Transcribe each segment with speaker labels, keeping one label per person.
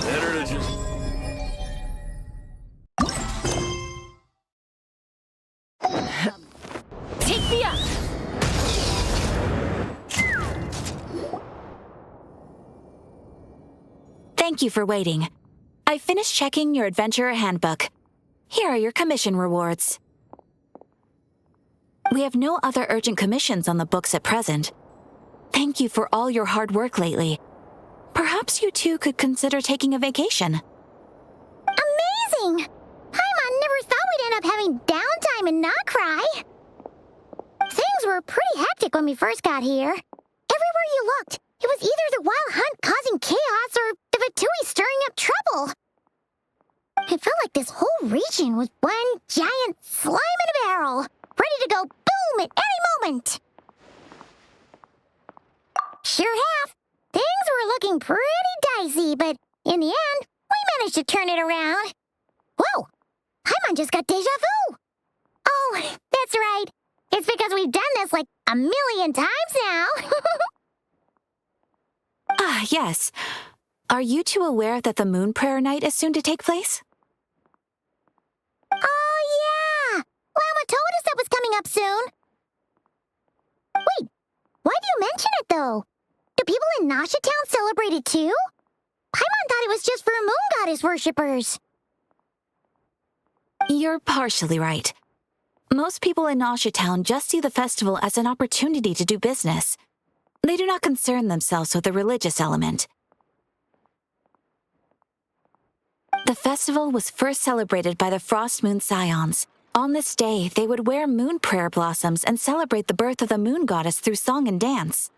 Speaker 1: Better to just...
Speaker 2: Take me up!
Speaker 3: Thank you for waiting. I finished checking your adventurer handbook. Here are your commission rewards. We have no other urgent commissions on the books at present. Thank you for all your hard work lately. Perhaps you two could consider taking a vacation.
Speaker 4: Amazing! Paimon never thought we'd end up having downtime and not cry. Things were pretty hectic when we first got here. Everywhere you looked, it was either the wild hunt causing chaos or the Fatui stirring up trouble. It felt like this whole region was one giant slime in a barrel, ready to go boom at any moment. Sure have. Things were looking pretty dicey, but in the end, we managed to turn it around. Whoa! Paimon just got deja vu! Oh, that's right. It's because we've done this like a million times now.
Speaker 3: Ah, yes. Are you two aware that the Moon Prayer Night is soon to take place?
Speaker 4: Oh, yeah! Llama told us that was coming up soon. Wait, why do you mention it, though? Do people in Nasha Town celebrate it, too? Paimon thought it was just for moon goddess worshippers.
Speaker 3: You're partially right. Most people in Nasha Town just see the festival as an opportunity to do business. They do not concern themselves with the religious element. The festival was first celebrated by the Frost Moon Scions. On this day, they would wear moon prayer blossoms and celebrate the birth of the moon goddess through song and dance.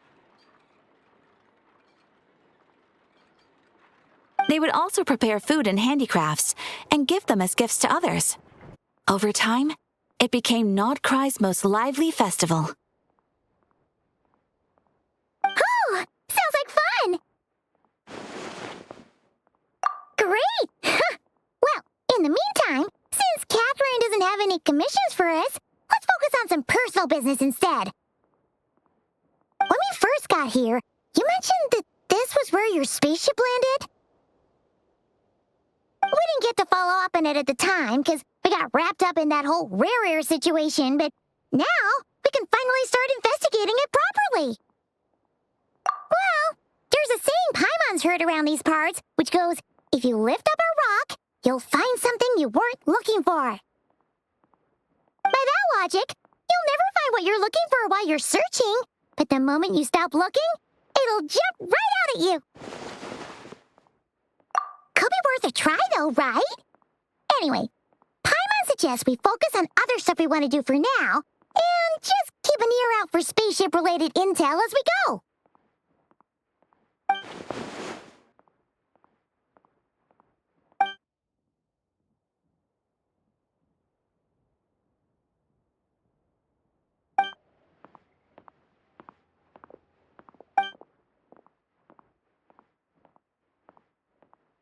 Speaker 3: They would also prepare food and handicrafts and give them as gifts to others. Over time, it became Nodkrai's most lively festival.
Speaker 4: Oh, sounds like fun! Great! Well, in the meantime, since Catherine doesn't have any commissions for us, let's focus on some personal business instead. When we first got here, you mentioned that this was where your spaceship landed? We didn't get to follow up on it at the time, because we got wrapped up in that whole rare situation, but now we can finally start investigating it properly. Well, there's a saying Paimon's heard around these parts, which goes, if you lift up a rock, you'll find something you weren't looking for. By that logic, you'll never find what you're looking for while you're searching, but the moment you stop looking, it'll jump right out at you. Could be worth a try, though, right? Anyway, Paimon suggests we focus on other stuff we want to do for now, and just keep an ear out for spaceship-related intel as we go.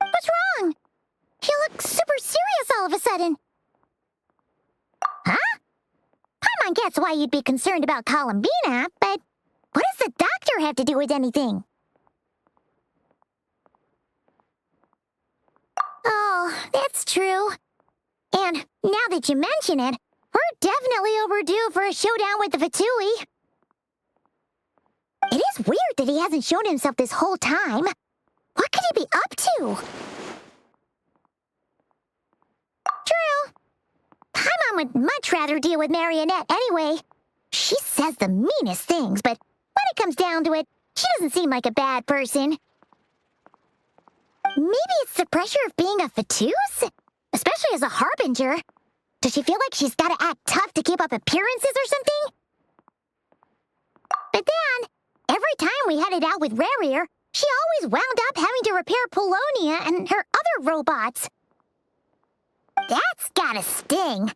Speaker 4: What's wrong? You look super serious all of a sudden. Huh? Paimon gets why you'd be concerned about Colombina, but what does the doctor have to do with anything? Oh, that's true. And now that you mention it, we're definitely overdue for a showdown with the Fatui. It is weird that he hasn't shown himself this whole time. What could he be up to? True. Paimon would much rather deal with Marionette anyway. She says the meanest things, but when it comes down to it, she doesn't seem like a bad person. Maybe it's the pressure of being a Fatuse? Especially as a Harbinger. Does she feel like she's gotta act tough to keep up appearances or something? But then, every time we headed out with Rarier, she always wound up having to repair Polonia and her other robots. That's gotta sting.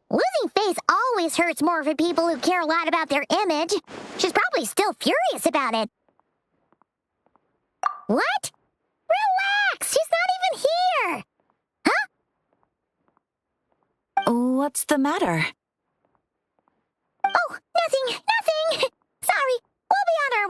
Speaker 4: Losing face always hurts more for people who care a lot about their image. She's probably still furious about it. What? Relax! She's not even here! Huh?
Speaker 3: What's the matter?
Speaker 4: Oh, nothing! Sorry, we'll be on our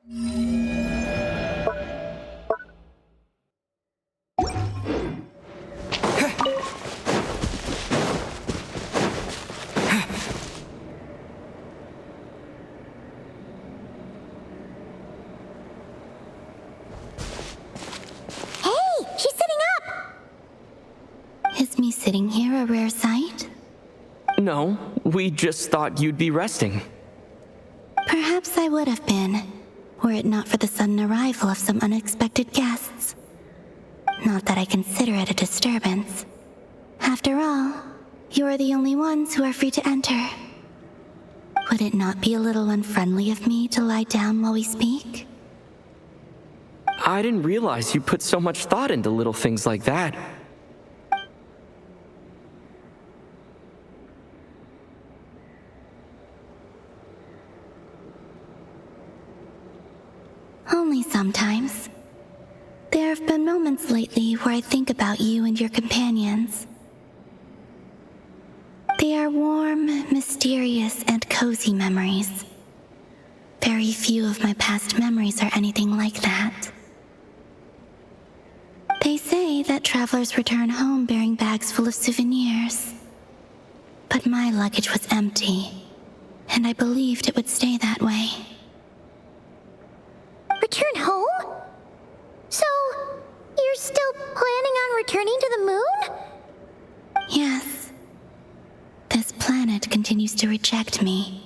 Speaker 1: Is me sitting here a rare sight?
Speaker 2: No, we just thought you'd be resting.
Speaker 1: Perhaps I would have been, were it not for the sudden arrival of some unexpected guests. Not that I consider it a disturbance. After all, you are the only ones who are free to enter. Would it not be a little unfriendly of me to lie down while we speak?
Speaker 2: I didn't realize you put so much thought into little things like that.
Speaker 1: Only sometimes. There have been moments lately where I think about you and your companions. They are warm, mysterious, and cozy memories. Very few of my past memories are anything like that. They say that travelers return home bearing bags full of souvenirs. But my luggage was empty, and I believed it would stay that way.
Speaker 4: Return home? So, you're still planning on returning to the moon?
Speaker 1: Yes. This planet continues to reject me,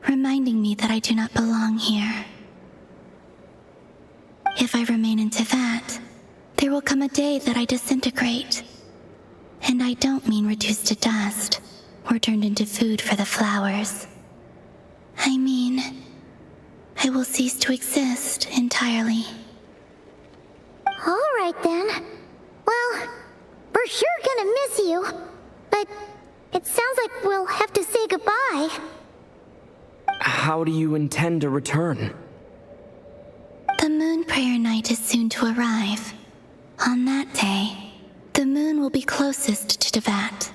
Speaker 1: reminding me that I do not belong here. If I remain in Teyvat, there will come a day that I disintegrate. And I don't mean reduced to dust, or turned into food for the flowers. I mean, I will cease to exist entirely.
Speaker 4: All right then. Well, we're sure gonna miss you. But it sounds like we'll have to say goodbye.
Speaker 2: How do you intend to return?
Speaker 1: The moon prayer night is soon to arrive. On that day, the moon will be closest to Teyvat.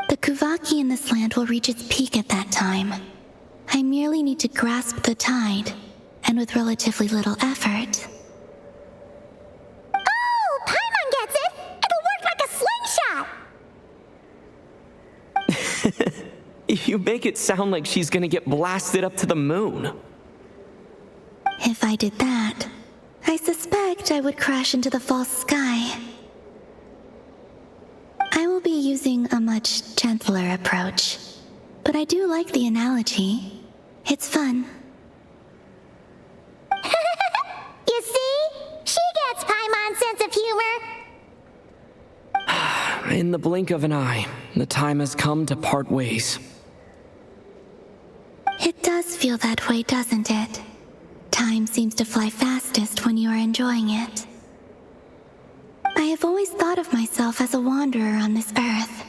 Speaker 1: The Kuvaki in this land will reach its peak at that time. I merely need to grasp the tide, and with relatively little effort.
Speaker 4: Oh, Paimon gets it! It'll work like a slingshot!
Speaker 2: You make it sound like she's gonna get blasted up to the moon.
Speaker 1: If I did that, I suspect I would crash into the false sky. I will be using a much gentler approach, but I do like the analogy. It's fun.
Speaker 4: You see? She gets Paimon's sense of humor.
Speaker 2: In the blink of an eye, the time has come to part ways.
Speaker 1: It does feel that way, doesn't it? Time seems to fly fastest when you are enjoying it. I have always thought of myself as a wanderer on this earth,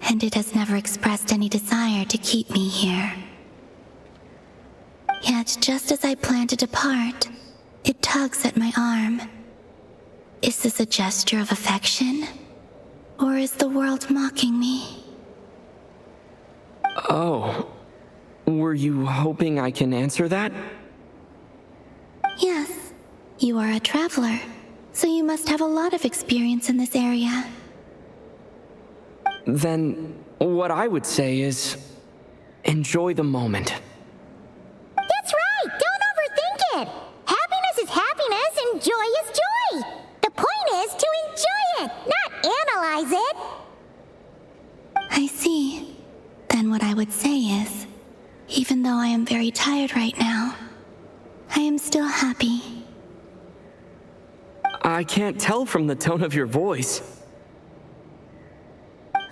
Speaker 1: and it has never expressed any desire to keep me here. Yet, just as I plan to depart, it tugs at my arm. Is this a gesture of affection? Or is the world mocking me?
Speaker 2: Oh. Were you hoping I can answer that?
Speaker 1: Yes. You are a traveler, so you must have a lot of experience in this area.
Speaker 2: Then, what I would say is, enjoy the moment.
Speaker 4: That's right! Don't overthink it! Happiness is happiness and joy is joy! The point is to enjoy it, not analyze it!
Speaker 1: I see. Then what I would say is, even though I am very tired right now, I am still happy.
Speaker 2: I can't tell from the tone of your voice.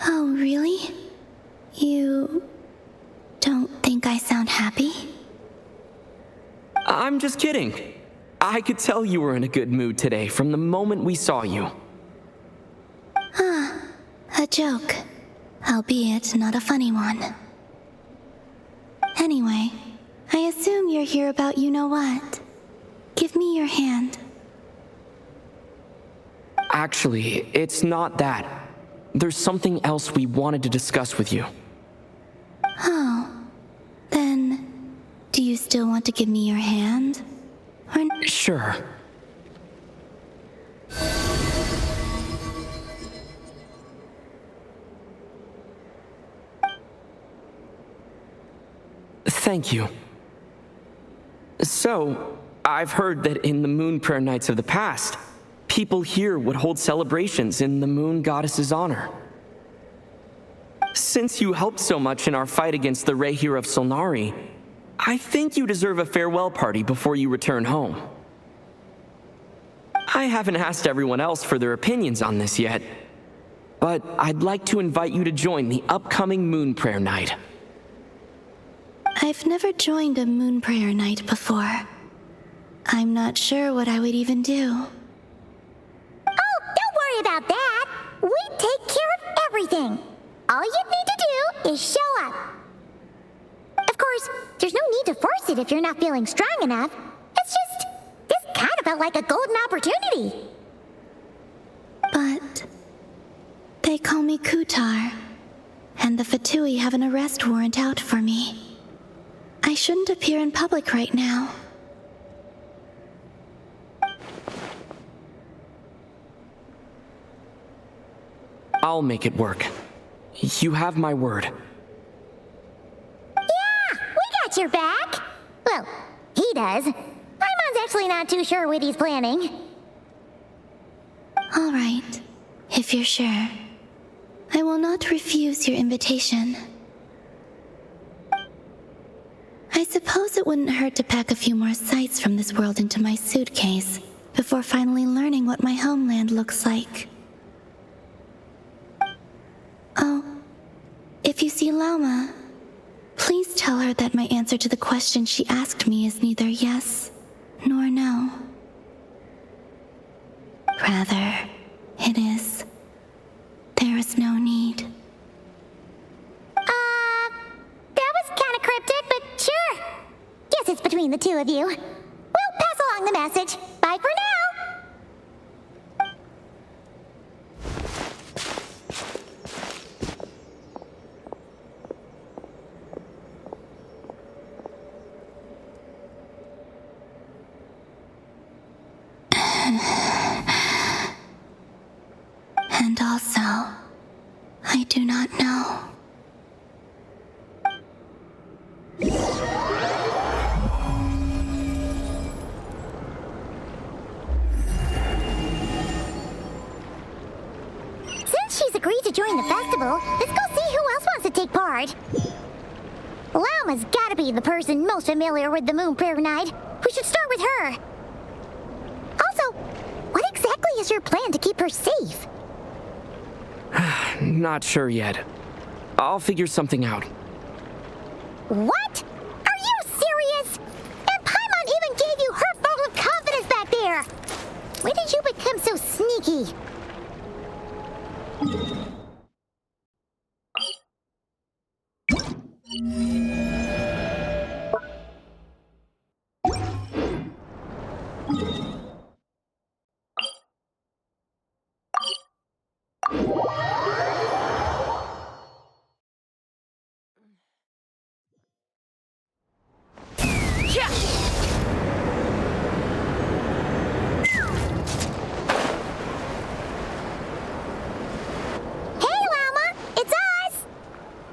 Speaker 1: Oh, really? You don't think I sound happy?
Speaker 2: I'm just kidding. I could tell you were in a good mood today from the moment we saw you.
Speaker 1: A joke, albeit not a funny one. Anyway, I assume you're here about you-know-what. Give me your hand.
Speaker 2: Actually, it's not that. There's something else we wanted to discuss with you.
Speaker 1: Oh, then, do you still still want to give me your hand? Or
Speaker 2: Sure. Thank you. So, I've heard that in the moon prayer nights of the past, people here would hold celebrations in the moon goddess's honor. Since you helped so much in our fight against the Rehir of Solnari, I think you deserve a farewell party before you return home. I haven't asked everyone else for their opinions on this yet, but I'd like to invite you to join the upcoming moon prayer night.
Speaker 1: I've never joined a moon prayer night before. I'm not sure what I would even do.
Speaker 4: Oh, don't worry about that. We take care of everything. All you need to do is show up. Of course, there's no need to force it if you're not feeling strong enough. It's just, this kind of felt like a golden opportunity.
Speaker 1: But they call me Kutar, and the Fatui have an arrest warrant out for me. I shouldn't appear in public right now.
Speaker 2: I'll make it work. You have my word.
Speaker 4: Yeah, we got your back. Well, he does. Paimon's actually not too sure what he's planning.
Speaker 1: All right, if you're sure. I will not refuse your invitation. I suppose it wouldn't hurt to pack a few more sights from this world into my suitcase before finally learning what my homeland looks like. Oh, if you see Lauma, please tell her that my answer to the question she asked me is neither yes nor no. Rather, it is, there is no need.
Speaker 4: That was kind of cryptic, but sure. Guess it's between the two of you. We'll pass along the message. Bye for now.
Speaker 1: And also, I do not know.
Speaker 4: Since she's agreed to join the festival, let's go see who else wants to take part. Lauma's gotta be the person most familiar with the Moon Prayer Night. We should start with her. Also, what exactly is your plan to keep her safe?
Speaker 2: Not sure yet. I'll figure something out.
Speaker 4: What? Are you serious? And Paimon even gave you her vote of confidence back there. When did you become so sneaky?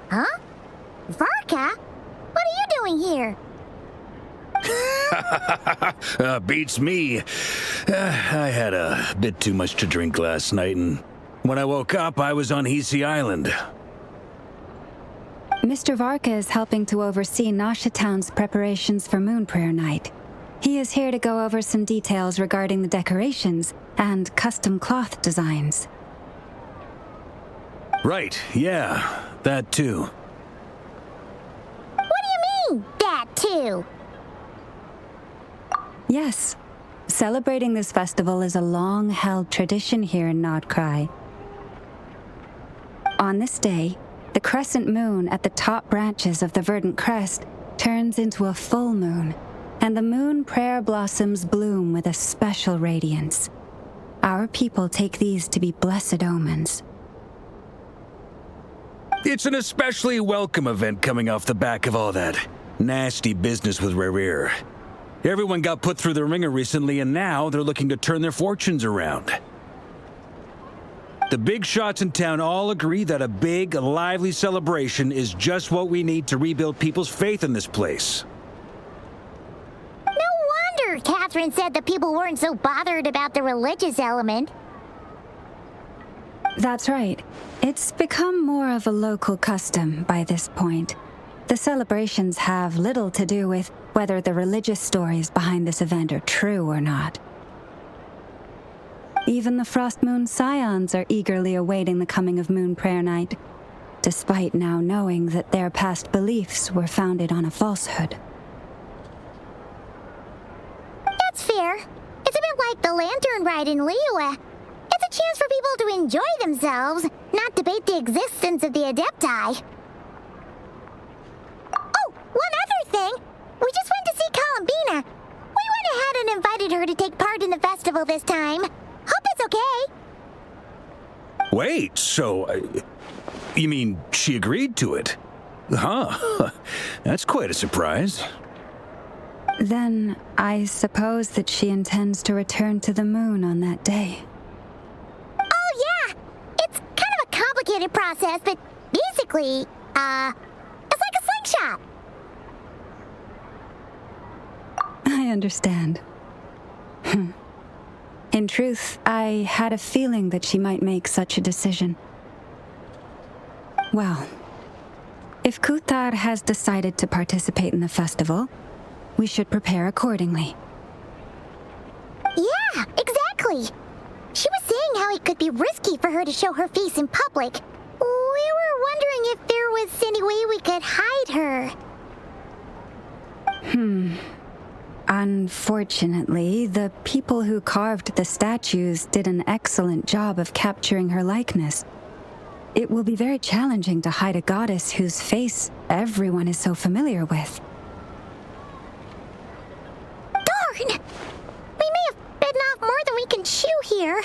Speaker 4: Huh? VARKA? What are you doing here?
Speaker 5: Beats me. I had a bit too much to drink last night, and when I woke up, I was on Hisi Island.
Speaker 6: Mr. VARKA is helping to oversee Nasha Town's preparations for Moon Prayer Night. He is here to go over some details regarding the decorations and custom cloth designs.
Speaker 5: Right, yeah, that too.
Speaker 4: What do you mean, that too?
Speaker 6: Yes, celebrating this festival is a long-held tradition here in Krai. On this day, the crescent moon at the top branches of the verdant crest turns into a full moon, and the moon prayer blossoms bloom with a special radiance. Our people take these to be blessed omens.
Speaker 5: It's an especially welcome event coming off the back of all that. Nasty business with Rare. Everyone got put through the ringer recently, and now they're looking to turn their fortunes around. The big shots in town all agree that a big, lively celebration is just what we need to rebuild people's faith in this place.
Speaker 4: No wonder Catherine said that people weren't so bothered about the religious element.
Speaker 6: That's right. It's become more of a local custom by this point. The celebrations have little to do with whether the religious stories behind this event are true or not. Even the Frost Moon Scions are eagerly awaiting the coming of Moon Prayer Night, despite now knowing that their past beliefs were founded on a falsehood.
Speaker 4: That's fair. It's a bit like the lantern ride in Liyue. It's a chance for people to enjoy themselves, not debate the existence of the Adepti. Oh, one other thing. We just went to see Colombina. We went ahead and invited her to take part in the festival this time. Hope it's okay.
Speaker 5: Wait, so, you mean she agreed to it? Huh, that's quite a surprise.
Speaker 6: Then I suppose that she intends to return to the moon on that day.
Speaker 4: Oh yeah, it's kind of a complicated process, but basically, it's like a slingshot.
Speaker 6: I understand. In truth, I had a feeling that she might make such a decision. Well, if Kuthar has decided to participate in the festival, we should prepare accordingly.
Speaker 4: Yeah, exactly. She was saying how it could be risky for her to show her face in public. We were wondering if there was any way we could hide her.
Speaker 6: Unfortunately, the people who carved the statues did an excellent job of capturing her likeness. It will be very challenging to hide a goddess whose face everyone is so familiar with.
Speaker 4: Darn! We may have bitten off more than we can chew here.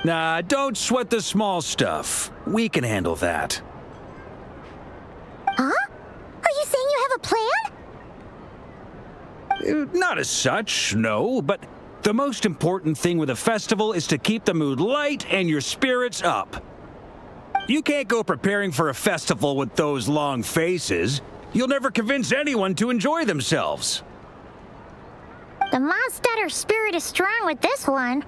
Speaker 5: Nah, don't sweat the small stuff. We can handle that.
Speaker 4: Huh? Are you saying you have a plan?
Speaker 5: Not as such, no, but the most important thing with a festival is to keep the mood light and your spirits up. You can't go preparing for a festival with those long faces. You'll never convince anyone to enjoy themselves.
Speaker 4: The Mondstatter spirit is strong with this one.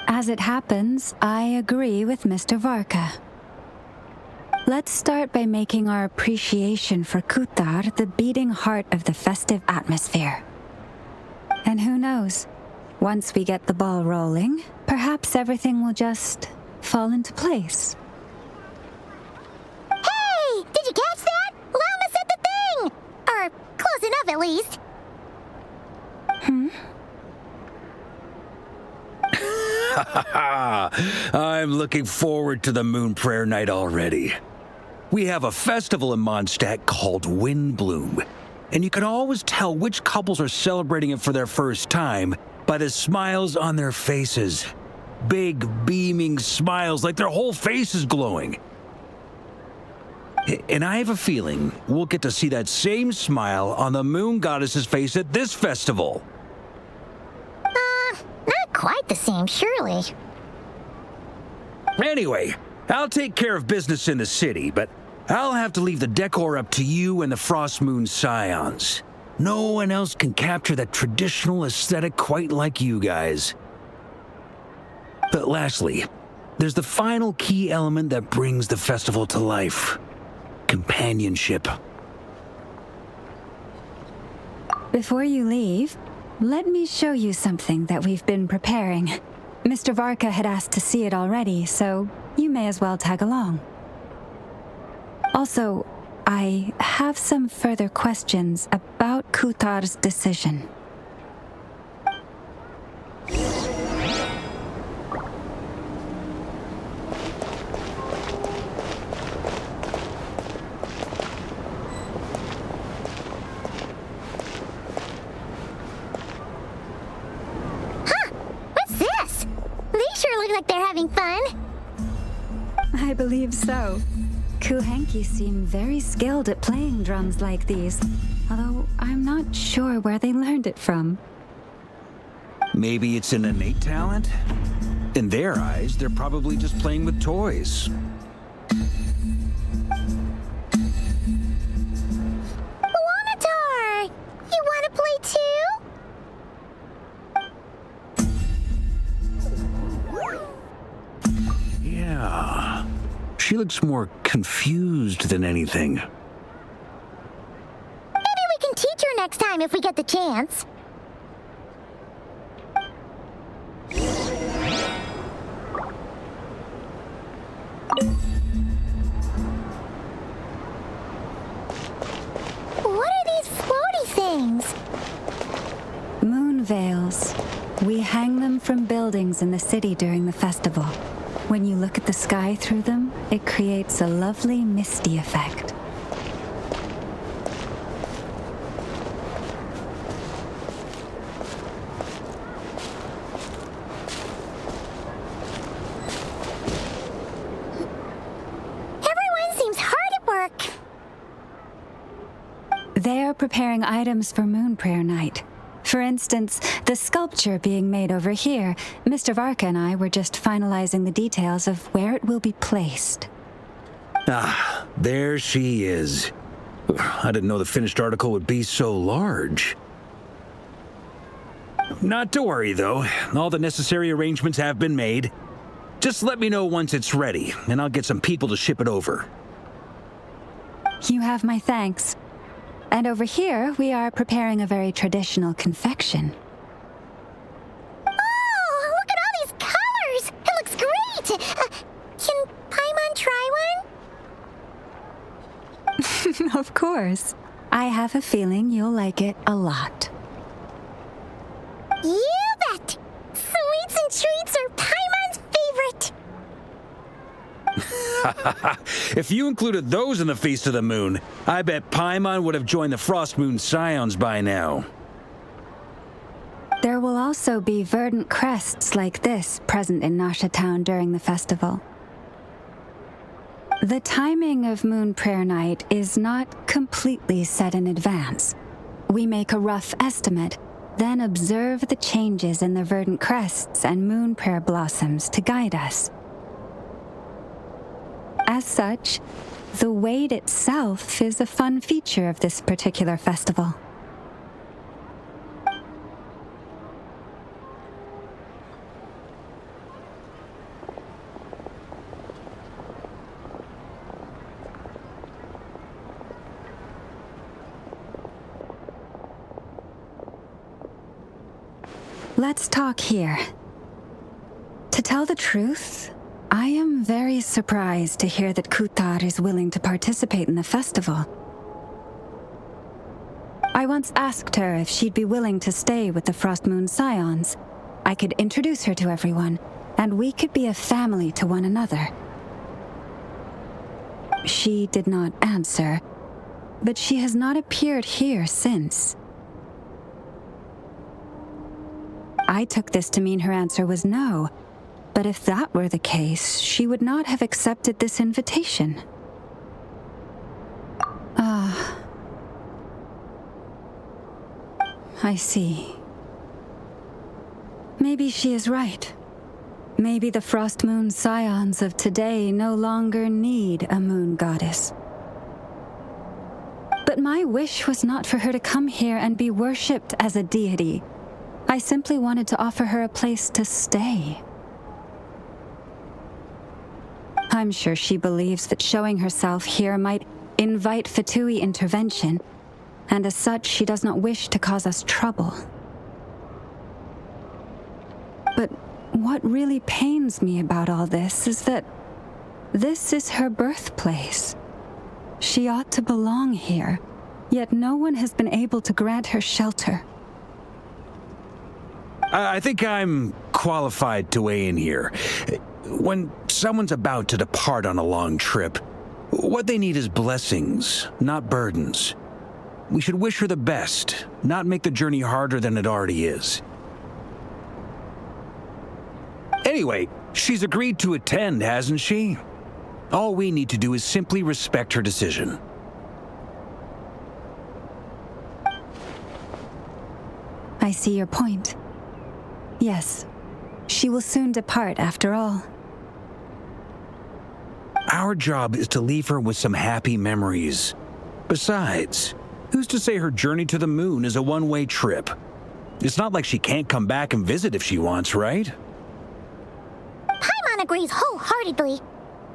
Speaker 6: As it happens, I agree with Mr. VARKA. Let's start by making our appreciation for Kuthar the beating heart of the festive atmosphere. And who knows, once we get the ball rolling, perhaps everything will just fall into place.
Speaker 4: Hey! Did you catch that? Lama said the thing! Or close enough, at least.
Speaker 5: I'm looking forward to the Moon Prayer Night already. We have a festival in Mondstadt called Windbloom, and you can always tell which couples are celebrating it for their first time by the smiles on their faces. Big, beaming smiles like their whole face is glowing. And I have a feeling we'll get to see that same smile on the Moon Goddess's face at this festival.
Speaker 4: Not quite the same, surely.
Speaker 5: Anyway, I'll take care of business in the city, but I'll have to leave the decor up to you and the Frost Moon Scions. No one else can capture that traditional aesthetic quite like you guys. But lastly, there's the final key element that brings the festival to life. Companionship.
Speaker 6: Before you leave, let me show you something that we've been preparing. Mr. VARKA had asked to see it already, so you may as well tag along. Also, I have some further questions about Kuthar's decision.
Speaker 4: They sure look like they're having fun.
Speaker 6: I believe so. Kuhenki seem very skilled at playing drums like these, although I'm not sure where they learned it from.
Speaker 5: Maybe it's an innate talent? In their eyes, they're probably just playing with toys.
Speaker 4: Wanatar! You want to play too?
Speaker 5: Yeah. She looks more confused than anything.
Speaker 4: Maybe we can teach her next time if we get the chance. What are these floaty things?
Speaker 6: Moon veils. We hang them from buildings in the city during the festival. When you look at the sky through them, it creates a lovely misty effect.
Speaker 4: Everyone seems hard at work.
Speaker 6: They're preparing items for Moon Prayer Night. For instance, the sculpture being made over here, Mr. VARKA and I were just finalizing the details of where it will be placed.
Speaker 5: Ah, there she is. I didn't know the finished article would be so large. Not to worry, though. All the necessary arrangements have been made. Just let me know once it's ready, and I'll get some people to ship it over.
Speaker 6: You have my thanks. And over here, we are preparing a very traditional confection.
Speaker 4: Oh, look at all these colors! It looks great! Can Paimon try one?
Speaker 6: Of course. I have a feeling you'll like it a lot.
Speaker 4: You bet! Sweets and treats are Paimon's favorite!
Speaker 5: If you included those in the Feast of the Moon, I bet Paimon would have joined the Frost Moon Scions by now.
Speaker 6: There will also be verdant crests like this present in Nasha Town during the festival. The timing of Moon Prayer Night is not completely set in advance. We make a rough estimate, then observe the changes in the verdant crests and moon prayer blossoms to guide us. As such, the wait itself is a fun feature of this particular festival. Let's talk here. To tell the truth, I am very surprised to hear that Kutar is willing to participate in the festival. I once asked her if she'd be willing to stay with the Frost Moon Scions. I could introduce her to everyone, and we could be a family to one another. She did not answer, but she has not appeared here since. I took this to mean her answer was no. But if that were the case, she would not have accepted this invitation. I see. Maybe she is right. Maybe the Frost Moon Scions of today no longer need a moon goddess. But my wish was not for her to come here and be worshipped as a deity. I simply wanted to offer her a place to stay. I'm sure she believes that showing herself here might invite Fatui intervention, and as such, she does not wish to cause us trouble. But what really pains me about all this is that this is her birthplace. She ought to belong here, yet no one has been able to grant her shelter.
Speaker 5: I think I'm qualified to weigh in here. When someone's about to depart on a long trip, what they need is blessings, not burdens. We should wish her the best, not make the journey harder than it already is. Anyway, she's agreed to attend, hasn't she? All we need to do is simply respect her decision.
Speaker 6: I see your point. Yes, she will soon depart after all.
Speaker 5: Our job is to leave her with some happy memories. Besides, who's to say her journey to the moon is a one-way trip? It's not like she can't come back and visit if she wants, right?
Speaker 4: Paimon agrees wholeheartedly.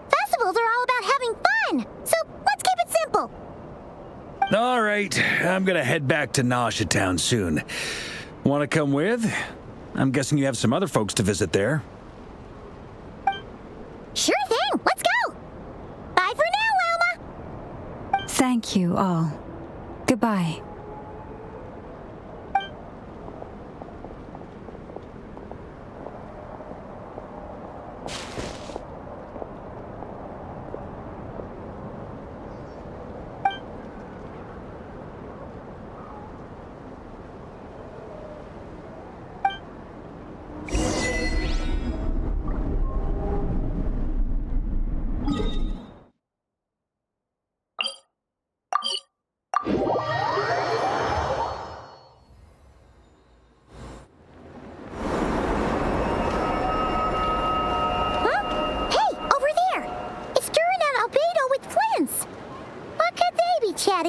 Speaker 4: Festivals are all about having fun, so let's keep it simple.
Speaker 5: All right, I'm gonna head back to Nausea Town soon. Want to come with? I'm guessing you have some other folks to visit there.
Speaker 4: Sure thing, let's go! Bye for now, Wilma!
Speaker 6: Thank you all. Goodbye.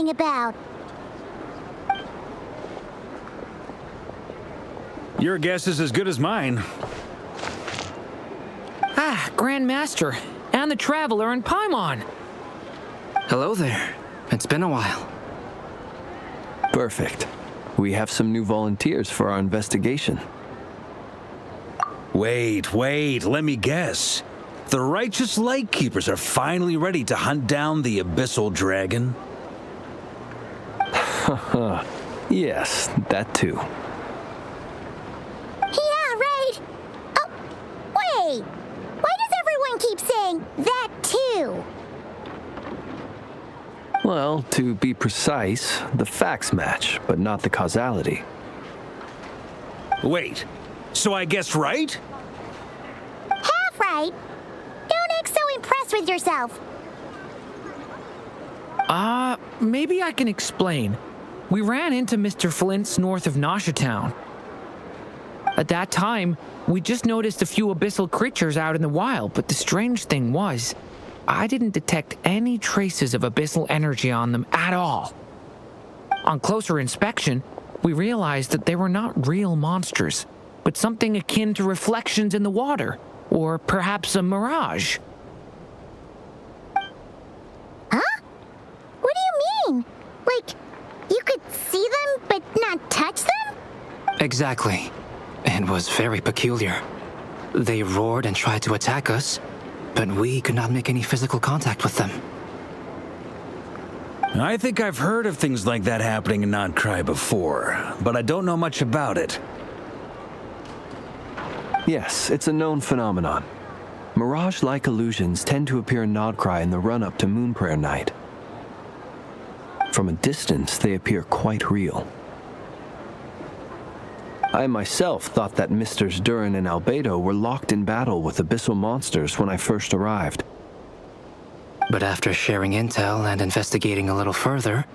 Speaker 4: About.
Speaker 5: Your guess is as good as mine.
Speaker 7: Ah, Grand Master, and the Traveler and Paimon.
Speaker 2: Hello there. It's been a while.
Speaker 8: Perfect. We have some new volunteers for our investigation.
Speaker 5: Wait, let me guess. The righteous Lightkeepers are finally ready to hunt down the Abyssal Dragon?
Speaker 8: Yes, that too.
Speaker 4: Yeah, right. Oh, wait. Why does everyone keep saying that too?
Speaker 8: Well, to be precise, the facts match, but not the causality.
Speaker 5: Wait, so I guessed right?
Speaker 4: Half right. Don't act so impressed with yourself.
Speaker 7: Maybe I can explain. We ran into Mr. Flint's north of Nausea Town. At that time, we just noticed a few abyssal creatures out in the wild, but the strange thing was, I didn't detect any traces of abyssal energy on them at all. On closer inspection, we realized that they were not real monsters, but something akin to reflections in the water, or perhaps a mirage.
Speaker 4: Huh? What do you mean? Like, you could see them, but not touch them?
Speaker 2: Exactly. It was very peculiar. They roared and tried to attack us, but we could not make any physical contact with them.
Speaker 5: I think I've heard of things like that happening in Krai before, but I don't know much about it.
Speaker 8: Yes, it's a known phenomenon. Mirage-like illusions tend to appear in Krai in the run-up to Moon Prayer Night. From a distance, they appear quite real. I myself thought that Misters Durin and Albedo were locked in battle with abyssal monsters when I first arrived.
Speaker 2: But after sharing intel and investigating a little further,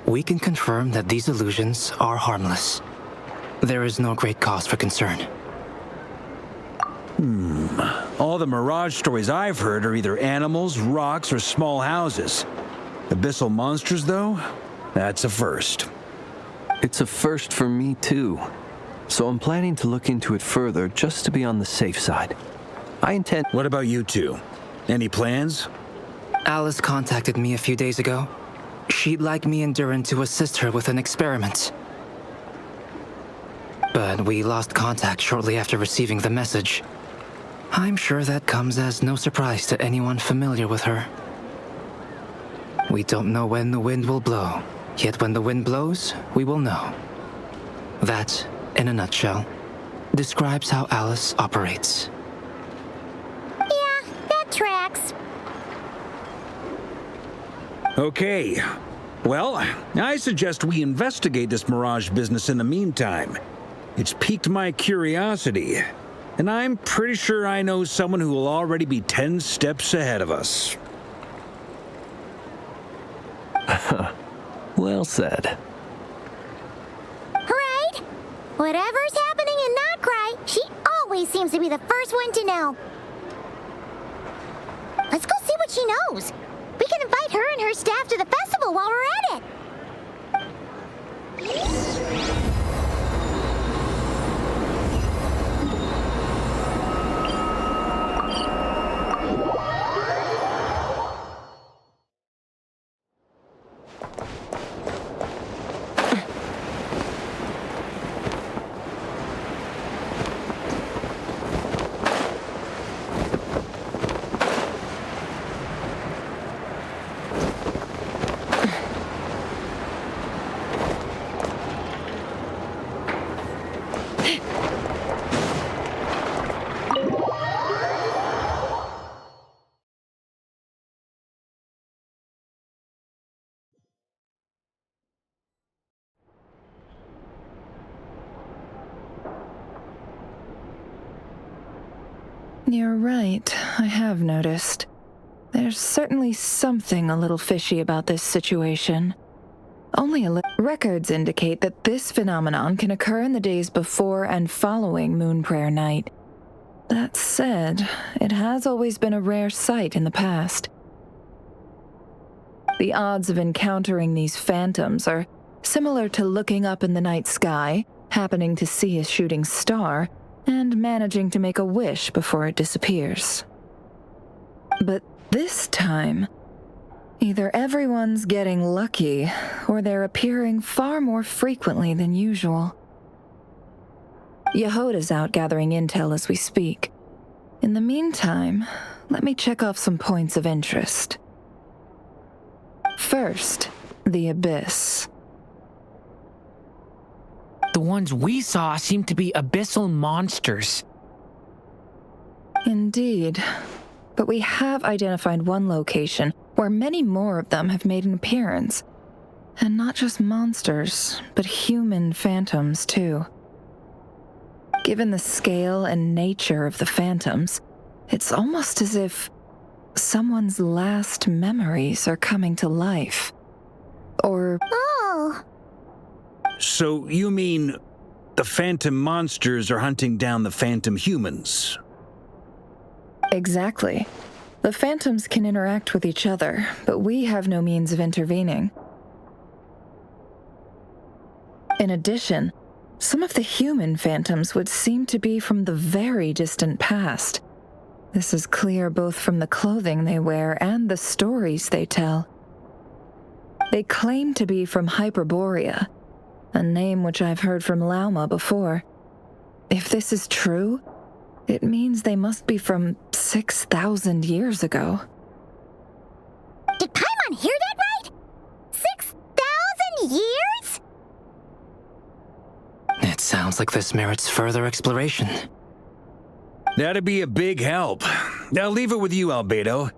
Speaker 2: we can confirm that these illusions are harmless. There is no great cause for concern.
Speaker 5: All the Mirage stories I've heard are either animals, rocks, or small houses. Abyssal monsters, though? That's a first.
Speaker 8: It's a first for me, too. So I'm planning to look into it further just to be on the safe side. I intend...
Speaker 5: What about you two? Any plans?
Speaker 2: Alice contacted me a few days ago. She'd like me and Durin to assist her with an experiment. But we lost contact shortly after receiving the message. I'm sure that comes as no surprise to anyone familiar with her. We don't know when the wind will blow, yet when the wind blows, we will know. That, in a nutshell, describes how Alice operates.
Speaker 4: Yeah, that tracks.
Speaker 5: Okay. Well, I suggest we investigate this Mirage business in the meantime. It's piqued my curiosity. And I'm pretty sure I know someone who will already be 10 steps ahead of us.
Speaker 8: Well said.
Speaker 4: Right? Whatever's happening in Krai, she always seems to be the first one to know. Let's go see what she knows. We can invite her and her staff to the festival while we're at it.
Speaker 9: You're right, I have noticed. There's certainly something a little fishy about this situation. Records indicate that this phenomenon can occur in the days before and following Moon Prayer Night. That said, it has always been a rare sight in the past. The odds of encountering these phantoms are similar to looking up in the night sky, happening to see a shooting star, and managing to make a wish before it disappears. But this time, either everyone's getting lucky, or they're appearing far more frequently than usual. Yehoda's out gathering intel as we speak. In the meantime, let me check off some points of interest. First, the Abyss.
Speaker 7: The ones we saw seem to be abyssal monsters.
Speaker 9: Indeed. But we have identified one location where many more of them have made an appearance. And not just monsters, but human phantoms, too. Given the scale and nature of the phantoms, it's almost as if someone's last memories are coming to life. Or...
Speaker 4: Oh!
Speaker 5: So you mean the phantom monsters are hunting down the phantom humans?
Speaker 9: Exactly. The phantoms can interact with each other, but we have no means of intervening. In addition, some of the human phantoms would seem to be from the very distant past. This is clear both from the clothing they wear and the stories they tell. They claim to be from Hyperborea, a name which I've heard from Lauma before. If this is true, it means they must be from 6,000 years ago.
Speaker 4: Did Paimon hear that right? 6,000 years?
Speaker 2: It sounds like this merits further exploration.
Speaker 5: That'd be a big help. I'll leave it with you, Albedo.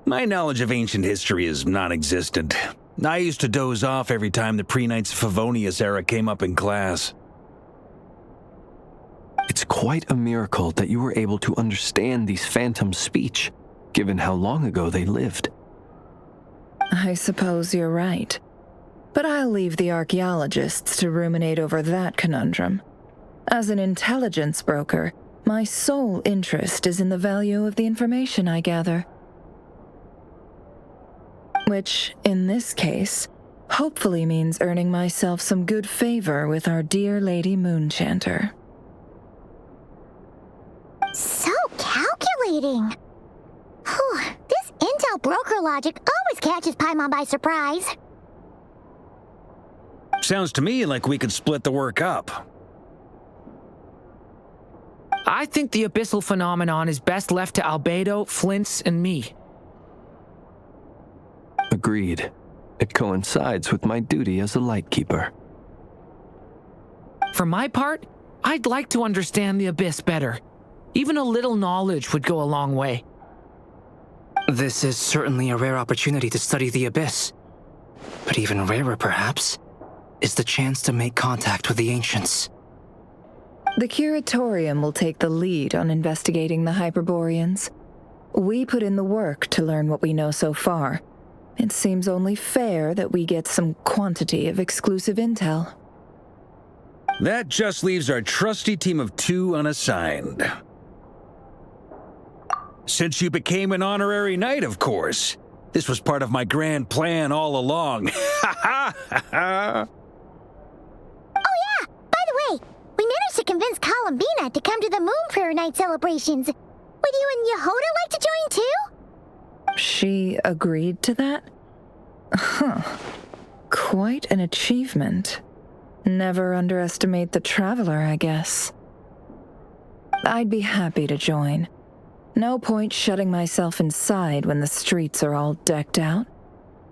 Speaker 5: My knowledge of ancient history is non-existent. I used to doze off every time the pre-Knights of Favonius era came up in class.
Speaker 8: It's quite a miracle that you were able to understand these phantoms' speech, given how long ago they lived.
Speaker 9: I suppose you're right. But I'll leave the archaeologists to ruminate over that conundrum. As an intelligence broker, my sole interest is in the value of the information I gather. Which, in this case, hopefully means earning myself some good favor with our dear Lady Moonchanter.
Speaker 4: So calculating. Whew, this intel broker logic always catches Paimon by surprise.
Speaker 5: Sounds to me like we could split the work up.
Speaker 7: I think the abyssal phenomenon is best left to Albedo, Flints, and me.
Speaker 8: Agreed. It coincides with my duty as a lightkeeper.
Speaker 7: For my part, I'd like to understand the Abyss better. Even a little knowledge would go a long way.
Speaker 2: This is certainly a rare opportunity to study the Abyss. But even rarer, perhaps, is the chance to make contact with the Ancients.
Speaker 9: The Curatorium will take the lead on investigating the Hyperboreans. We put in the work to learn what we know so far. It seems only fair that we get some quantity of exclusive intel.
Speaker 5: That just leaves our trusty team of 2 unassigned. Since you became an honorary knight, of course. This was part of my grand plan all along. Ha ha ha!
Speaker 4: Oh yeah! By the way, we managed to convince Colombina to come to the Moon Prayer Night celebrations. Would you and Yehoda like to join too?
Speaker 9: She agreed to that? Huh. Quite an achievement. Never underestimate the traveler, I guess. I'd be happy to join. No point shutting myself inside when the streets are all decked out.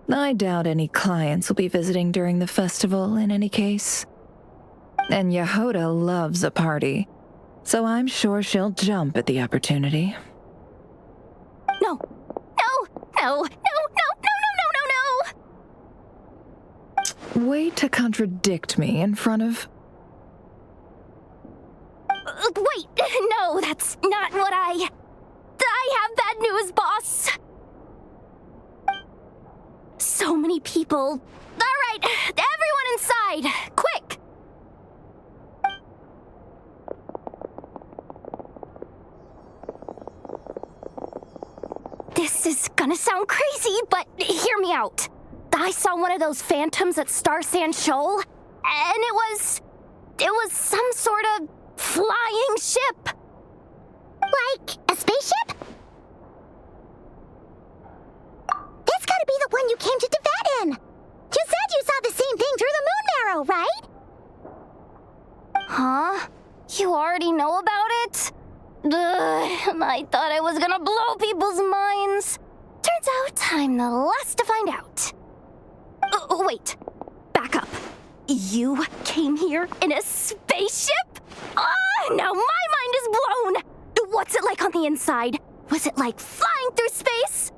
Speaker 9: I doubt any clients will be visiting during the festival in any case. And Yehoda loves a party, so I'm sure she'll jump at the opportunity.
Speaker 4: No! No! No! No! No! No! No! No! No!
Speaker 9: Way to contradict me in front of...
Speaker 4: Wait! No, that's not what I have bad news, boss! So many people. Alright, everyone inside! Quick! This is gonna sound crazy, but hear me out. I saw one of those phantoms at Star Sand Shoal, and it was some sort of flying ship. Like a spaceship? That's gotta be the one you came to Tibet in. You said you saw the same thing through the moon marrow, right? Huh? You already know about it? I thought I was gonna blow people's minds. Turns out I'm the last to find out. Wait. Back up. You came here in a spaceship? Now my mind is blown! What's it like on the inside? Was it like flying through space?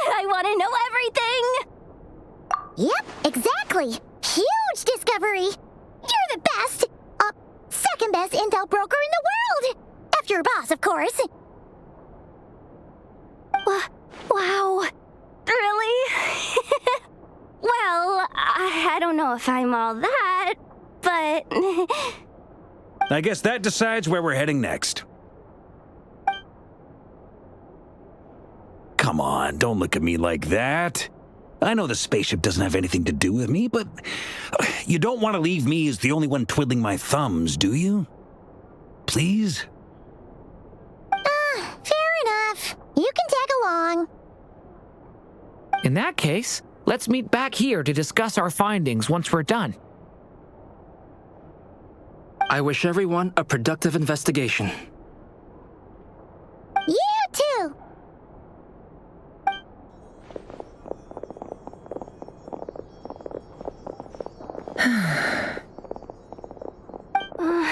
Speaker 4: I want to know everything! Yep, exactly. Huge discovery. You're the best, second best intel broker in the world. After your boss, of course. Wow. Really? Well, I don't know if I'm all that, but...
Speaker 5: I guess that decides where we're heading next. Come on, don't look at me like that. I know the spaceship doesn't have anything to do with me, but you don't want to leave me as the only one twiddling my thumbs, do you? Please?
Speaker 4: Fair enough. You can tag along.
Speaker 7: In that case, let's meet back here to discuss our findings once we're done.
Speaker 2: I wish everyone a productive investigation.
Speaker 4: You too!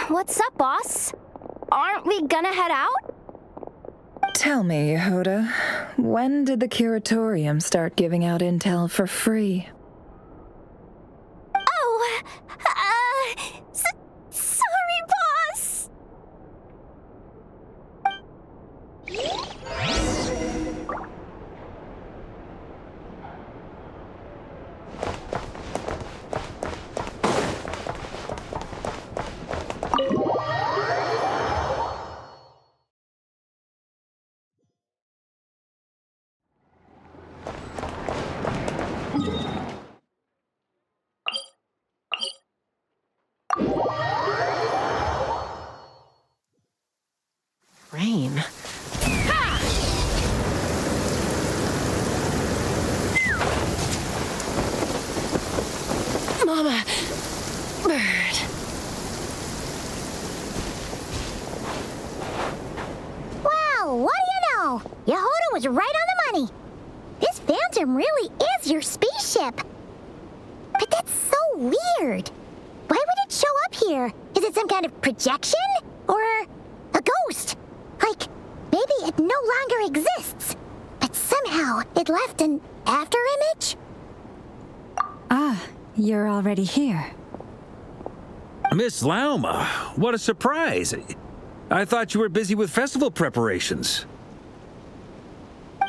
Speaker 4: What's up, boss? Aren't we gonna head out?
Speaker 9: Tell me, Yehoda, when did the Curatorium start giving out intel for free?
Speaker 4: Oh, sorry, boss!
Speaker 10: Rain. Mama! Bird.
Speaker 4: Wow, what do you know? Yehoda was right on the money. This phantom really is your spaceship. But that's so weird. Why would it show up here? Is it some kind of projection? Or a ghost? Like, maybe it no longer exists, but somehow it left an afterimage?
Speaker 6: Ah, you're already here.
Speaker 5: Miss Lauma, what a surprise. I thought you were busy with festival preparations.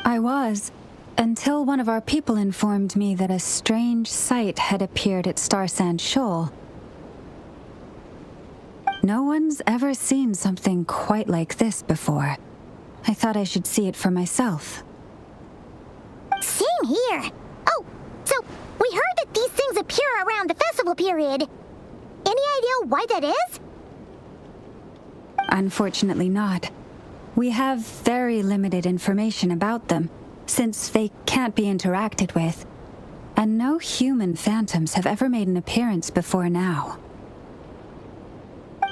Speaker 6: I was, until one of our people informed me that a strange sight had appeared at Starsand Shoal. No one's ever seen something quite like this before. I thought I should see it for myself.
Speaker 4: Same here. Oh, so we heard that these things appear around the festival period. Any idea why that is?
Speaker 6: Unfortunately not. We have very limited information about them, since they can't be interacted with, and no human phantoms have ever made an appearance before now.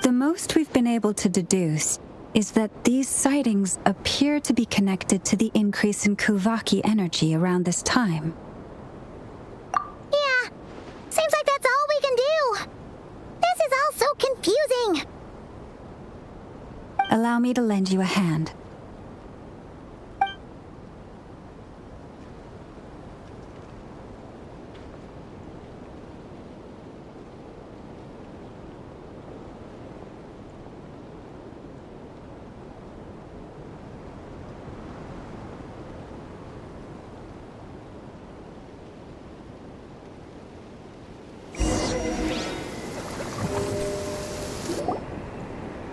Speaker 6: The most we've been able to deduce is that these sightings appear to be connected to the increase in Kuvaki energy around this time.
Speaker 4: Yeah, seems like that's all we can do. This is all so confusing.
Speaker 6: Allow me to lend you a hand.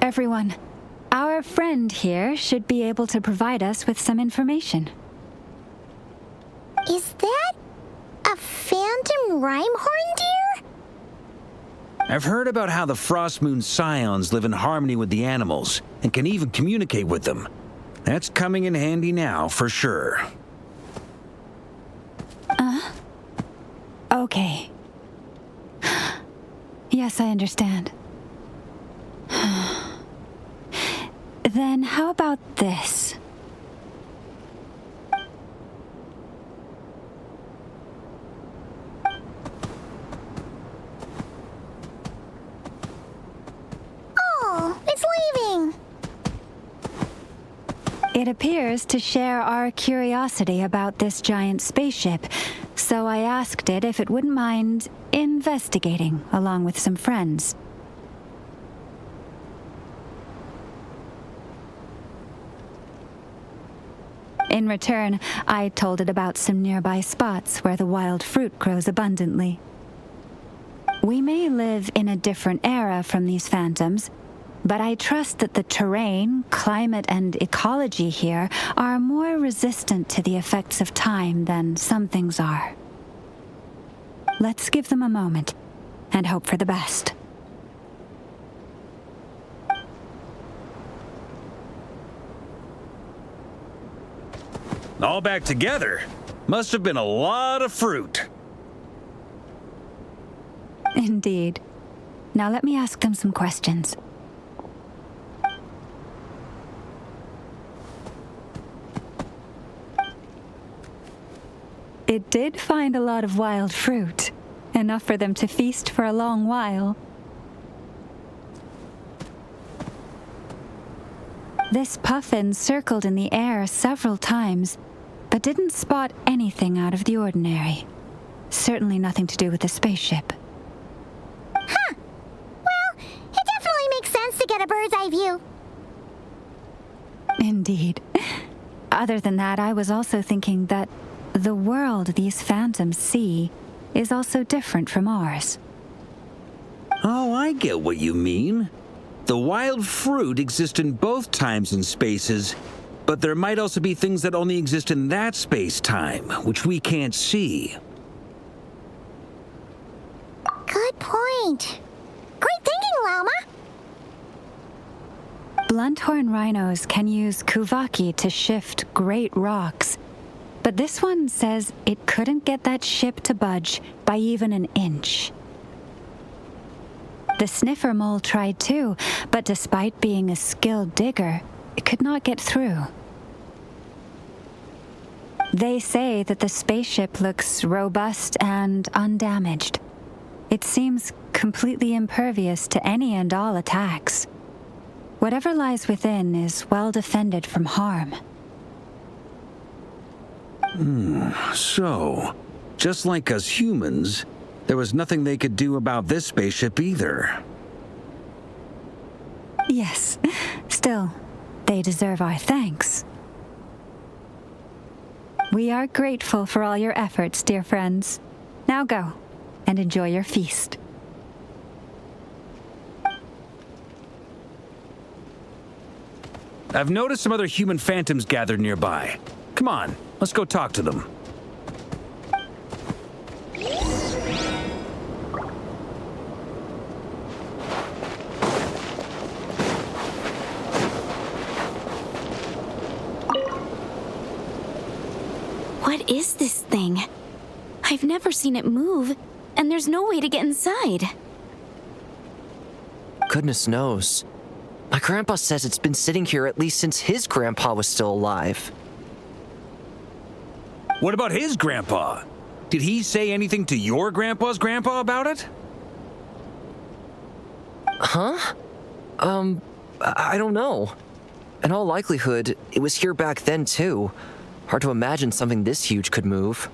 Speaker 6: Everyone, our friend here should be able to provide us with some information.
Speaker 4: Is that a phantom Rhyme-horn deer?
Speaker 5: I've heard about how the Frost Moon Scions live in harmony with the animals and can even communicate with them. That's coming in handy now, for sure.
Speaker 6: Okay. Yes, I understand. Then how about this?
Speaker 4: Oh, it's leaving.
Speaker 6: It appears to share our curiosity about this giant spaceship, so I asked it if it wouldn't mind investigating along with some friends. In return, I told it about some nearby spots where the wild fruit grows abundantly. We may live in a different era from these phantoms, but I trust that the terrain, climate, and ecology here are more resistant to the effects of time than some things are. Let's give them a moment and hope for the best.
Speaker 5: All back together. Must have been a lot of fruit.
Speaker 6: Indeed. Now let me ask them some questions. It did find a lot of wild fruit, enough for them to feast for a long while. This puffin circled in the air several times, but didn't spot anything out of the ordinary. Certainly nothing to do with the spaceship.
Speaker 4: Huh. Well, it definitely makes sense to get a bird's eye view.
Speaker 6: Indeed. Other than that, I was also thinking that the world these phantoms see is also different from ours.
Speaker 5: Oh, I get what you mean. The wild fruit exists in both times and spaces, but there might also be things that only exist in that space-time, which we can't see.
Speaker 4: Good point. Great thinking, Lauma.
Speaker 6: Blunthorn rhinos can use Kuvaki to shift great rocks, but this one says it couldn't get that ship to budge by even an inch. The sniffer mole tried too, but despite being a skilled digger, it could not get through. They say that the spaceship looks robust and undamaged. It seems completely impervious to any and all attacks. Whatever lies within is well defended from harm.
Speaker 5: So, just like us humans, there was nothing they could do about this spaceship either.
Speaker 6: Yes. Still, they deserve our thanks. We are grateful for all your efforts, dear friends. Now go, and enjoy your feast.
Speaker 5: I've noticed some other human phantoms gathered nearby. Come on, let's go talk to them.
Speaker 3: What is this thing? I've never seen it move, and there's no way to get inside.
Speaker 11: Goodness knows. My grandpa says it's been sitting here at least since his grandpa was still alive.
Speaker 5: What about his grandpa? Did he say anything to your grandpa's grandpa about it?
Speaker 11: Huh? I don't know. In all likelihood, it was here back then too. Hard to imagine something this huge could move.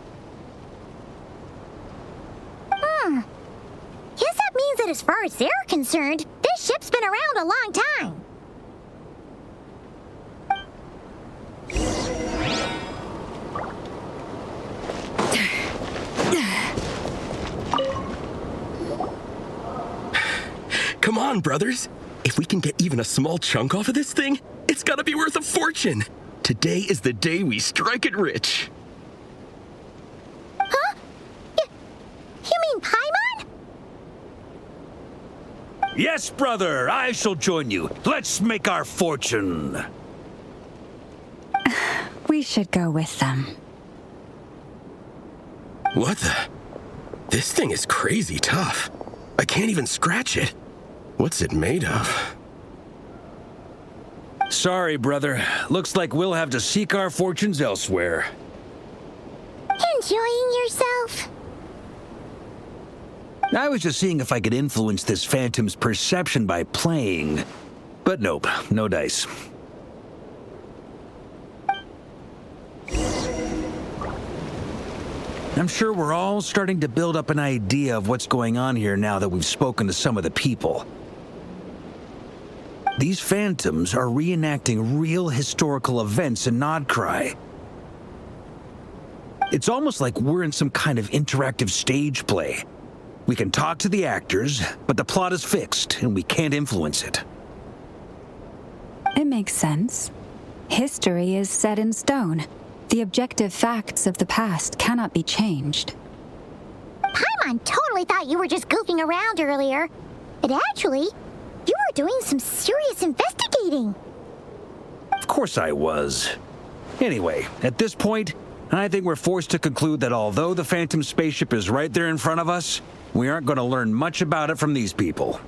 Speaker 4: Guess that means that as far as they're concerned, this ship's been around a long time.
Speaker 12: Come on, brothers. If we can get even a small chunk off of this thing, it's gotta be worth a fortune. Today is the day we strike it rich.
Speaker 4: Huh? You mean Paimon?
Speaker 5: Yes, brother, I shall join you. Let's make our fortune.
Speaker 6: We should go with them.
Speaker 12: What the? This thing is crazy tough. I can't even scratch it. What's it made of?
Speaker 5: Sorry, brother. Looks like we'll have to seek our fortunes elsewhere.
Speaker 4: Enjoying yourself?
Speaker 5: I was just seeing if I could influence this phantom's perception by playing. But nope, no dice. I'm sure we're all starting to build up an idea of what's going on here now that we've spoken to some of the people. These phantoms are reenacting real historical events in Krai. It's almost like we're in some kind of interactive stage play. We can talk to the actors, but the plot is fixed and we can't influence it.
Speaker 6: It makes sense. History is set in stone. The objective facts of the past cannot be changed.
Speaker 4: Paimon totally thought you were just goofing around earlier. But actually, you were doing some serious investigating.
Speaker 5: Of course I was. Anyway, at this point, I think we're forced to conclude that although the Phantom spaceship is right there in front of us, we aren't going to learn much about it from these people.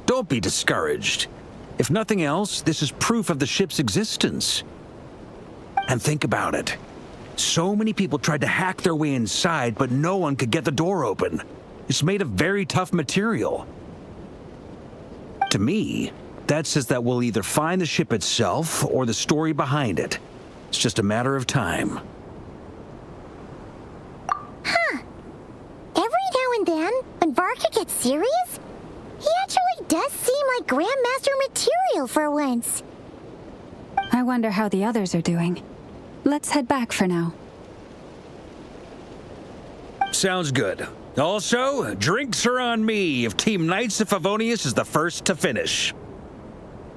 Speaker 5: Don't be discouraged. If nothing else, this is proof of the ship's existence. And think about it. So many people tried to hack their way inside, but no one could get the door open. It's made of very tough material. To me, that says that we'll either find the ship itself or the story behind it. It's just a matter of time.
Speaker 4: Huh. Every now and then, when VARKA gets serious, he actually does seem like Grandmaster material for once.
Speaker 6: I wonder how the others are doing. Let's head back for now.
Speaker 5: Sounds good. Also, drinks are on me if Team Knights of Favonius is the first to finish.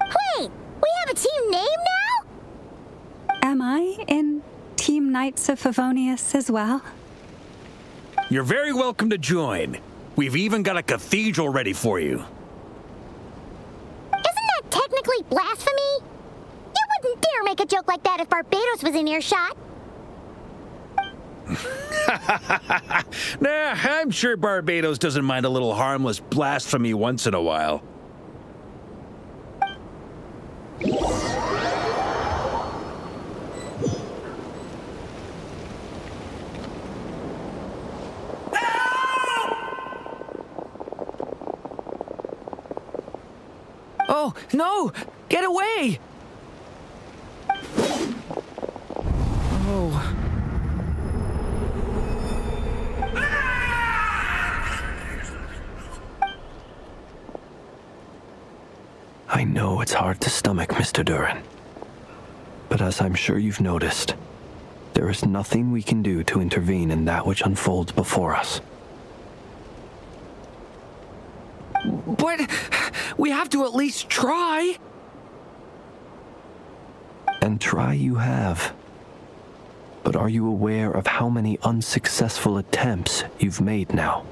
Speaker 4: Wait, we have a team name now?
Speaker 6: Am I in Team Knights of Favonius as well?
Speaker 5: You're very welcome to join. We've even got a cathedral ready for you.
Speaker 4: Isn't that technically blasphemy? You wouldn't dare make a joke like that if Barbados was in earshot.
Speaker 5: Nah, I'm sure Barbados doesn't mind a little harmless blasphemy once in a while.
Speaker 7: Oh, no! Get away! Oh.
Speaker 8: I know it's hard to stomach, Mr. Durin. But as I'm sure you've noticed, there is nothing we can do to intervene in that which unfolds before us.
Speaker 7: But we have to at least try.
Speaker 8: And try you have. But are you aware of how many unsuccessful attempts you've made now?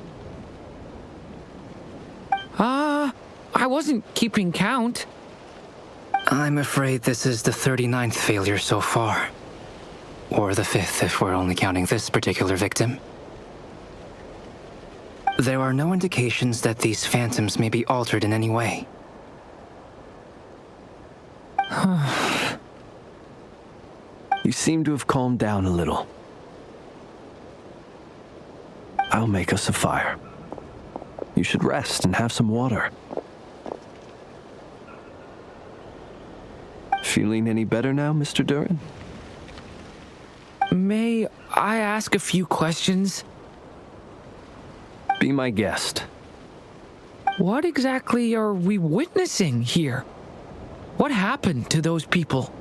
Speaker 7: I wasn't keeping count.
Speaker 2: I'm afraid this is the 39th failure so far. Or the 5th if we're only counting this particular victim. There are no indications that these phantoms may be altered in any way.
Speaker 8: You seem to have calmed down a little. I'll make us a fire. You should rest and have some water. Feeling any better now, Mr. Durin?
Speaker 7: May I ask a few questions?
Speaker 8: Be my guest.
Speaker 7: What exactly are we witnessing here? What happened to those people?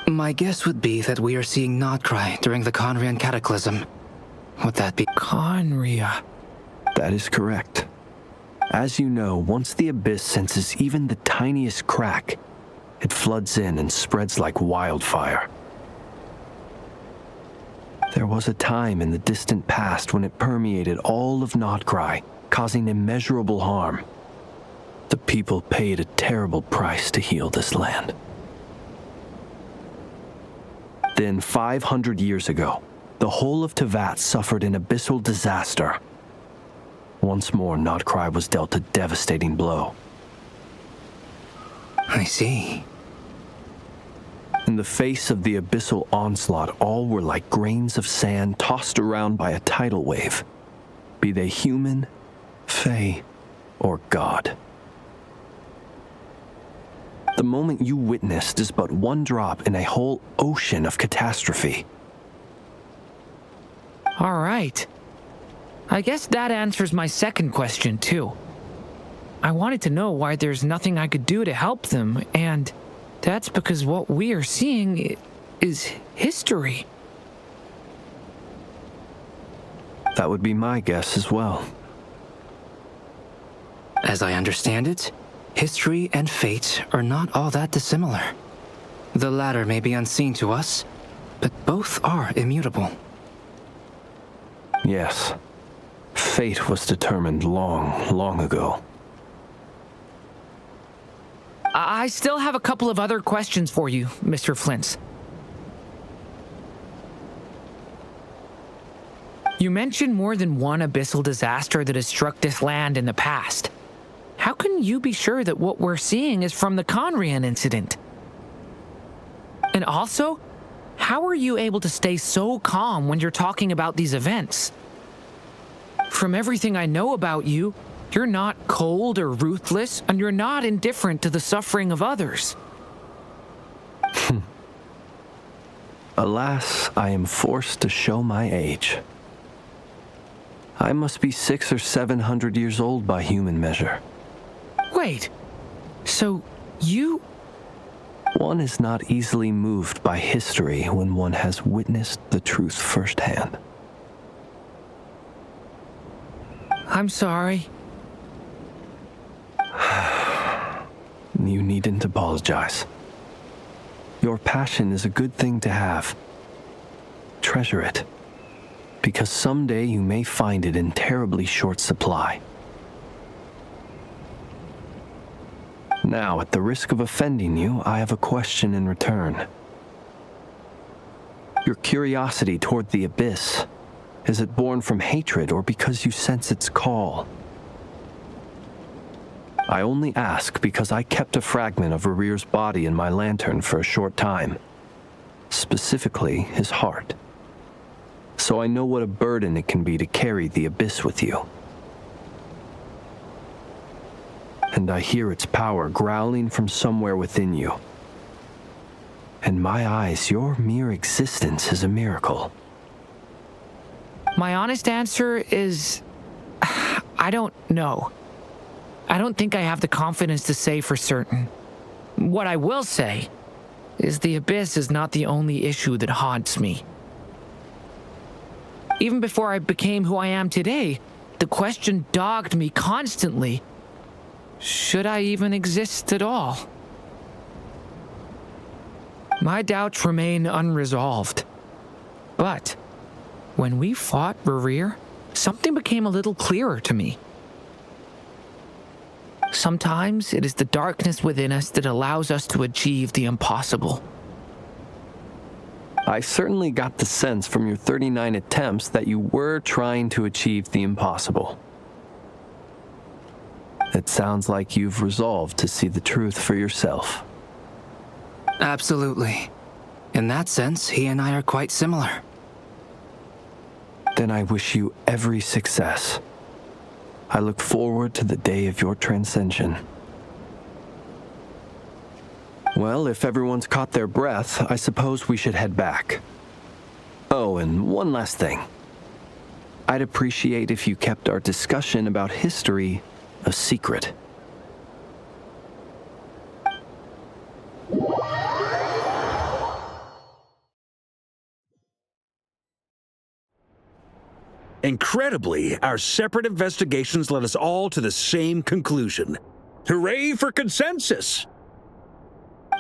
Speaker 2: My guess would be that we are seeing Nocturne during the Conrian Cataclysm. Would that be...
Speaker 7: Conria?
Speaker 8: That is correct. As you know, once the Abyss senses even the tiniest crack, it floods in and spreads like wildfire. There was a time in the distant past when it permeated all of Nocturne, causing immeasurable harm. The people paid a terrible price to heal this land. Then 500 years ago, the whole of Teyvat suffered an abyssal disaster. Once more, Nocturne was dealt a devastating blow.
Speaker 2: I see.
Speaker 8: In the face of the abyssal onslaught, all were like grains of sand tossed around by a tidal wave, be they human, fae, or god. The moment you witnessed is but one drop in a whole ocean of catastrophe.
Speaker 7: All right. I guess that answers my second question, too. I wanted to know why there's nothing I could do to help them, and that's because what we are seeing is history.
Speaker 8: That would be my guess as well.
Speaker 2: As I understand it, history and fate are not all that dissimilar. The latter may be unseen to us, but both are immutable.
Speaker 8: Yes. Fate was determined long, long ago.
Speaker 7: I still have a couple of other questions for you, Mr. Flint's. You mentioned more than one abyssal disaster that has struck this land in the past. How can you be sure that what we're seeing is from the Conrian incident? And also, how are you able to stay so calm when you're talking about these events? From everything I know about you, you're not cold or ruthless, and you're not indifferent to the suffering of others.
Speaker 8: Alas, I am forced to show my age. I must be 600 or 700 years old by human measure.
Speaker 7: Wait, so you...
Speaker 8: One is not easily moved by history when one has witnessed the truth firsthand.
Speaker 7: I'm sorry.
Speaker 8: You needn't apologize. Your passion is a good thing to have. Treasure it, because someday you may find it in terribly short supply. Now, at the risk of offending you, I have a question in return. Your curiosity toward the Abyss, is it born from hatred or because you sense its call? I only ask because I kept a fragment of Rerir's body in my lantern for a short time. Specifically, his heart. So I know what a burden it can be to carry the Abyss with you. and I hear its power growling from somewhere within you. In my eyes, your mere existence is a miracle.
Speaker 7: My honest answer is, I don't know. I don't think I have the confidence to say for certain. What I will say is the abyss is not the only issue that haunts me. Even before I became who I am today, the question dogged me constantly. Should I even exist at all? My doubts remain unresolved. But when we fought Rerir, something became a little clearer to me. Sometimes it is the darkness within us that allows us to achieve the impossible.
Speaker 8: I certainly got the sense from your 39 attempts that you were trying to achieve the impossible. It sounds like you've resolved to see the truth for yourself.
Speaker 2: Absolutely. In that sense, he and I are quite similar.
Speaker 8: Then I wish you every success. I look forward to the day of your transcension. Well, if everyone's caught their breath, I suppose we should head back. Oh, and one last thing. I'd appreciate if you kept our discussion about history a secret.
Speaker 5: Incredibly, our separate investigations led us all to the same conclusion. Hooray for consensus!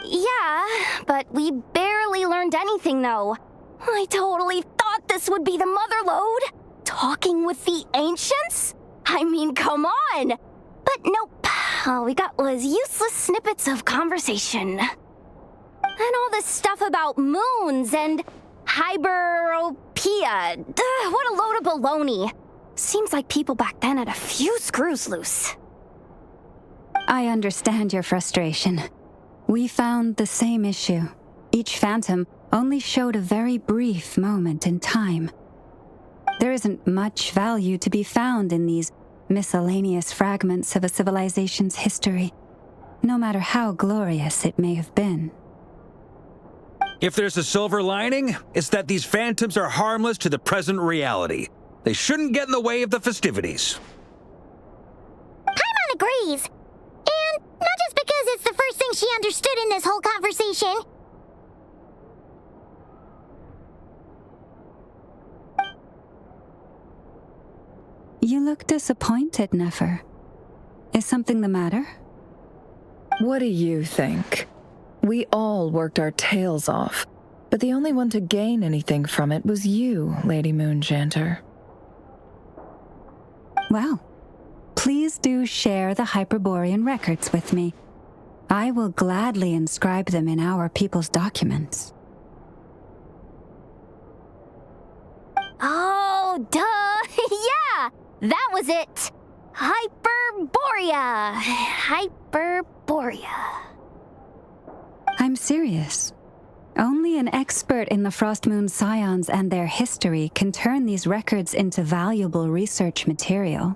Speaker 4: Yeah, but we barely learned anything, though. I totally thought this would be the mother lode. Talking with the ancients? I mean, come on! But nope, all we got was useless snippets of conversation. And all this stuff about moons and hyperopia. What a load of baloney. Seems like people back then had a few screws loose.
Speaker 6: I understand your frustration. We found the same issue. Each phantom only showed a very brief moment in time. There isn't much value to be found in these miscellaneous fragments of a civilization's history, no matter how glorious it may have been.
Speaker 5: If there's a silver lining, it's that these phantoms are harmless to the present reality. They shouldn't get in the way of the festivities.
Speaker 4: Paimon agrees. And not just because it's the first thing she understood in this whole conversation.
Speaker 6: You look disappointed, Nefer. Is something the matter?
Speaker 9: What do you think? We all worked our tails off, but the only one to gain anything from it was you, Lady Moonjanter.
Speaker 6: Well, please do share the Hyperborean records with me. I will gladly inscribe them in our people's documents.
Speaker 4: Oh, duh! Yeah! That was it! Hyperborea! Hyperborea.
Speaker 6: I'm serious. Only an expert in the Frostmoon Scions and their history can turn these records into valuable research material.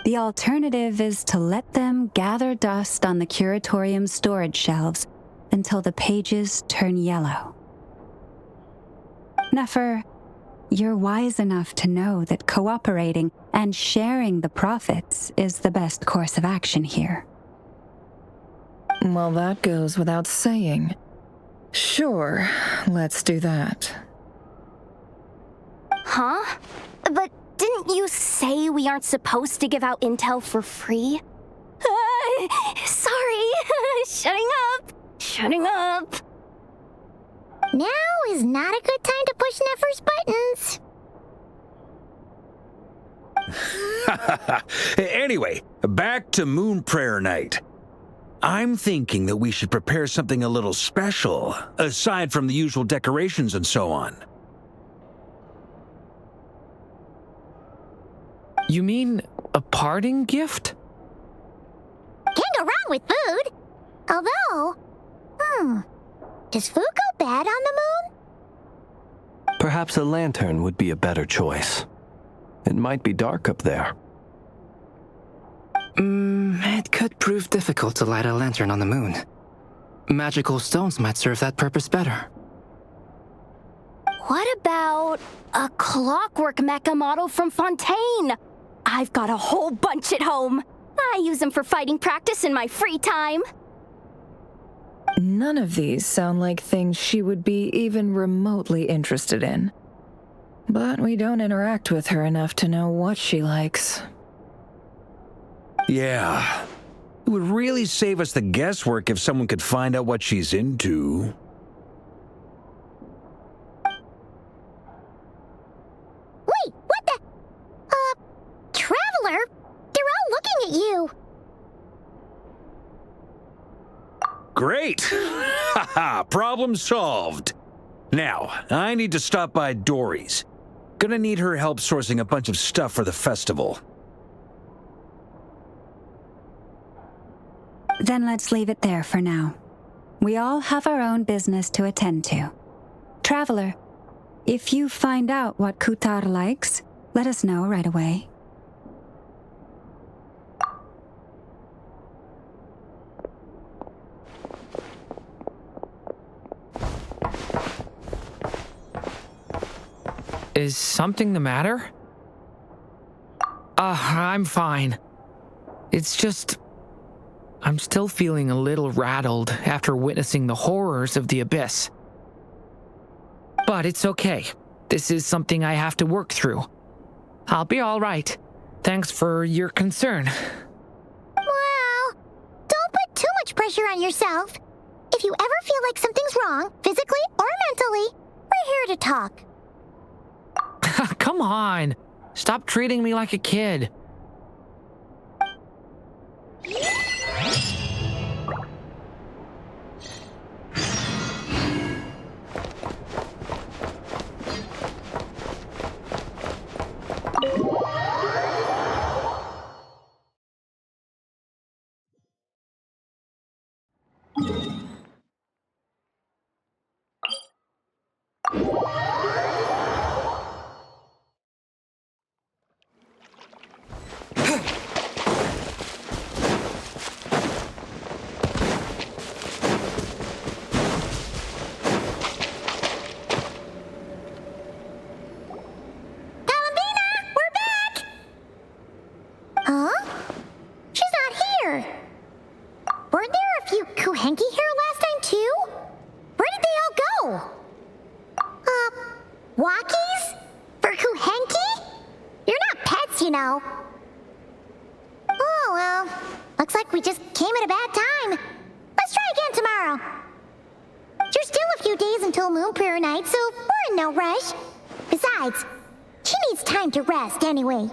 Speaker 6: The alternative is to let them gather dust on the curatorium's storage shelves until the pages turn yellow. Nefer, you're wise enough to know that cooperating and sharing the profits is the best course of action here.
Speaker 9: Well, that goes without saying. Sure, let's do that.
Speaker 4: Huh? But didn't you say we aren't supposed to give out intel for free? Sorry. Shutting up. Now is not a good time to push Nefer's buttons.
Speaker 5: Anyway, back to Moon Prayer Night. I'm thinking that we should prepare something a little special, aside from the usual decorations and so on.
Speaker 7: You mean a parting gift?
Speaker 4: Can't go wrong with food. Although, does food go bad on the moon?
Speaker 8: Perhaps a lantern would be a better choice. It might be dark up there.
Speaker 2: It could prove difficult to light a lantern on the moon. Magical stones might serve that purpose better.
Speaker 10: What about a clockwork mecha model from Fontaine? I've got a whole bunch at home. I use them for fighting practice in my free time.
Speaker 9: None of these sound like things she would be even remotely interested in. But we don't interact with her enough to know what she likes.
Speaker 5: Yeah. It would really save us the guesswork if someone could find out what she's into.
Speaker 4: Wait, what the? Traveler? They're all looking at you.
Speaker 5: Great! Haha, problem solved. Now, I need to stop by Dory's. Gonna need her help sourcing a bunch of stuff for the festival.
Speaker 6: Then let's leave it there for now. We all have our own business to attend to. Traveler, if you find out what Kutar likes, let us know right away.
Speaker 7: Is something the matter? I'm fine. It's just... I'm still feeling a little rattled after witnessing the horrors of the abyss. But it's okay. This is something I have to work through. I'll be all right. Thanks for your concern.
Speaker 4: Well, don't put too much pressure on yourself. If you ever feel like something's wrong, physically or mentally, we're here to talk.
Speaker 7: Come on. Stop treating me like a kid.
Speaker 4: Oh, well, looks like we just came at a bad time. Let's try again tomorrow. There's still a few days until Moon Prayer Night, so we're in no rush. Besides, she needs time to rest anyway.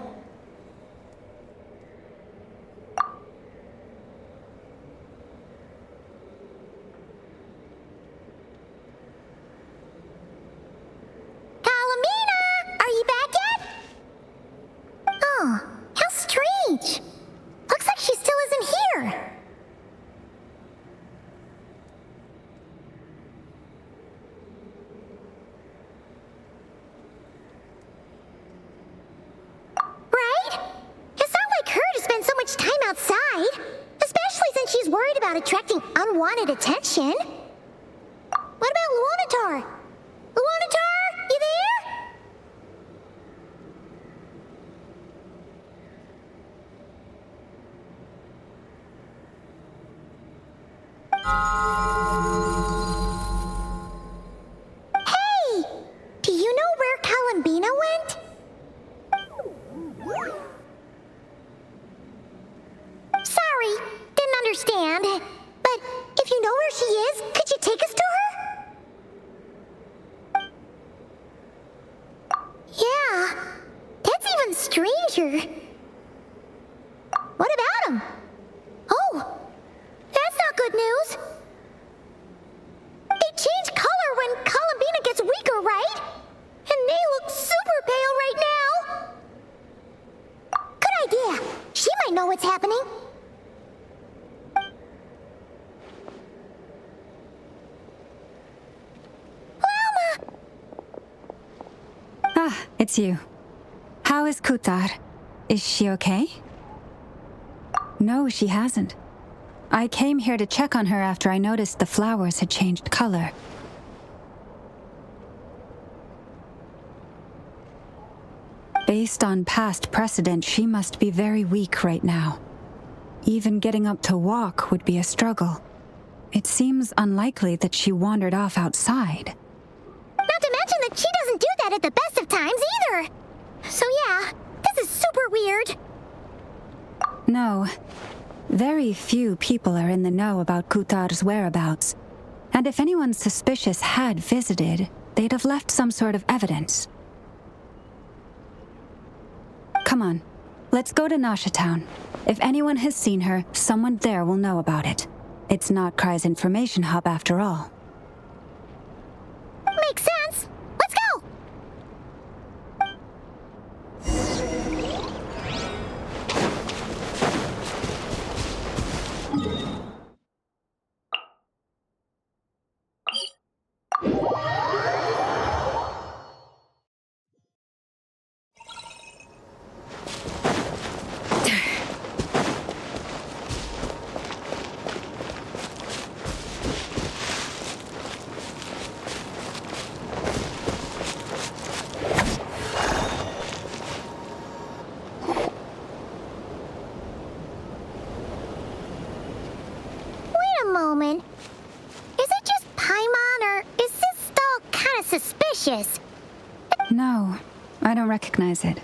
Speaker 4: Attracting unwanted attention. What about Lunatar? Lunatar, you there? Hey! Do you know where COLOMBINA went? Sorry, didn't understand. But if you know where she is, could you take us to her? Yeah, that's even stranger. What about him? Oh, that's not good news. They change color when COLOMBINA gets weaker, right? And they look super pale right now. Good idea. She might know what's happening.
Speaker 6: Ah, it's you. How is Kutar? Is she okay? No, she hasn't. I came here to check on her after I noticed the flowers had changed color. Based on past precedent, she must be very weak right now. Even getting up to walk would be a struggle. It seems unlikely that she wandered off outside.
Speaker 4: Not to mention that she doesn't do that at the best of times either. So yeah, this is super weird.
Speaker 6: No. Very few people are in the know about Kutar's whereabouts. And if anyone suspicious had visited, they'd have left some sort of evidence. Come on, let's go to Nasha Town. If anyone has seen her, someone there will know about it. It's not Krai's information hub after all.
Speaker 4: Makes sense. Let's go!
Speaker 6: No, I don't recognize it.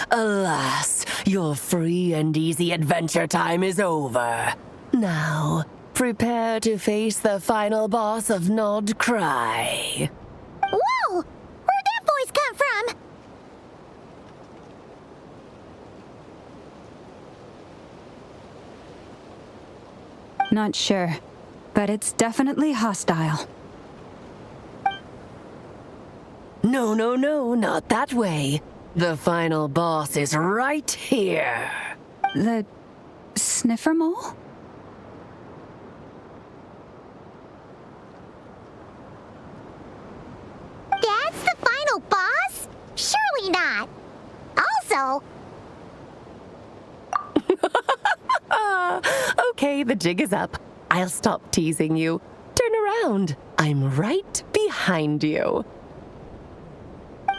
Speaker 13: Alas, your free and easy adventure time is over. Now, prepare to face the final boss of Nod Krai.
Speaker 4: Whoa! Where'd that voice come from?
Speaker 6: Not sure, but it's definitely hostile.
Speaker 13: No, no, no, not that way. The final boss is right here.
Speaker 6: The sniffer mole?
Speaker 4: That's the final boss? Surely not. Also...
Speaker 13: Okay, the jig is up. I'll stop teasing you. Turn around. I'm right behind you.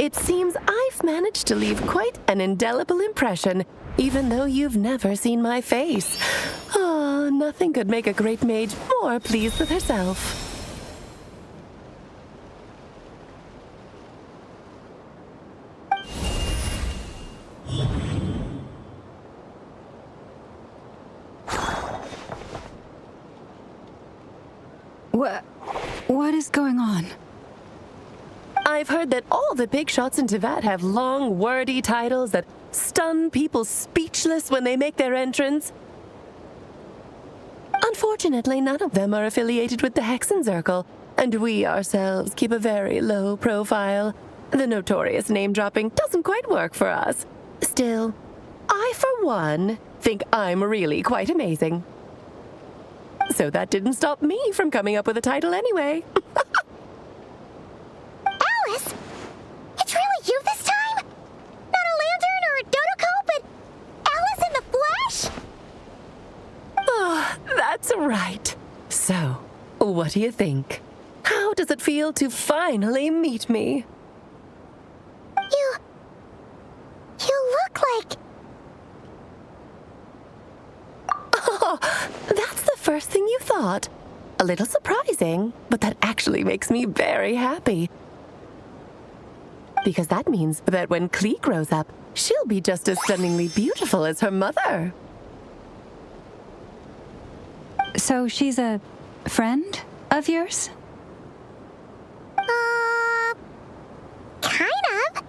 Speaker 13: It seems I've managed to leave quite an indelible impression, even though you've never seen my face. Oh, nothing could make a great mage more pleased with herself.
Speaker 6: What is going on?
Speaker 13: I've heard that all the big shots in Teyvat have long, wordy titles that stun people speechless when they make their entrance. Unfortunately, none of them are affiliated with the Hexen Circle, and we ourselves keep a very low profile. The notorious name-dropping doesn't quite work for us. Still, I, for one, think I'm really quite amazing. So that didn't stop me from coming up with a title anyway.
Speaker 4: Alice? It's really you this time? Not a lantern or a dodoko, but Alice in the flesh?
Speaker 13: Oh, that's right. So, what do you think? How does it feel to finally meet me?
Speaker 4: You look like...
Speaker 13: Oh, that's the first thing you thought. A little surprising, but that actually makes me very happy. Because that means that when Klee grows up, she'll be just as stunningly beautiful as her mother.
Speaker 6: So she's a friend of yours?
Speaker 4: Kind of.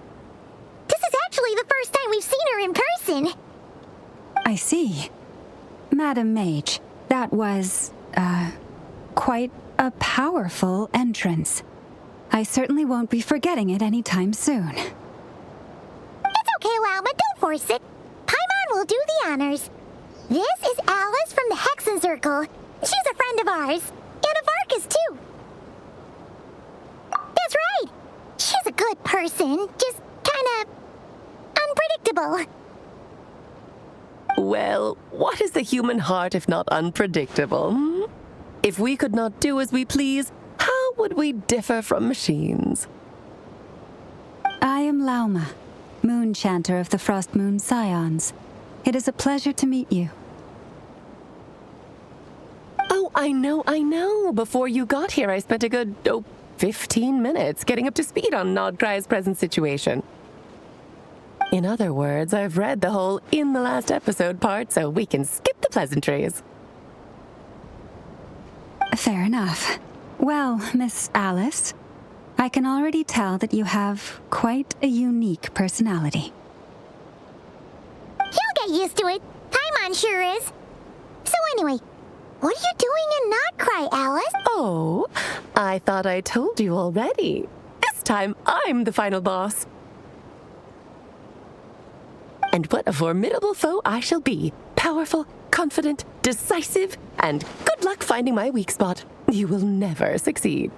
Speaker 4: This is actually the first time we've seen her in person.
Speaker 6: I see. Madam Mage, that was, quite a powerful entrance. I certainly won't be forgetting it anytime soon.
Speaker 4: It's okay, Lalma, don't force it. Paimon will do the honors. This is Alice from the Hexen Circle. She's a friend of ours. And of Varka's, too. That's right. She's a good person, just kinda unpredictable.
Speaker 13: Well, what is the human heart if not unpredictable? Hmm? If we could not do as we please, how would we differ from machines?
Speaker 6: I am Lauma, Moon Chanter of the Frost Moon Scions. It is a pleasure to meet you.
Speaker 13: Oh, I know. Before you got here, I spent a good, 15 minutes getting up to speed on Nodkrai's present situation. In other words, I've read the whole in the last episode part, so we can skip the pleasantries.
Speaker 6: Fair enough. Well, Miss Alice, I can already tell that you have quite a unique personality.
Speaker 4: He'll get used to it. Paimon sure is. So anyway, what are you doing in Noctrai, Alice?
Speaker 13: Oh, I thought I told you already. This time, I'm the final boss. And what a formidable foe I shall be. Powerful, confident, decisive, and good luck finding my weak spot. You will never succeed.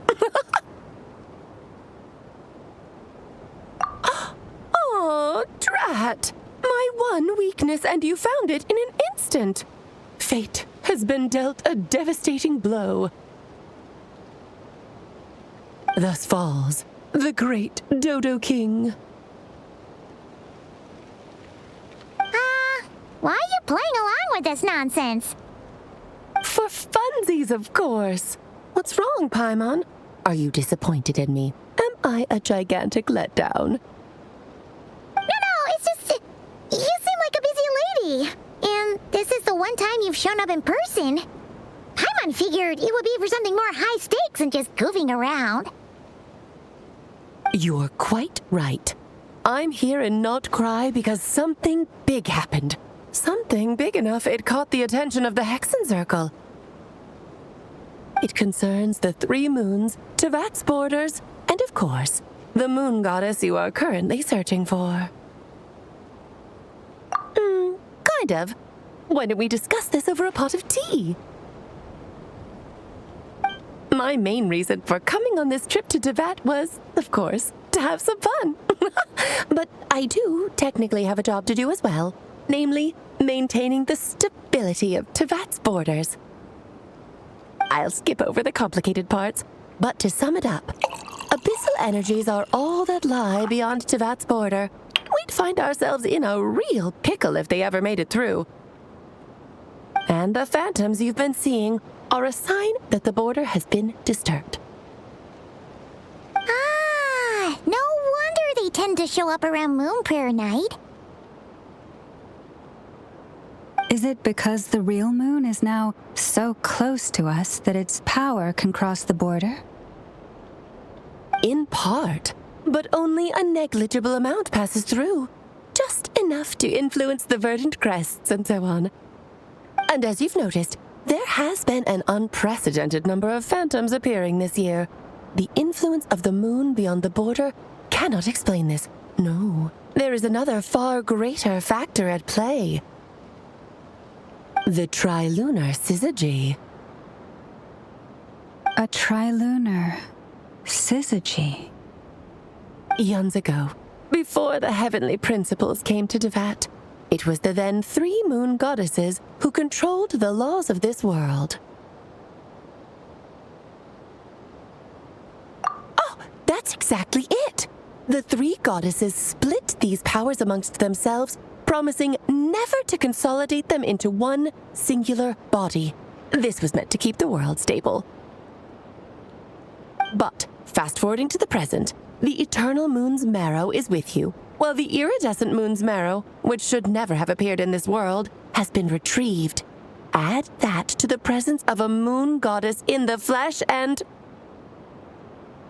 Speaker 13: Oh, drat! My one weakness, and you found it in an instant. Fate has been dealt a devastating blow. Thus falls the great Dodo King.
Speaker 4: Why are you playing along with this nonsense?
Speaker 13: For funsies, of course. What's wrong, Paimon? Are you disappointed in me? Am I a gigantic letdown?
Speaker 4: No, it's just... You seem like a busy lady. And this is the one time you've shown up in person. Paimon figured it would be for something more high stakes than just goofing around.
Speaker 13: You're quite right. I'm here in Noctrai because something big happened. Something big enough it caught the attention of the Hexen Circle. It concerns the 3 moons, Tevat's borders, and of course, the moon goddess you are currently searching for. Kind of. Why don't we discuss this over a pot of tea? My main reason for coming on this trip to Tevat was, of course, to have some fun. But I do technically have a job to do as well. Namely, maintaining the stability of Tevat's borders. I'll skip over the complicated parts, but to sum it up, abyssal energies are all that lie beyond Tevat's border. We'd find ourselves in a real pickle if they ever made it through. And the phantoms you've been seeing are a sign that the border has been disturbed.
Speaker 4: Ah, no wonder they tend to show up around Moon Prayer Night.
Speaker 6: Is it because the real moon is now so close to us that its power can cross the border?
Speaker 13: In part, but only a negligible amount passes through. Just enough to influence the verdant crests and so on. And as you've noticed, there has been an unprecedented number of phantoms appearing this year. The influence of the moon beyond the border cannot explain this. No, there is another far greater factor at play. The trilunar syzygy.
Speaker 6: A trilunar syzygy?
Speaker 13: Eons ago, before the heavenly principles came to Tevat, it was the then 3 moon goddesses who controlled the laws of this world. Oh, that's exactly it! The 3 goddesses split these powers amongst themselves, promising never to consolidate them into one singular body. This was meant to keep the world stable. But, fast-forwarding to the present, the eternal moon's marrow is with you, while the iridescent moon's marrow, which should never have appeared in this world, has been retrieved. Add that to the presence of a moon goddess in the flesh and...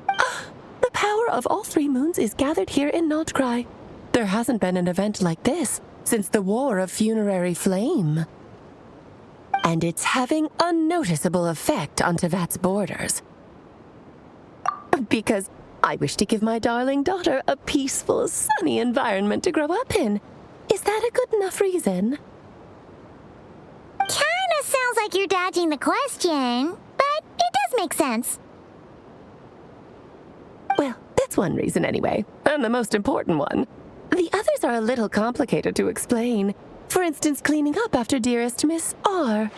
Speaker 13: the power of all 3 moons is gathered here in Noctrai. There hasn't been an event like this since the War of Funerary Flame. And it's having a noticeable effect on Tevat's borders. Because I wish to give my darling daughter a peaceful, sunny environment to grow up in. Is that a good enough reason?
Speaker 4: Kinda sounds like you're dodging the question, but it does make sense.
Speaker 13: Well, that's one reason anyway, and the most important one. The others are a little complicated to explain. For instance, cleaning up after dearest Miss R.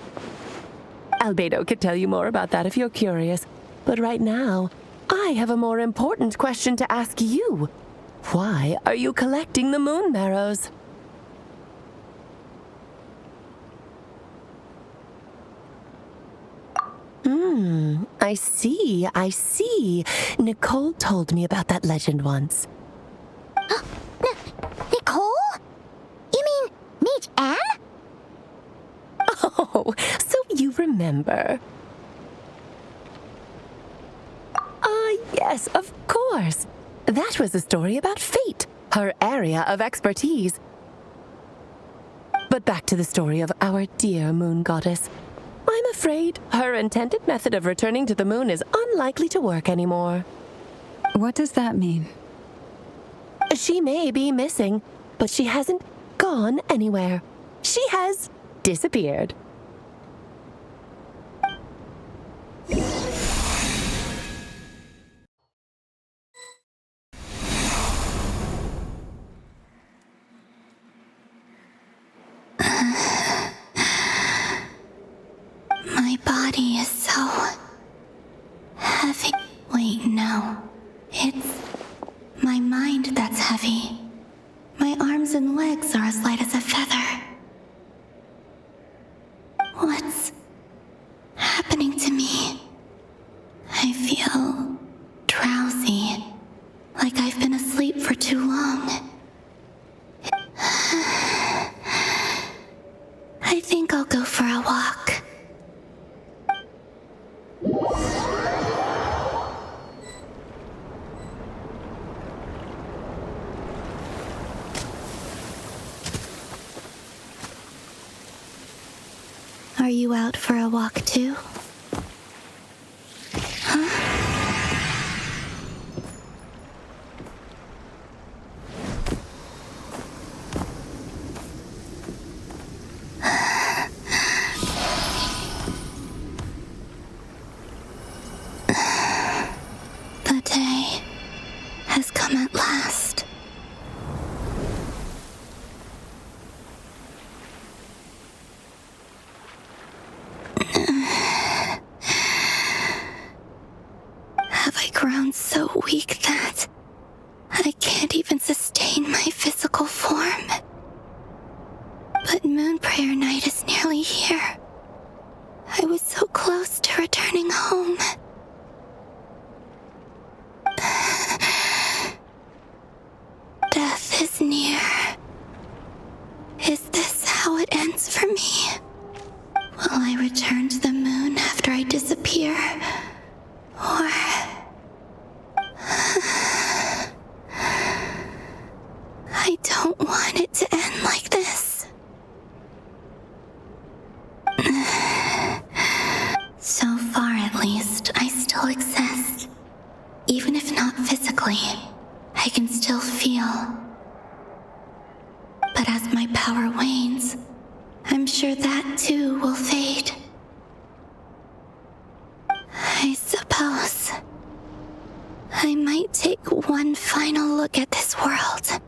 Speaker 13: Albedo could tell you more about that if you're curious. But right now, I have a more important question to ask you. Why are you collecting the moon marrows? I see. Nicole told me about that legend once.
Speaker 4: Nicole? You mean Mage Anne?
Speaker 13: Oh, so you remember. Yes, of course. That was a story about fate, her area of expertise. But back to the story of our dear moon goddess. I'm afraid her intended method of returning to the moon is unlikely to work anymore.
Speaker 6: What does that mean?
Speaker 13: She may be missing, but she hasn't gone anywhere. She has disappeared.
Speaker 1: My body is so heavy. Wait, no. It's my mind that's heavy. My arms and legs are as light as a feather. What's happening to me? I feel drowsy, like I've been asleep for too long. I think I'll go for a walk. Are you out for a walk too? The day has come at last. Have I grown so weak that I can't even sustain my physical form? But Moon Prayer Night is nearly here. I was so close to returning home. Death is near. Is this how it ends for me? Will I return to the moon after I disappear? Or... I don't want it to end like this. So far, at least, I still exist. Even if not physically, I can still feel. But as my power wanes, I'm sure that too will fade. I suppose I might take one final look at this world.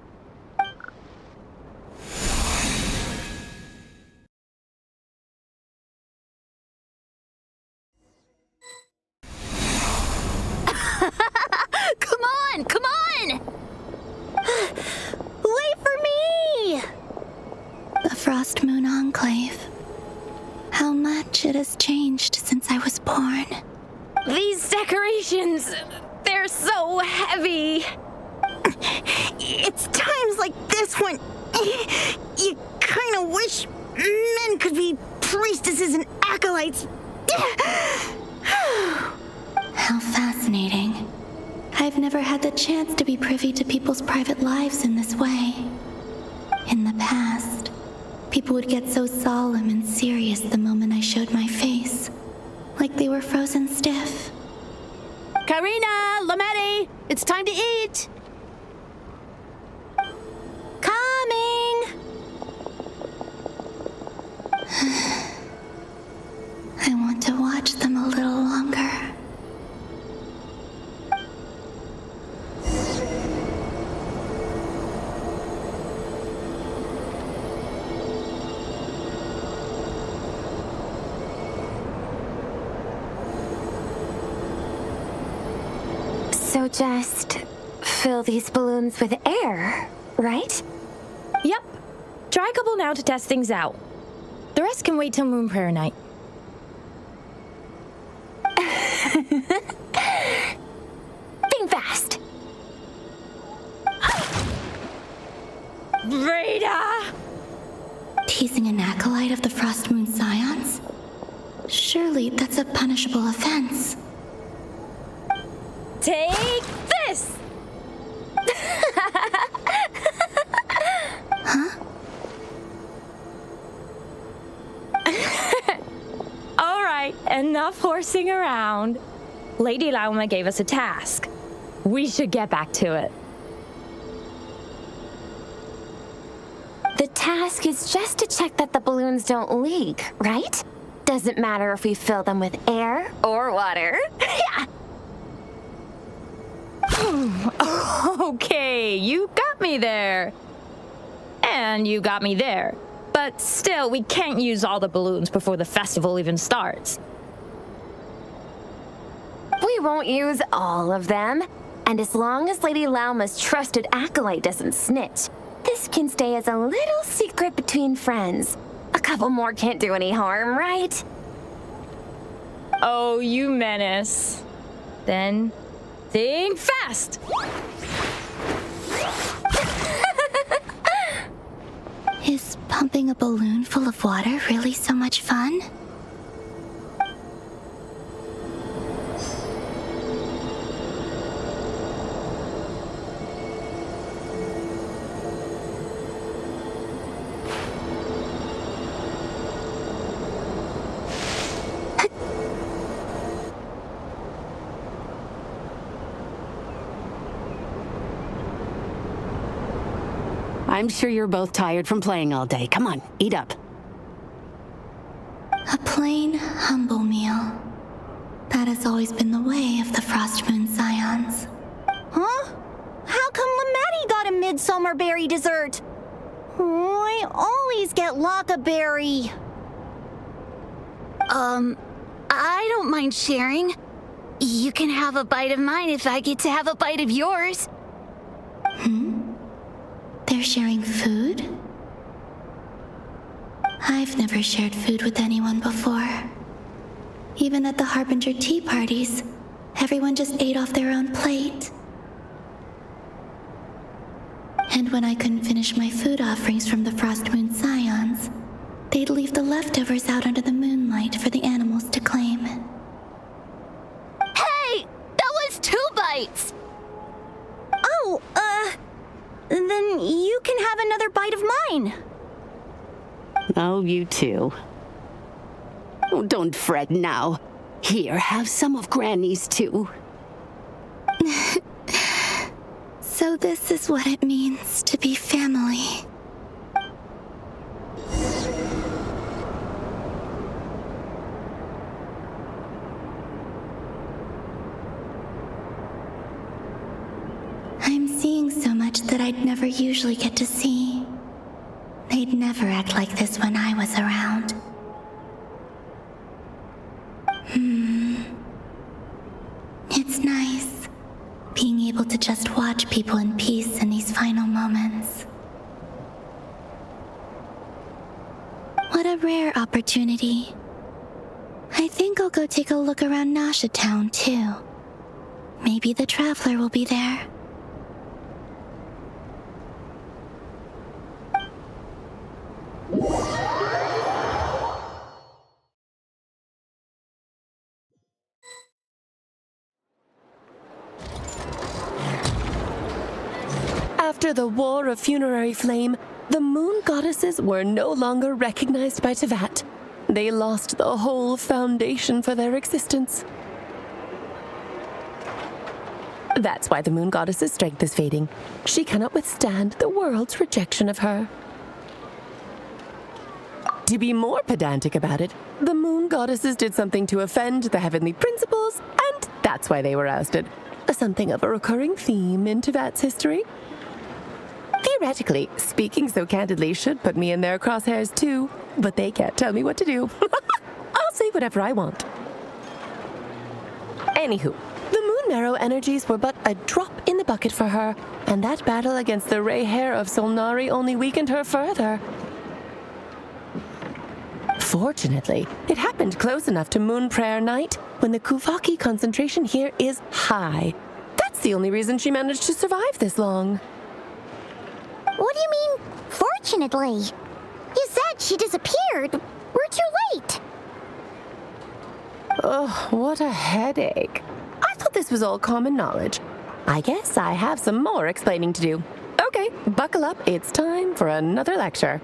Speaker 10: Come on!
Speaker 4: Wait for me!
Speaker 1: The Frost Moon Enclave. How much it has changed since I was born.
Speaker 10: These decorations, they're so heavy.
Speaker 14: It's times like this when you kind of wish men could be priestesses and acolytes.
Speaker 1: How fascinating. I've never had the chance to be privy to people's private lives in this way. In the past, people would get so solemn and serious the moment I showed my face, like they were frozen stiff.
Speaker 14: Karina, Lametti, it's time to eat. Coming.
Speaker 1: I want to watch them a little longer.
Speaker 15: So just fill these balloons with air, right?
Speaker 16: Yep. Try a couple now to test things out. The rest can wait till Moon Prayer night.
Speaker 15: Think fast.
Speaker 16: Breda!
Speaker 1: Teasing an acolyte of the Frost Moon Scions? Surely that's a punishable offense.
Speaker 16: Take this!
Speaker 1: Huh?
Speaker 16: All right, enough horsing around. Lady Lauma gave us a task. We should get back to it.
Speaker 15: The task is just to check that the balloons don't leak, right? Doesn't matter if we fill them with air or water.
Speaker 16: Okay, you got me there. And you got me there. But still, we can't use all the balloons before the festival even starts.
Speaker 15: We won't use all of them. And as long as Lady Lauma's trusted acolyte doesn't snitch, this can stay as a little secret between friends. A couple more can't do any harm, right?
Speaker 16: Oh, you menace. Then, think fast!
Speaker 1: Is pumping a balloon full of water really so much fun?
Speaker 17: I'm sure you're both tired from playing all day. Come on, eat up.
Speaker 1: A plain, humble meal. That has always been the way of the Frost Moon Scions.
Speaker 14: Huh? How come Lamatti got a midsummer berry dessert? Oh, I always get Lockaberry. I don't mind sharing. You can have a bite of mine if I get to have a bite of yours.
Speaker 1: They're sharing food? I've never shared food with anyone before. Even at the Harbinger tea parties, everyone just ate off their own plate. And when I couldn't finish my food offerings from the Frost Moon Scions, they'd leave the leftovers out under the moonlight for the animals to claim.
Speaker 14: Hey! That was 2 bites! Oh, then you can have another bite of mine.
Speaker 17: Oh, you too. Oh, don't fret now. Here, have some of Granny's too.
Speaker 1: So this is what it means to be family. I'm seeing so much that I'd never usually get to see. They'd never act like this when I was around. It's nice, being able to just watch people in peace in these final moments. What a rare opportunity. I think I'll go take a look around Nasha Town, too. Maybe the Traveler will be there.
Speaker 13: After the War of Funerary Flame, the moon goddesses were no longer recognized by Tevat. They lost the whole foundation for their existence. That's why the moon goddess's strength is fading. She cannot withstand the world's rejection of her. To be more pedantic about it, the moon goddesses did something to offend the heavenly principles, and that's why they were ousted. Something of a recurring theme in Tevat's history. Theoretically, speaking so candidly should put me in their crosshairs too, but they can't tell me what to do. I'll say whatever I want. Anywho, the moon marrow energies were but a drop in the bucket for her, and that battle against the Ray Hair of Solnari only weakened her further. Fortunately, it happened close enough to Moon Prayer Night when the Kuvaki concentration here is high. That's the only reason she managed to survive this long.
Speaker 4: What do you mean, fortunately? You said she disappeared. We're too late.
Speaker 13: Oh, what a headache. I thought this was all common knowledge. I guess I have some more explaining to do. Okay, buckle up. It's time for another lecture.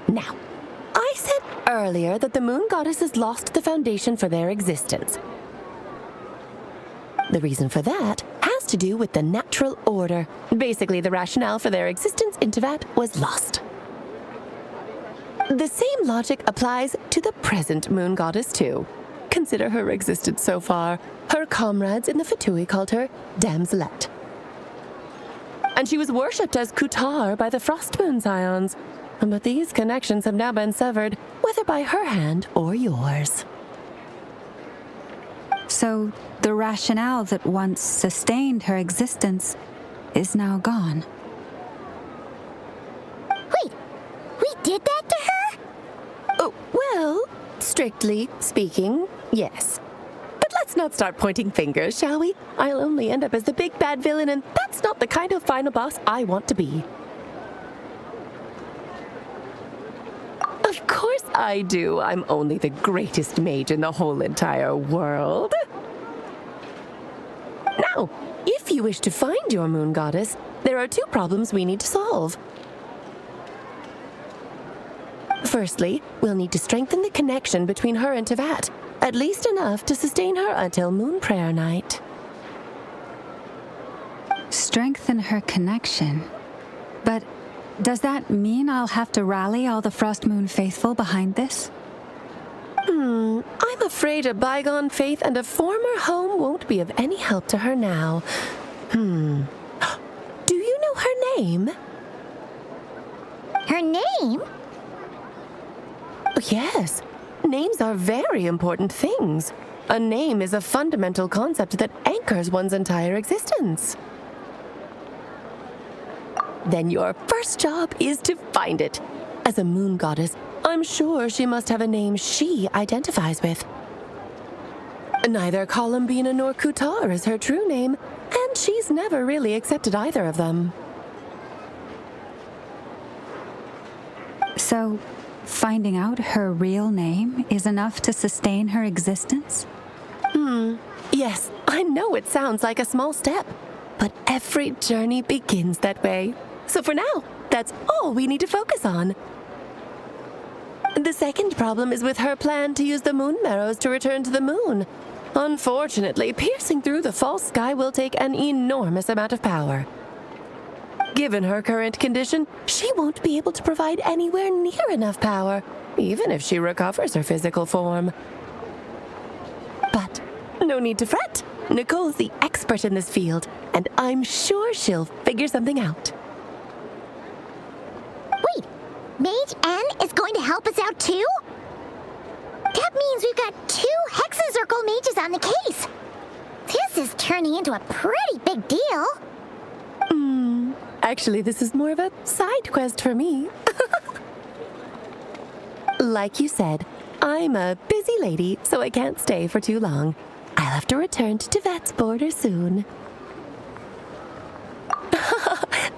Speaker 13: Now, I said earlier that the moon goddesses lost the foundation for their existence. The reason for that has to do with the natural order. Basically, the rationale for their existence in Teyvat was lost. The same logic applies to the present moon goddess, too. Consider her existence so far. Her comrades in the Fatui called her Damselette. And she was worshipped as Kutar by the Frost Moon Scions. But these connections have now been severed, whether by her hand or yours.
Speaker 6: So, the rationale that once sustained her existence is now gone.
Speaker 4: Wait, we did that to her?
Speaker 13: Oh, well, strictly speaking, yes. But let's not start pointing fingers, shall we? I'll only end up as the big bad villain, and that's not the kind of final boss I want to be. Of course I do. I'm only the greatest mage in the whole entire world. Now, if you wish to find your moon goddess, there are two problems we need to solve. Firstly, we'll need to strengthen the connection between her and Teyvat, at least enough to sustain her until Moon Prayer Night.
Speaker 6: Strengthen her connection? But does that mean I'll have to rally all the Frost Moon faithful behind this?
Speaker 13: I'm afraid a bygone faith and a former home won't be of any help to her now. Do you know her name?
Speaker 4: Her name?
Speaker 13: Yes. Names are very important things. A name is a fundamental concept that anchors one's entire existence. Then your first job is to find it. As a moon goddess, I'm sure she must have a name she identifies with. Neither Colombina nor Kutar is her true name, and she's never really accepted either of them.
Speaker 6: So, finding out her real name is enough to sustain her existence?
Speaker 13: Yes, I know it sounds like a small step, but every journey begins that way. So for now, that's all we need to focus on. The second problem is with her plan to use the moon marrows to return to the moon. Unfortunately, piercing through the false sky will take an enormous amount of power. Given her current condition, she won't be able to provide anywhere near enough power, even if she recovers her physical form. But no need to fret. Nicole's the expert in this field, and I'm sure she'll figure something out.
Speaker 4: Wait, Mage N is going to help us out too? That means we've got 2 Hexacircle mages on the case. This is turning into a pretty big deal.
Speaker 13: Actually, this is more of a side quest for me. Like you said, I'm a busy lady, so I can't stay for too long. I'll have to return to Teyvat's border soon.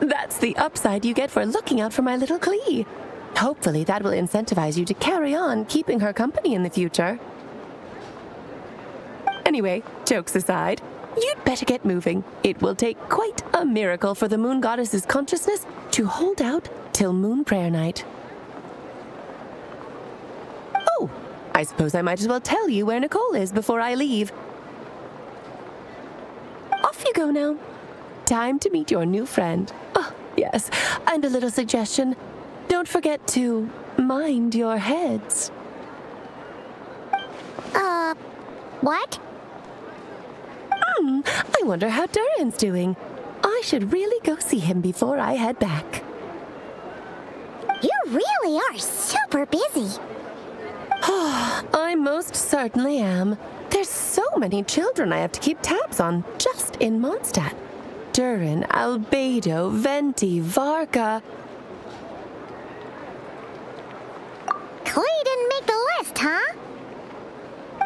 Speaker 13: That's the upside you get for looking out for my little Klee. Hopefully that will incentivize you to carry on keeping her company in the future. Anyway, jokes aside, you'd better get moving. It will take quite a miracle for the moon goddess's consciousness to hold out till Moon Prayer Night. Oh, I suppose I might as well tell you where Nicole is before I leave. Off you go now. Time to meet your new friend. Oh, yes, and a little suggestion. Don't forget to mind your heads.
Speaker 4: What?
Speaker 13: I wonder how Durin's doing. I should really go see him before I head back.
Speaker 4: You really are super super busy.
Speaker 13: I most certainly am. There's so many children I have to keep tabs on just in Mondstadt. Durin, Albedo, Venti, VARKA.
Speaker 4: Krai didn't make the list, huh?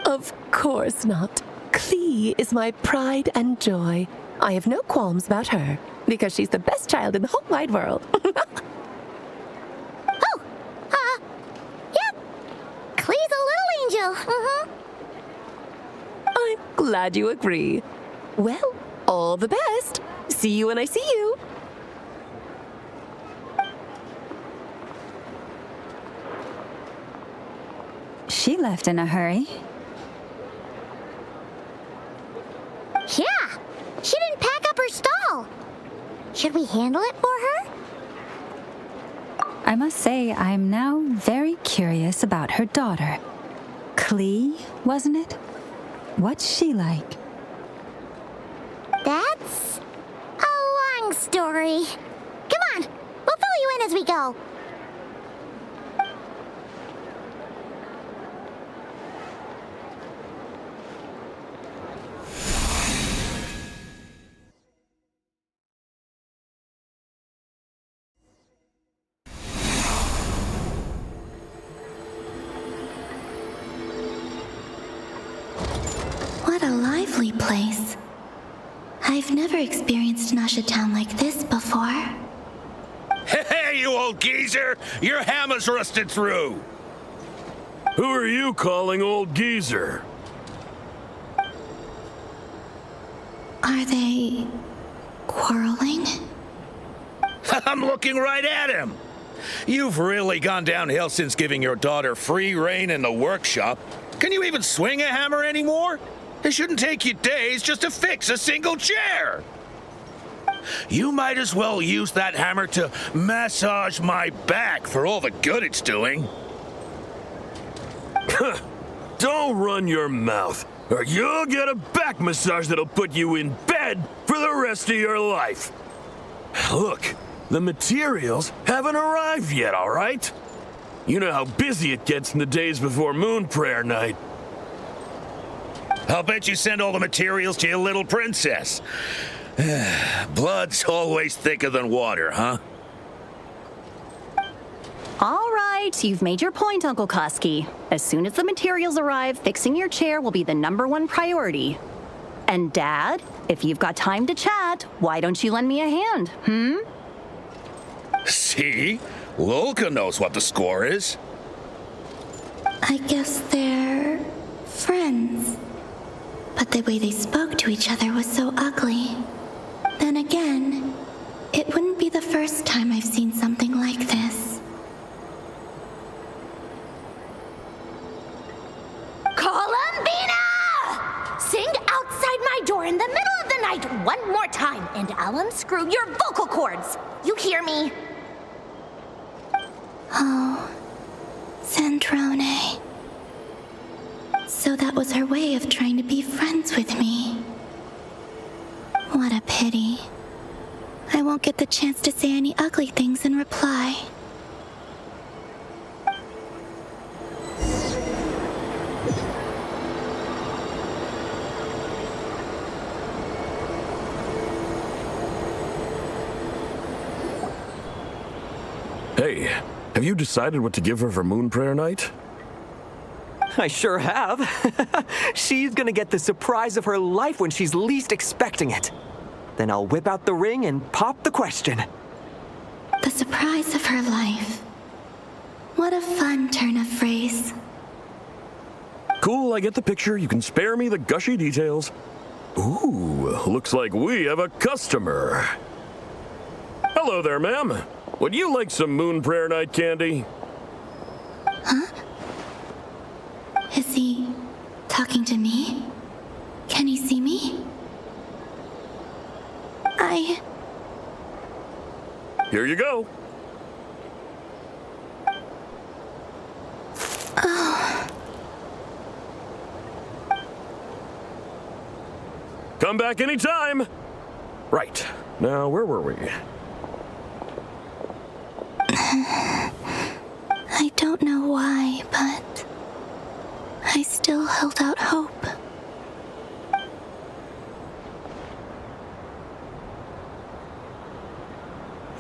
Speaker 13: Of course not. Krai is my pride and joy. I have no qualms about her, because she's the best child in the whole wide world.
Speaker 4: Yep. Klai's a little angel.
Speaker 13: I'm glad you agree. Well, all the best. See you when I see you.
Speaker 6: She left in a hurry.
Speaker 4: Yeah, she didn't pack up her stall. Should we handle it for her?
Speaker 6: I must say, I'm now very curious about her daughter. Krai, wasn't it? What's she like?
Speaker 4: That's a long story. Come on, we'll fill you in as we go.
Speaker 1: What a lively place. I've never experienced Nasha Town like this before.
Speaker 18: Hey, you old geezer! Your hammer's rusted through!
Speaker 19: Who are you calling old geezer?
Speaker 1: Are they quarreling?
Speaker 18: I'm looking right at him! You've really gone downhill since giving your daughter free rein in the workshop. Can you even swing a hammer anymore? It shouldn't take you days just to fix a single chair. You might as well use that hammer to massage my back for all the good it's doing.
Speaker 19: Don't run your mouth, or you'll get a back massage that'll put you in bed for the rest of your life. Look, the materials haven't arrived yet, all right? You know how busy it gets in the days before moon prayer night.
Speaker 18: I'll bet you send all the materials to your little princess. Blood's always thicker than water, huh?
Speaker 20: All right, you've made your point, Uncle Koski. As soon as the materials arrive, fixing your chair will be the #1 priority. And Dad, if you've got time to chat, why don't you lend me a hand,
Speaker 18: See? Lolka knows what the score is.
Speaker 1: I guess they're friends. But the way they spoke to each other was so ugly. Then again, it wouldn't be the first time I've seen something like this.
Speaker 10: Colombina! Sing outside my door in the middle of the night one more time, and I'll unscrew your vocal cords. You hear me?
Speaker 1: Oh, Zandrone. So that was her way of trying to be friends with me. What a pity. I won't get the chance to say any ugly things in reply.
Speaker 19: Hey, have you decided what to give her for moon prayer night?
Speaker 11: I sure have. She's gonna get the surprise of her life when she's least expecting it. Then I'll whip out the ring and pop the question.
Speaker 1: The surprise of her life. What a fun turn of phrase.
Speaker 19: Cool, I get the picture. You can spare me the gushy details. Ooh, looks like we have a customer. Hello there, ma'am. Would you like some moon prayer night candy?
Speaker 1: Huh? Is he talking to me? Can he see me?
Speaker 19: Here you go.
Speaker 1: Oh.
Speaker 19: Come back anytime. Right. Now, where were we?
Speaker 1: I don't don't know why, but I still held out hope.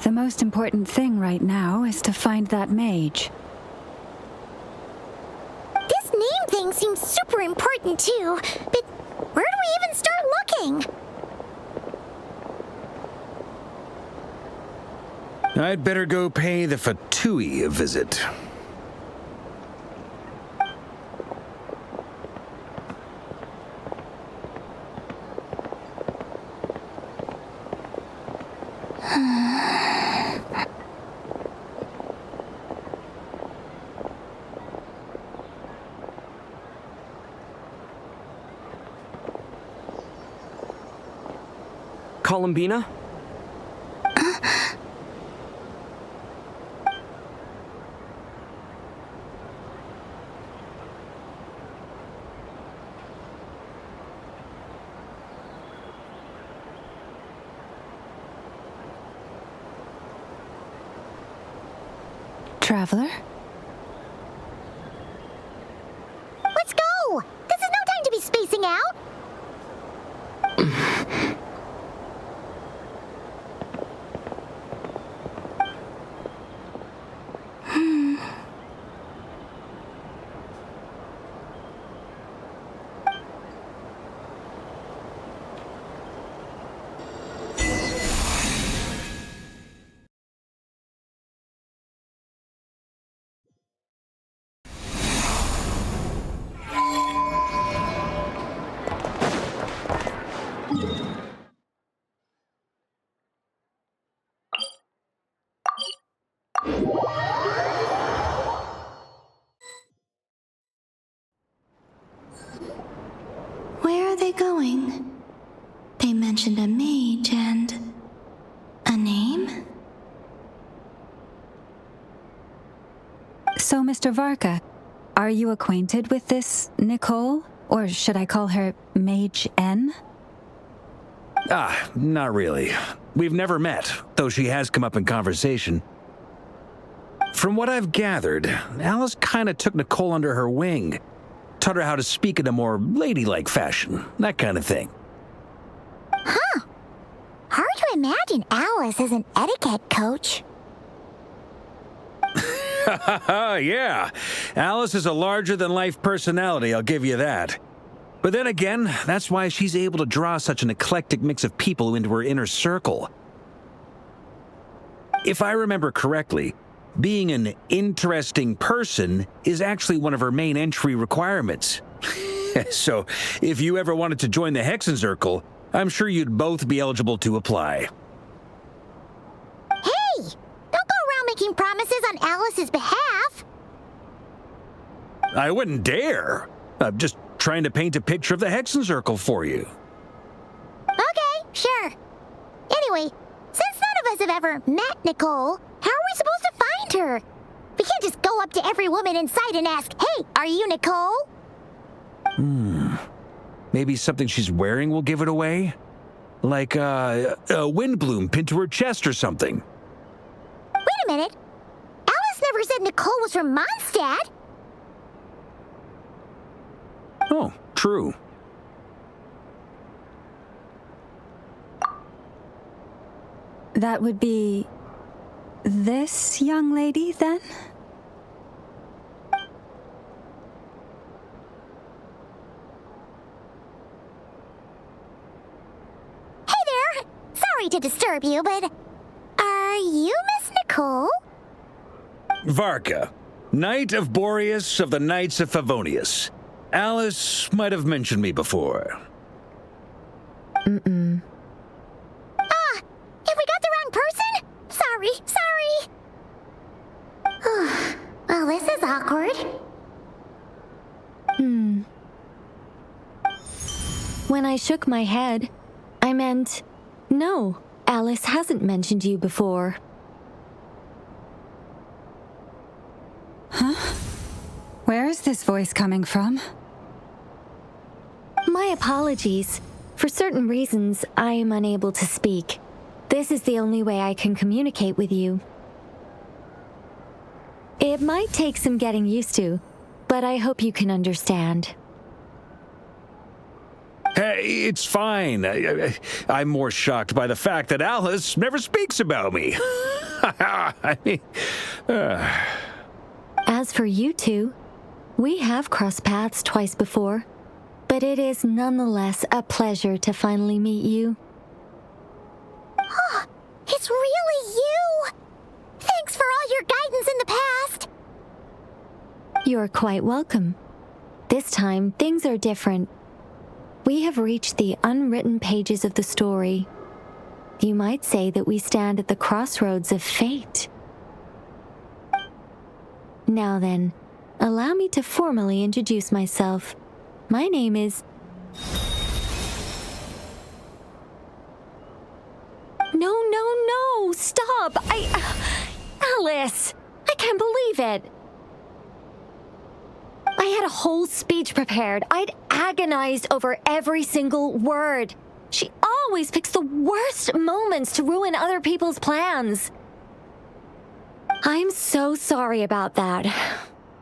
Speaker 6: The most important thing right now is to find that mage.
Speaker 4: This name thing seems super important too, but where do we even start looking?
Speaker 5: I'd better go pay the Fatui a visit.
Speaker 11: Colombina?
Speaker 6: Traveler?
Speaker 4: Let's go! This is no time to be spacing out!
Speaker 1: Where are they going? They mentioned a mage and a name?
Speaker 6: So, Mr. VARKA, are you acquainted with this Nicole? Or should I call her Mage N?
Speaker 5: Not really. We've never met, though she has come up in conversation. From what I've gathered, Alice kinda took Nicole under her wing. Taught her how to speak in a more ladylike fashion, that kind of thing.
Speaker 4: Huh. Hard to imagine Alice as an etiquette coach.
Speaker 5: Yeah, Alice is a larger-than-life personality, I'll give you that. But then again, that's why she's able to draw such an eclectic mix of people into her inner circle. If I remember correctly, being an interesting person is actually one of her main entry requirements. So, if you ever wanted to join the Hexenzirkel, I'm sure you'd both be eligible to apply.
Speaker 4: Hey! Don't go around making promises on Alice's behalf!
Speaker 5: I wouldn't dare. I'm just trying to paint a picture of the Hexenzirkel for you.
Speaker 4: Okay, sure. Anyway, since none of us have ever met Nicole, how are we supposed to find her? We can't just go up to every woman in sight and ask, "Hey, are you Nicole?"
Speaker 5: Maybe something she's wearing will give it away? Like a wind bloom pinned to her chest or something.
Speaker 4: Wait a minute. Alice never said Nicole was from Mondstadt.
Speaker 5: Oh, true.
Speaker 6: That would be this young lady, then?
Speaker 4: Hey there! Sorry to disturb you, but are you Miss Nicole?
Speaker 5: VARKA, Knight of Boreas of the Knights of Favonius. Alice might have mentioned me before.
Speaker 4: If we got the wrong person? Sorry. Well, this is awkward.
Speaker 3: When I shook my head, I meant, no, Alice hasn't mentioned you before.
Speaker 6: Huh? Where is this voice coming from?
Speaker 3: My apologies. For certain reasons, I am unable to speak. This is the only way I can communicate with you. It might take some getting used to, but I hope you can understand.
Speaker 5: Hey, it's fine. I'm more shocked by the fact that Alice never speaks about me. I mean,
Speaker 3: As for you two, we have crossed paths twice before, but it is nonetheless a pleasure to finally meet you.
Speaker 4: Oh, it's really you! Thanks for all your guidance in the past!
Speaker 3: You're quite welcome. This time, things are different. We have reached the unwritten pages of the story. You might say that we stand at the crossroads of fate. Now then, allow me to formally introduce myself. My name is... No, stop! Alice! I can't believe it! I had a whole speech prepared. I'd agonized over every single word. She always picks the worst moments to ruin other people's plans. I'm so sorry about that.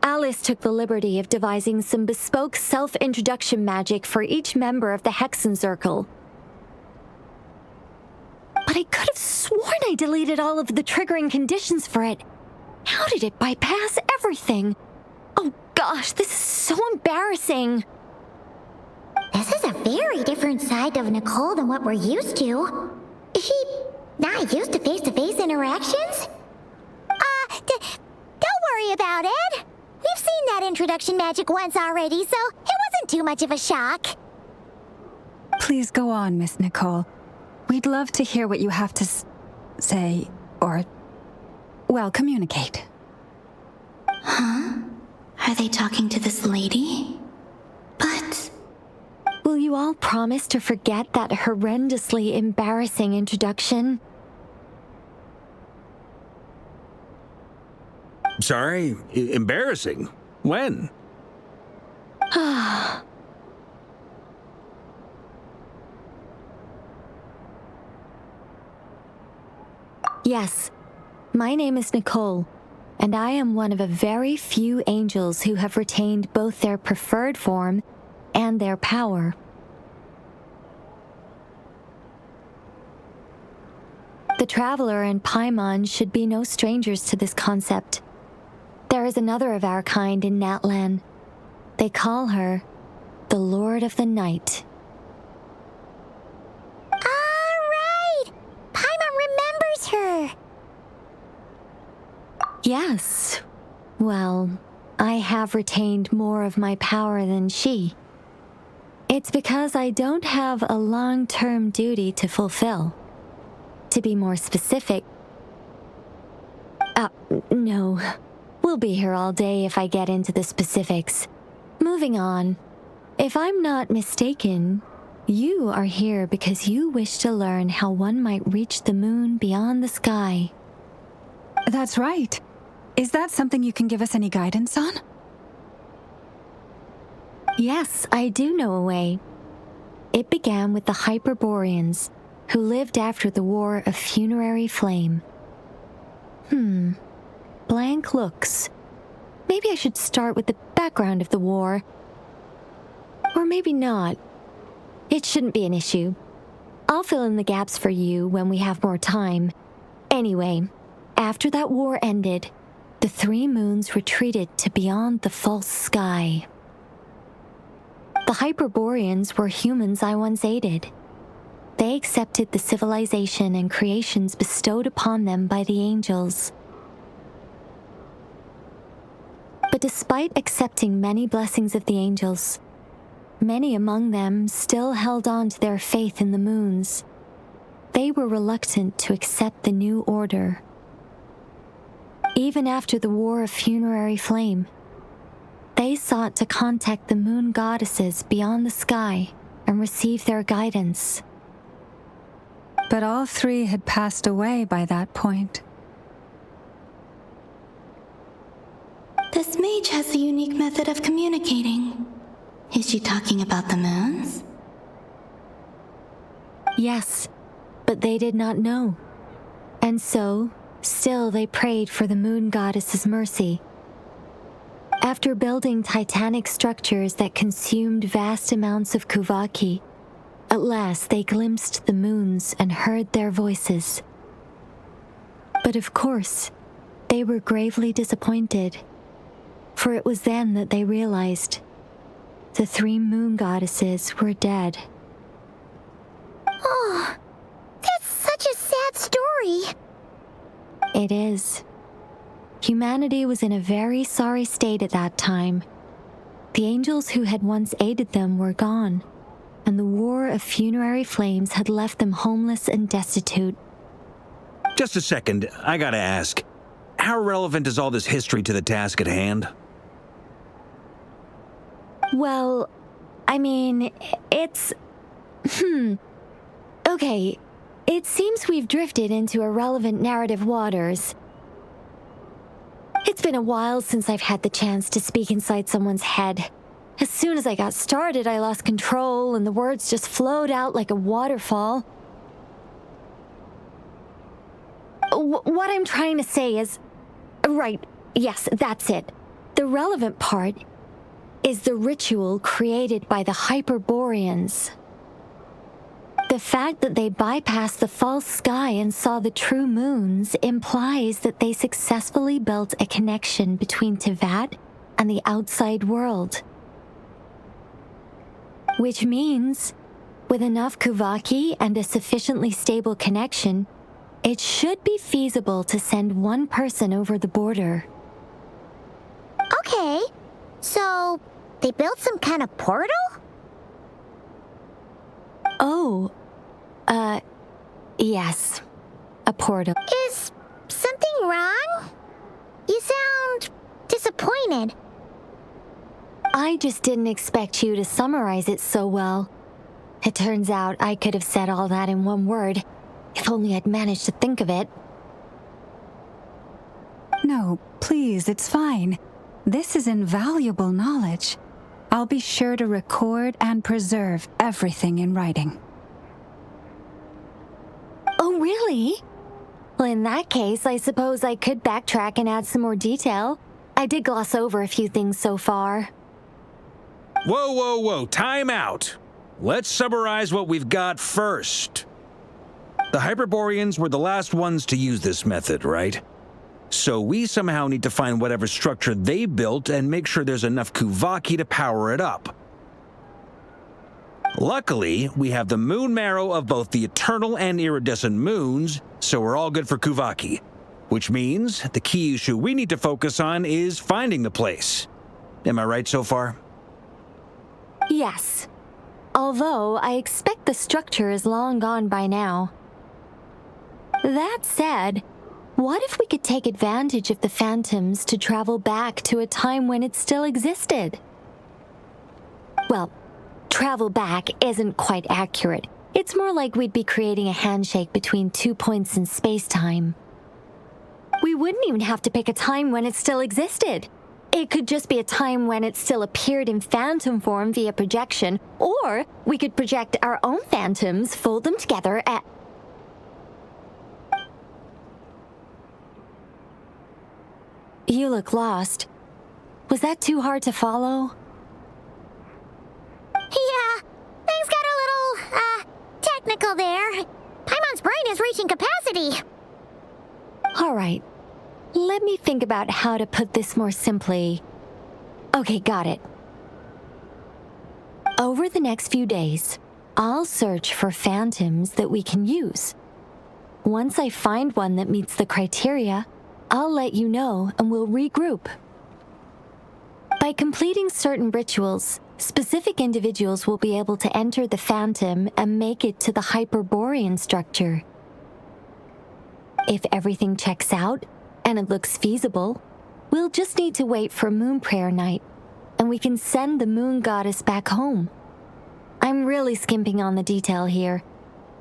Speaker 3: Alice took the liberty of devising some bespoke self-introduction magic for each member of the Hexen Circle. But I could have sworn I deleted all of the triggering conditions for it. How did it bypass everything? Oh gosh, this is so embarrassing.
Speaker 4: This is a very different side of Nicole than what we're used to. Is she not used to face-to-face interactions? Don't worry about it. We've seen that introduction magic once already, so it wasn't too much of a shock.
Speaker 6: Please go on, Miss Nicole. We'd love to hear what you have to say, or, well, communicate.
Speaker 1: Huh? Are they talking to this lady? But...
Speaker 3: Will you all promise to forget that horrendously embarrassing introduction?
Speaker 5: sorry, embarrassing. When?
Speaker 3: Yes, my name is Nicole, and I am one of a very few angels who have retained both their preferred form and their power. The Traveler and Paimon should be no strangers to this concept. There is another of our kind in Natlan. They call her the Lord of the Night.
Speaker 4: Right! Paimon remembers her!
Speaker 3: Yes. Well, I have retained more of my power than she. It's because I don't have a long-term duty to fulfill. To be more specific... no. We'll be here all day if I get into the specifics. Moving on. If I'm not mistaken, you are here because you wish to learn how one might reach the moon beyond the sky.
Speaker 6: That's right. Is that something you can give us any guidance on?
Speaker 3: Yes, I do know a way. It began with the Hyperboreans, who lived after the War of Funerary Flame. Blank looks. Maybe I should start with the background of the war. Or maybe not. It shouldn't be an issue. I'll fill in the gaps for you when we have more time. Anyway, after that war ended, the three moons retreated to beyond the false sky. The Hyperboreans were humans I once aided. They accepted the civilization and creations bestowed upon them by the angels. But despite accepting many blessings of the angels, many among them still held on to their faith in the moons. They were reluctant to accept the new order. Even after the War of Funerary Flame, they sought to contact the moon goddesses beyond the sky and receive their guidance.
Speaker 6: But all three had passed away by that point.
Speaker 1: This mage has a unique method of communicating. Is she talking about the moons?
Speaker 3: Yes, but they did not know. And so, Still, they prayed for the moon goddess's mercy. After building titanic structures that consumed vast amounts of Kuvaki, at last they glimpsed the moons and heard their voices. But of course, they were gravely disappointed, for it was then that they realized the 3 moon goddesses were dead.
Speaker 4: Oh, that's such a sad story.
Speaker 3: It is. Humanity was in a very sorry state at that time. The angels who had once aided them were gone, and the war of funerary flames had left them homeless and destitute.
Speaker 5: Just a second, I gotta ask. How relevant is all this history to the task at hand?
Speaker 3: Well, I mean, it's... Okay, it seems we've drifted into irrelevant narrative waters. It's been a while since I've had the chance to speak inside someone's head. As soon as I got started, I lost control, and the words just flowed out like a waterfall. What I'm trying to say is... Right, yes, that's it. The relevant part is the ritual created by the Hyperboreans. The fact that they bypassed the false sky and saw the true moons implies that they successfully built a connection between Teyvat and the outside world. Which means, with enough Kuvaki and a sufficiently stable connection, it should be feasible to send one person over the border.
Speaker 4: Okay, so they built some kind of portal?
Speaker 3: Oh, yes. A portal.
Speaker 4: Is something wrong? You sound disappointed.
Speaker 3: I just didn't expect you to summarize it so well. It turns out I could have said all that in one word, if only I'd managed to think of it.
Speaker 6: No, please, it's fine. This is invaluable knowledge. I'll be sure to record and preserve everything in writing.
Speaker 3: Oh, really? Well, in that case, I suppose I could backtrack and add some more detail. I did gloss over a few things so far.
Speaker 5: Whoa, whoa, whoa, time out. Let's summarize what we've got first. The Hyperboreans were the last ones to use this method, right? So we somehow need to find whatever structure they built and make sure there's enough Kuvaki to power it up. Luckily, we have the moon marrow of both the eternal and iridescent moons, so we're all good for Kuvaki. Which means the key issue we need to focus on is finding the place. Am I right so far?
Speaker 3: Yes. Although I expect the structure is long gone by now. That said, what if we could take advantage of the phantoms to travel back to a time when it still existed? Well, travel back isn't quite accurate. It's more like we'd be creating a handshake between 2 points in space-time. We wouldn't even have to pick a time when it still existed. It could just be a time when it still appeared in phantom form via projection, or we could project our own phantoms, fold them together, and... You look lost. Was that too hard to follow?
Speaker 4: Yeah, things got a little, technical there. Paimon's brain is reaching capacity.
Speaker 3: All right. Let me think about how to put this more simply. Okay, got it. Over the next few days, I'll search for phantoms that we can use. Once I find one that meets the criteria, I'll let you know and we'll regroup. By completing certain rituals, specific individuals will be able to enter the phantom and make it to the Hyperborean structure. If everything checks out, and it looks feasible, we'll just need to wait for Moon Prayer Night, and we can send the Moon Goddess back home. I'm really skimping on the detail here.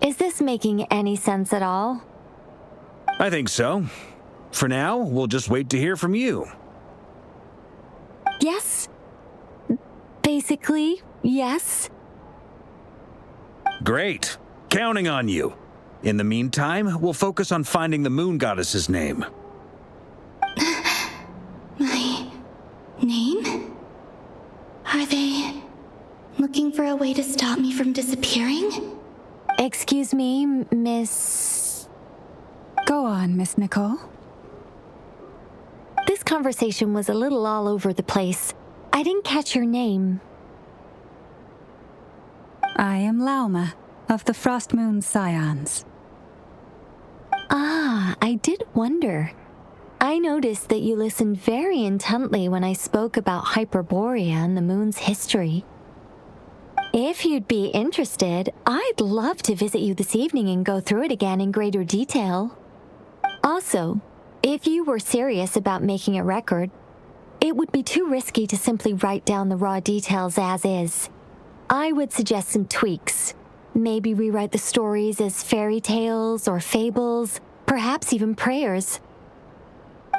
Speaker 3: Is this making any sense at all?
Speaker 5: I think so. For now, we'll just wait to hear from you.
Speaker 3: Yes. Basically, yes.
Speaker 5: Great. Counting on you. In the meantime, we'll focus on finding the moon goddess's name.
Speaker 1: My name? Are they looking for a way to stop me from disappearing?
Speaker 3: Excuse me, Miss...
Speaker 6: Go on, Miss Nicole.
Speaker 3: This conversation was a little all over the place. I didn't catch your name.
Speaker 6: I am Lauma, of the Frost Moon Scions.
Speaker 3: Ah, I did wonder. I noticed that you listened very intently when I spoke about Hyperborea and the moon's history. If you'd be interested, I'd love to visit you this evening and go through it again in greater detail. Also, if you were serious about making a record, it would be too risky to simply write down the raw details as is. I would suggest some tweaks. Maybe rewrite the stories as fairy tales or fables, perhaps even prayers.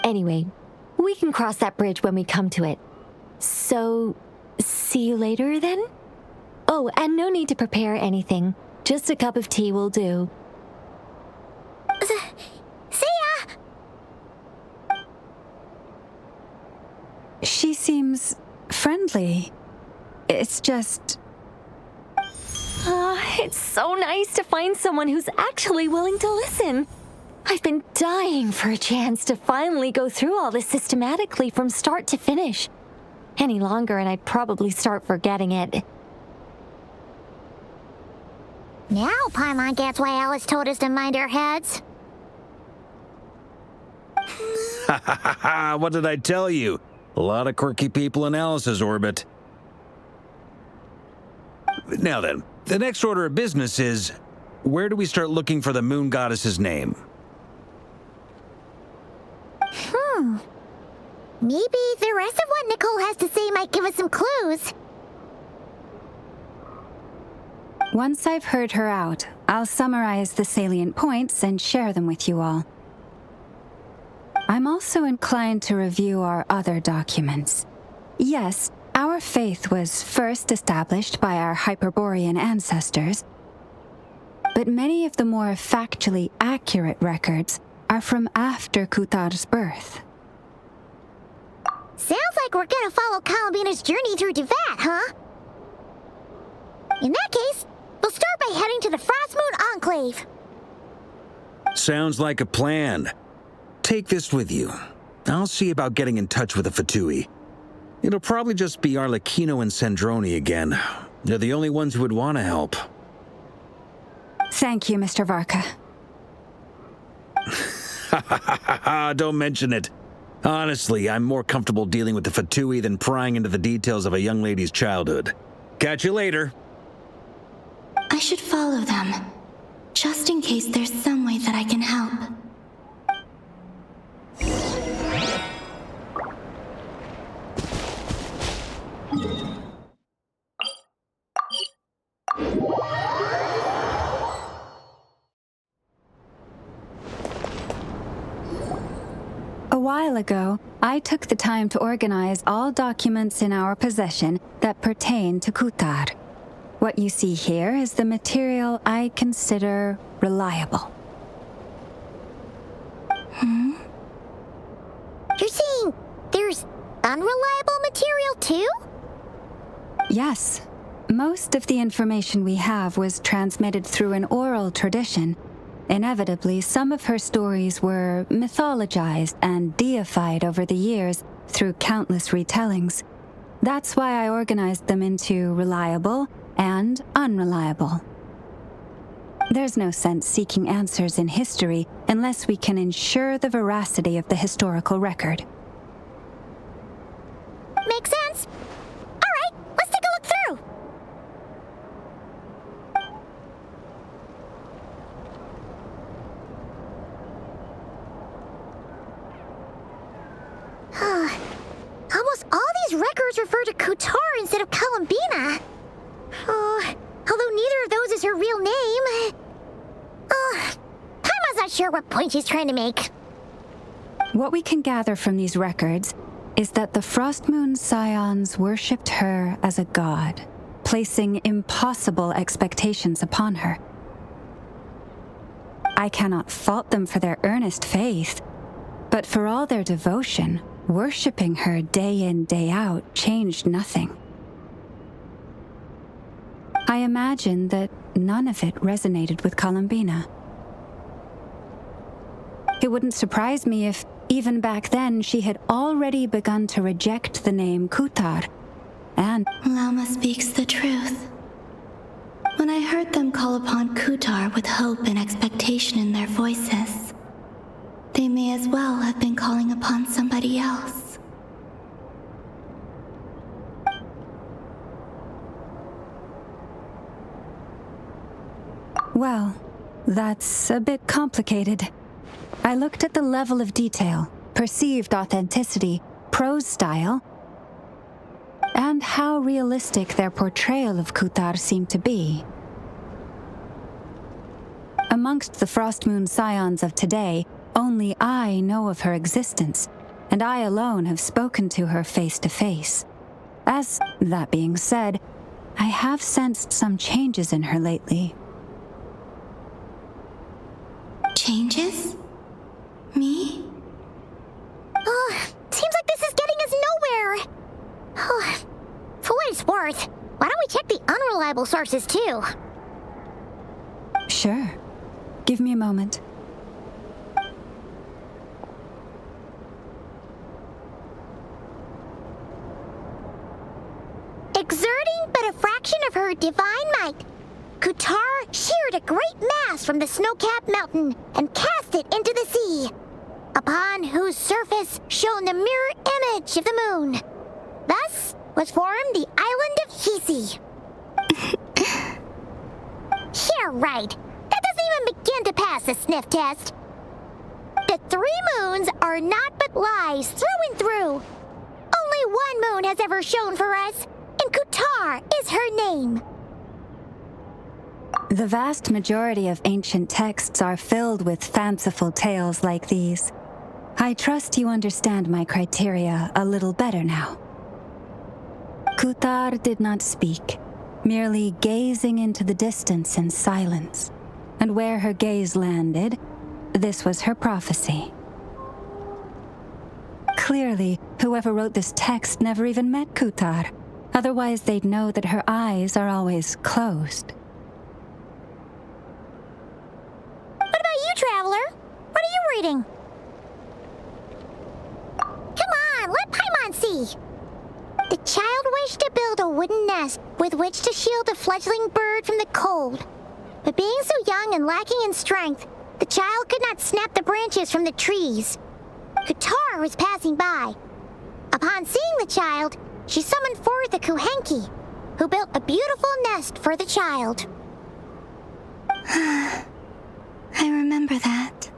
Speaker 3: Anyway, we can cross that bridge when we come to it. So, see you later then? Oh, and no need to prepare anything. Just a cup of tea will do.
Speaker 4: See ya!
Speaker 6: She seems friendly. It's just...
Speaker 3: It's so nice to find someone who's actually willing to listen. I've been dying for a chance to finally go through all this systematically from start to finish. Any longer and I'd probably start forgetting it.
Speaker 4: Now Paimon gets why Alice told us to mind our heads.
Speaker 5: Ha ha ha ha! What did I tell you? A lot of quirky people in Alice's orbit. Now then, the next order of business is, where do we start looking for the moon goddess's name?
Speaker 4: Maybe the rest of what Nicole has to say might give us some clues.
Speaker 6: Once I've heard her out, I'll summarize the salient points and share them with you all. I'm also inclined to review our other documents. Yes, our faith was first established by our Hyperborean ancestors, but many of the more factually accurate records are from after Kutar's birth.
Speaker 4: Sounds like we're gonna follow Colombina's journey through Duvat, huh? In that case, we'll start by heading to the Frost Moon Enclave.
Speaker 5: Sounds like a plan. Take this with you. I'll see about getting in touch with the Fatui. It'll probably just be Arlecchino and Sandroni again. They're the only ones who would want to help.
Speaker 6: Thank you, Mr. VARKA.
Speaker 5: Ha ha ha ha ha! Don't mention it. Honestly, I'm more comfortable dealing with the Fatui than prying into the details of a young lady's childhood. Catch you later.
Speaker 1: I should follow them, just in case there's some way that I can help.
Speaker 6: A while ago, I took the time to organize all documents in our possession that pertain to Kutar. What you see here is the material I consider reliable.
Speaker 4: You're saying there's unreliable material too?
Speaker 6: Yes. Most of the information we have was transmitted through an oral tradition. Inevitably, some of her stories were mythologized and deified over the years through countless retellings. That's why I organized them into reliable and unreliable. There's no sense seeking answers in history unless we can ensure the veracity of the historical record.
Speaker 4: Makes sense. All right, let's take a look through. Almost all these records refer to Kutar instead of Colombina. Although neither of those is her real name. Paimon's not sure what point she's trying to make.
Speaker 6: What we can gather from these records is that the Frost Moon Scions worshipped her as a god, placing impossible expectations upon her. I cannot fault them for their earnest faith, but for all their devotion, worshipping her day in, day out changed nothing. I imagine that none of it resonated with Colombina. It wouldn't surprise me if, even back then, she had already begun to reject the name Kutar, and
Speaker 1: Lama speaks the truth. When I heard them call upon Kutar with hope and expectation in their voices, they may as well have been calling upon somebody else.
Speaker 6: Well, that's a bit complicated. I looked at the level of detail, perceived authenticity, prose style, and how realistic their portrayal of Kutar seemed to be. Amongst the Frostmoon Scions of today, only I know of her existence, and I alone have spoken to her face to face. As that being said, I have sensed some changes in her lately.
Speaker 1: Changes? Me?
Speaker 4: Oh, seems like this is getting us nowhere. Oh, for what it's worth, why don't we check the unreliable sources too?
Speaker 6: Sure. Give me a moment.
Speaker 4: Exerting but a fraction of her divine might, Kutar sheared a great mass from the snow-capped mountain and cast it into the sea, upon whose surface shone the mirror image of the moon. Thus was formed the island of Hisi. Yeah, right. That doesn't even begin to pass the sniff test. The 3 moons are naught but lies through and through. Only one moon has ever shone for us, and Kutar is her name.
Speaker 6: The vast majority of ancient texts are filled with fanciful tales like these. I trust you understand my criteria a little better now. Kutar did not speak, merely gazing into the distance in silence. And where her gaze landed, this was her prophecy. Clearly, whoever wrote this text never even met Kutar. Otherwise, they'd know that her eyes are always closed.
Speaker 4: What about you, Traveler? What are you reading? Come on, let Paimon see. The child wished to build a wooden nest with which to shield a fledgling bird from the cold. But being so young and lacking in strength, the child could not snap the branches from the trees. Kutar was passing by. Upon seeing the child, she summoned forth a Kuhenki, who built a beautiful nest for the child.
Speaker 1: I remember that.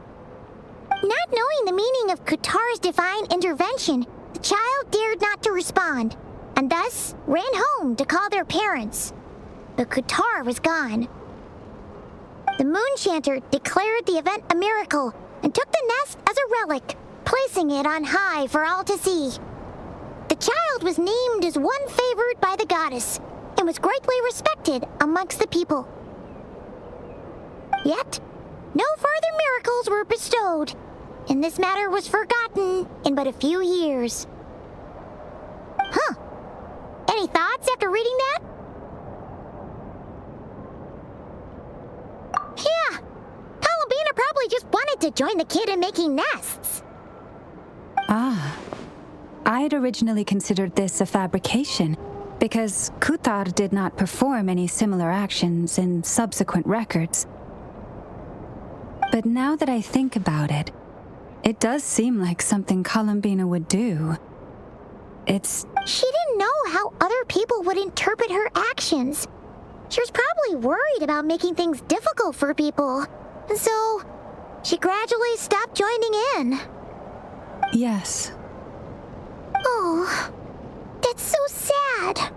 Speaker 4: Not knowing the meaning of Kutar's divine intervention, the child dared not to respond, and thus ran home to call their parents. But Kutar was gone. The moon chanter declared the event a miracle and took the nest as a relic, placing it on high for all to see. The child was named as one favored by the goddess and was greatly respected amongst the people. Yet, no further miracles were bestowed, and this matter was forgotten in but a few years. Huh. Any thoughts after reading that? Yeah. Colombina probably just wanted to join the kid in making nests.
Speaker 6: Ah. I'd originally considered this a fabrication, because Kutar did not perform any similar actions in subsequent records. But now that I think about it, it does seem like something Colombina would do.
Speaker 4: She didn't know how other people would interpret her actions. She was probably worried about making things difficult for people. And so, she gradually stopped joining in.
Speaker 6: Yes.
Speaker 4: Oh, that's so sad.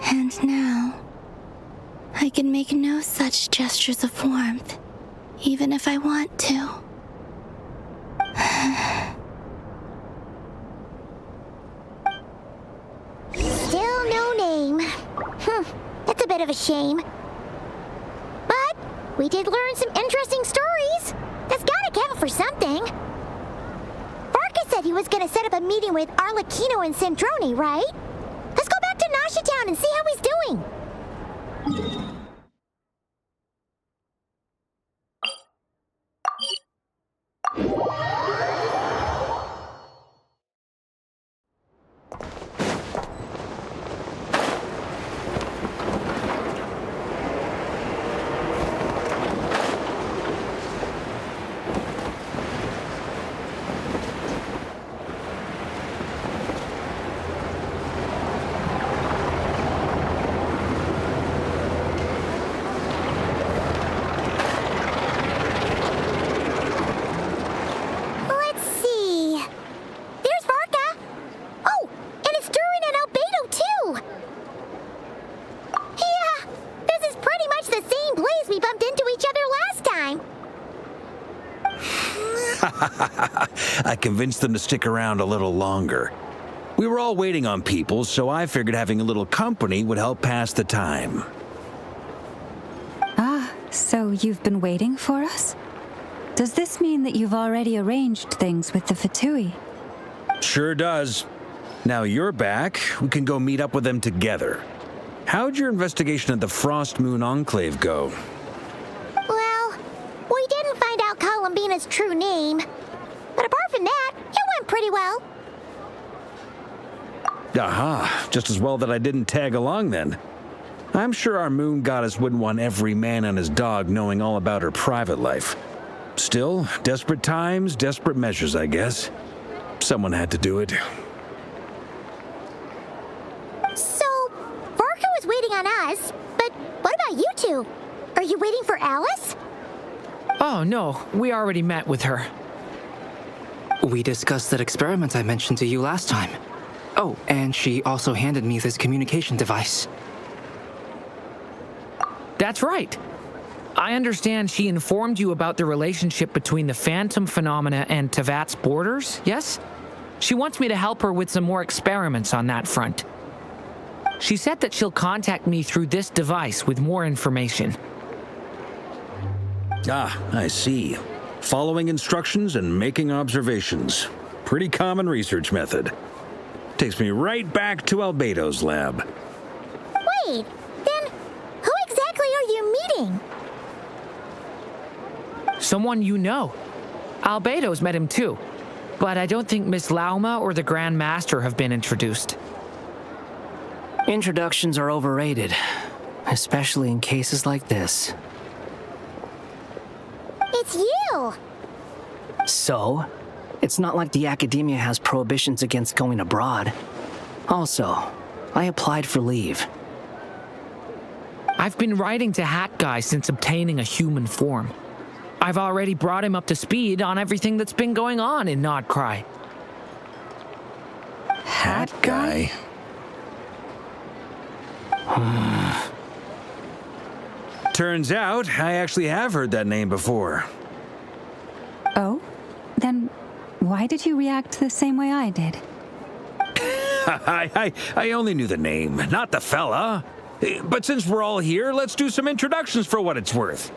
Speaker 1: And now, I can make no such gestures of warmth, even if I want to.
Speaker 4: Still no name. of a shame. But we did learn some interesting stories. That's gotta count for something. VARKA said he was gonna set up a meeting with Arlecchino and Sandrone, right? Let's go back to Nasha Town and see how he's doing.
Speaker 5: I convinced them to stick around a little longer. We were all waiting on people, so I figured having a little company would help pass the time.
Speaker 6: Ah, so you've been waiting for us? Does this mean that you've already arranged things with the Fatui?
Speaker 5: Sure does. Now you're back, we can go meet up with them together. How'd your investigation of the Frost Moon Enclave go?
Speaker 4: Well, we didn't find out Colombina's true name. But apart from that, it went pretty well.
Speaker 5: Aha, just as well that I didn't tag along then. I'm sure our moon goddess wouldn't want every man and his dog knowing all about her private life. Still, desperate times, desperate measures, I guess. Someone had to do it.
Speaker 4: So, VARKA was waiting on us, but what about you two? Are you waiting for Alice?
Speaker 7: Oh, no, we already met with her.
Speaker 2: We discussed that experiment I mentioned to you last time. Oh, and she also handed me this communication device.
Speaker 7: That's right. I understand she informed you about the relationship between the phantom phenomena and Tevat's borders, yes? She wants me to help her with some more experiments on that front. She said that she'll contact me through this device with more information.
Speaker 5: Ah, I see. Following instructions and making observations. Pretty common research method. Takes me right back to Albedo's lab.
Speaker 4: Wait, then who exactly are you meeting?
Speaker 7: Someone you know. Albedo's met him too. But I don't think Miss Lauma or the Grand Master have been introduced.
Speaker 2: Introductions are overrated, especially in cases like this.
Speaker 4: It's you!
Speaker 2: So, it's not like the academia has prohibitions against going abroad. Also, I applied for leave.
Speaker 7: I've been writing to Hat Guy since obtaining a human form. I've already brought him up to speed on everything that's been going on in Krai.
Speaker 5: Hat Guy? Turns out, I actually have heard that name before.
Speaker 6: Oh? Then why did you react the same way I did?
Speaker 5: I only knew the name, not the fella. But since we're all here, let's do some introductions for what it's worth.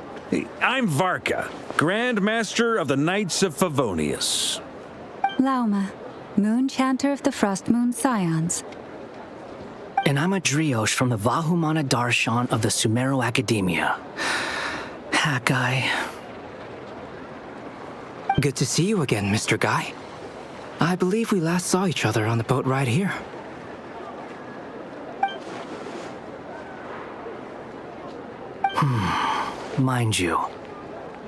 Speaker 5: I'm VARKA, Grand Master of the Knights of Favonius.
Speaker 6: Lauma, Moon Chanter of the Frost Moon Scions.
Speaker 2: And I'm a Driosh from the Vahumana Darshan of the Sumeru Academia. Hat Guy. Good to see you again, Mr. Guy. I believe we last saw each other on the boat ride here. Mind you,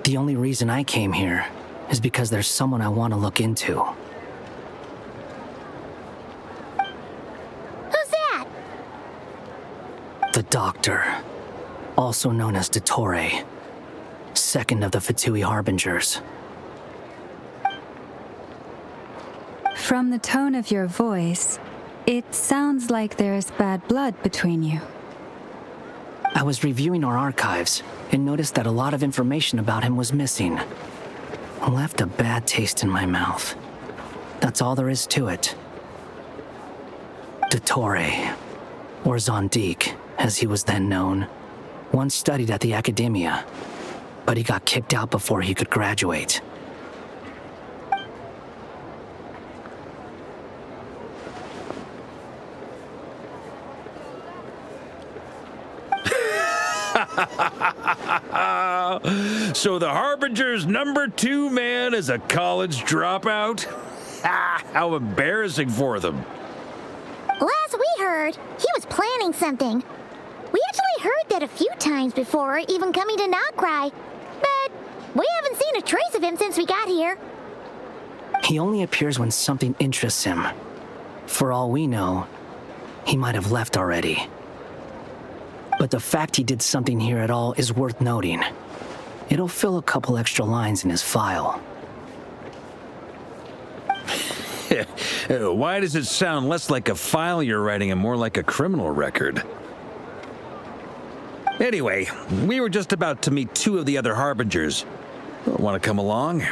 Speaker 2: the only reason I came here is because there's someone I want to look into.
Speaker 4: Who's that?
Speaker 2: The Doctor, also known as Dottore, second of the Fatui Harbingers.
Speaker 6: From the tone of your voice, it sounds like there's bad blood between you.
Speaker 2: I was reviewing our archives and noticed that a lot of information about him was missing. Left a bad taste in my mouth. That's all there is to it. Dottore, or Zondique, as he was then known, once studied at the academia, but he got kicked out before he could graduate.
Speaker 5: So the Harbinger's #2 man is a college dropout? How embarrassing for them.
Speaker 4: Last we heard, he was planning something. We actually heard that a few times before, even coming to Krai, but we haven't seen a trace of him since we got here.
Speaker 2: He only appears when something interests him. For all we know, he might have left already. But the fact he did something here at all is worth noting. It'll fill a couple extra lines in his file.
Speaker 5: Why does it sound less like a file you're writing and more like a criminal record? Anyway, we were just about to meet 2 of the other Harbingers. Want to come along?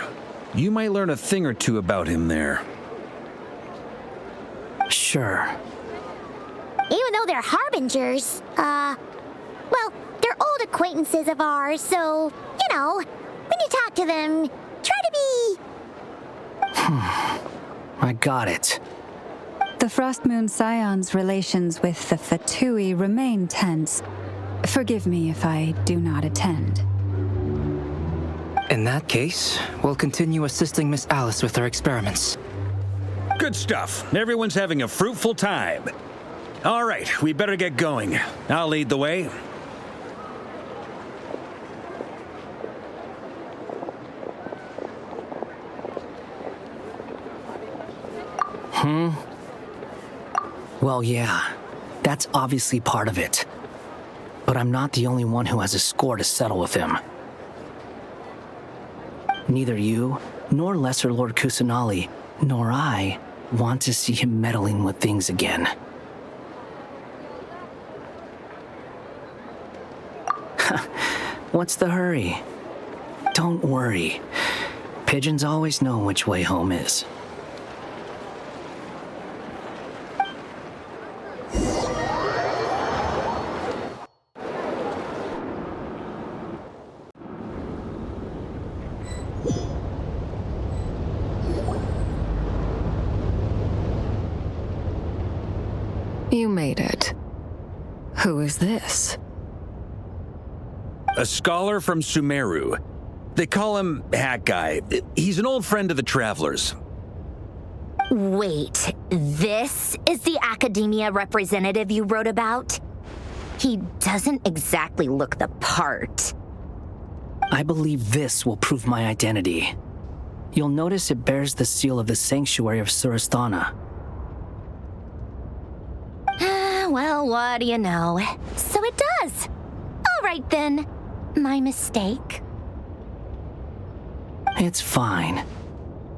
Speaker 5: You might learn a thing or two about him there.
Speaker 2: Sure.
Speaker 4: Even though they're Harbingers, well, they're old acquaintances of ours, so, you know, when you talk to them, try to be...
Speaker 2: I got it.
Speaker 6: The Frostmoon Scion's relations with the Fatui remain tense. Forgive me if I do not attend.
Speaker 2: In that case, we'll continue assisting Miss Alice with her experiments.
Speaker 5: Good stuff. Everyone's having a fruitful time. All right, we better get going. I'll lead the way.
Speaker 2: Well, yeah, that's obviously part of it. But I'm not the only one who has a score to settle with him. Neither you, nor Lesser Lord Kusanali, nor I want to see him meddling with things again. What's the hurry? Don't worry. Pigeons always know which way home is.
Speaker 3: You made it. Who is this?
Speaker 5: A scholar from Sumeru. They call him Hat Guy. He's an old friend of the Travelers.
Speaker 10: Wait, this is the academia representative you wrote about? He doesn't exactly look the part.
Speaker 2: I believe this will prove my identity. You'll notice it bears the seal of the Sanctuary of Surasthana.
Speaker 10: Well, what do you know? So it does. All right then. My mistake.
Speaker 2: It's fine.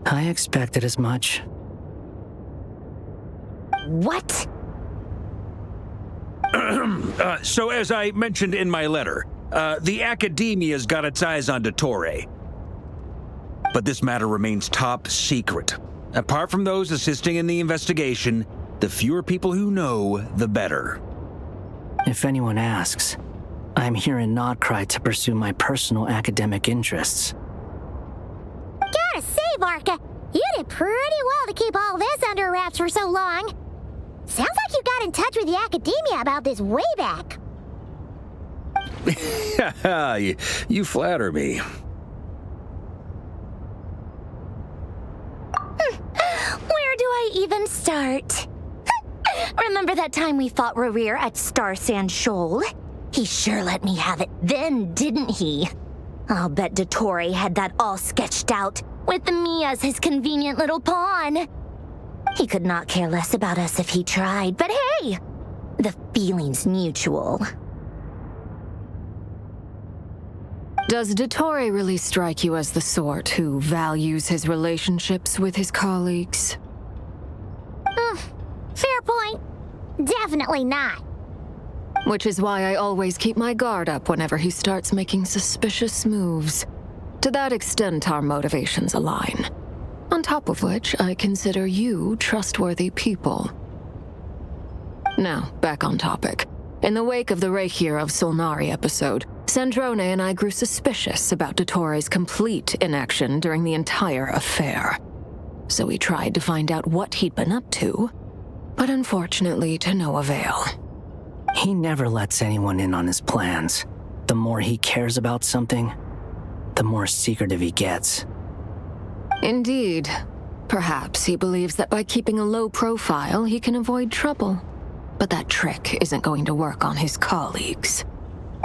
Speaker 2: I expected as much.
Speaker 10: What?
Speaker 5: So as I mentioned in my letter, the Academia's got its eyes on Dottore. But this matter remains top secret. Apart from those assisting in the investigation, the fewer people who know, the better.
Speaker 2: If anyone asks, I'm here in Krai to pursue my personal academic interests.
Speaker 4: Gotta say, VARKA, you did pretty well to keep all this under wraps for so long. Sounds like you got in touch with the Academia about this way back.
Speaker 5: You flatter me.
Speaker 10: Where do I even start? Remember that time we fought Rerir at Star Sand Shoal? He sure let me have it then, didn't he? I'll bet Dottore had that all sketched out, with me as his convenient little pawn. He could not care less about us if he tried, but hey, the feeling's mutual.
Speaker 3: Does Dottore really strike you as the sort who values his relationships with his colleagues?
Speaker 4: Fair point. Definitely not.
Speaker 3: Which is why I always keep my guard up whenever he starts making suspicious moves. To that extent, our motivations align. On top of which, I consider you trustworthy people. Now, back on topic.
Speaker 21: In the wake of the Reikir of Solnari episode, Sandrone and I grew suspicious about Dottore's complete inaction during the entire affair. So we tried to find out what he'd been up to, but unfortunately to no avail.
Speaker 22: He never lets anyone in on his plans. The more he cares about something, the more secretive he gets.
Speaker 21: Indeed. Perhaps he believes that by keeping a low profile, he can avoid trouble. But that trick isn't going to work on his colleagues.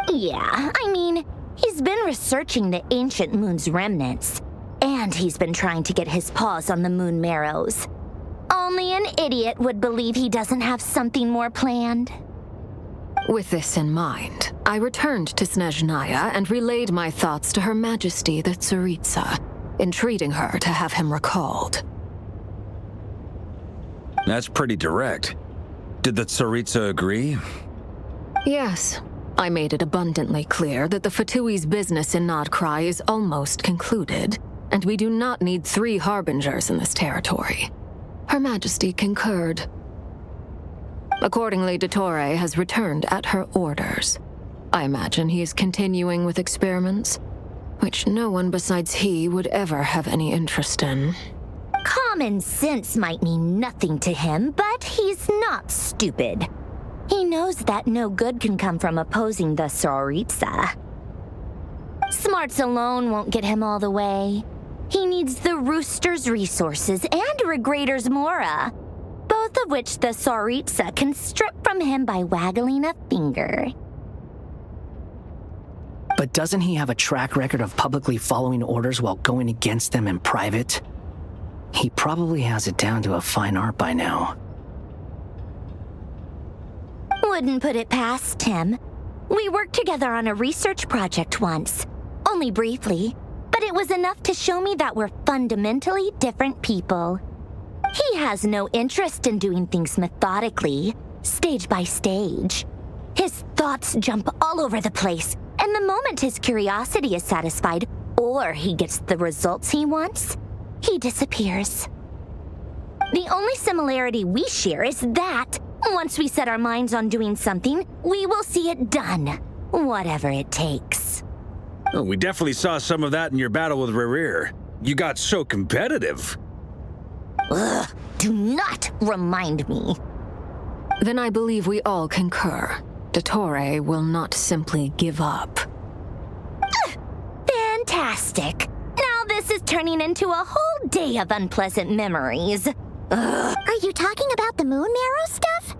Speaker 10: Yeah, I mean, he's been researching the ancient moon's remnants, and he's been trying to get his paws on the moon marrows. Only an idiot would believe he doesn't have something more planned.
Speaker 21: With this in mind, I returned to Snezhnaya and relayed my thoughts to Her Majesty the Tsaritsa, entreating her to have him recalled.
Speaker 5: That's pretty direct. Did the Tsaritsa agree?
Speaker 21: Yes. I made it abundantly clear that the Fatui's business in Krai is almost concluded, and we do not need 3 harbingers in this territory. Her Majesty concurred. Accordingly, Dottore has returned at her orders. I imagine he is continuing with experiments, which no one besides he would ever have any interest in.
Speaker 10: Common sense might mean nothing to him, but he's not stupid. He knows that no good can come from opposing the Tsaritsa. Smarts alone won't get him all the way. He needs the Rooster's resources and Regrator's Mora, both of which the Tsaritsa can strip from him by waggling a finger.
Speaker 22: But doesn't he have a track record of publicly following orders while going against them in private? He probably has it down to a fine art by now.
Speaker 10: Wouldn't put it past him. We worked together on a research project once. Only briefly, but it was enough to show me that we're fundamentally different people. He has no interest in doing things methodically, stage by stage. His thoughts jump all over the place, and the moment his curiosity is satisfied, or he gets the results he wants, he disappears. The only similarity we share is that, once we set our minds on doing something, we will see it done, whatever it takes.
Speaker 5: Oh, we definitely saw some of that in your battle with Rerir. You got so competitive.
Speaker 10: Ugh, do not remind me.
Speaker 21: Then I believe we all concur. Dottore will not simply give up.
Speaker 10: Fantastic. Now this is turning into a whole day of unpleasant memories. Ugh.
Speaker 4: Are you talking about the moon marrow stuff?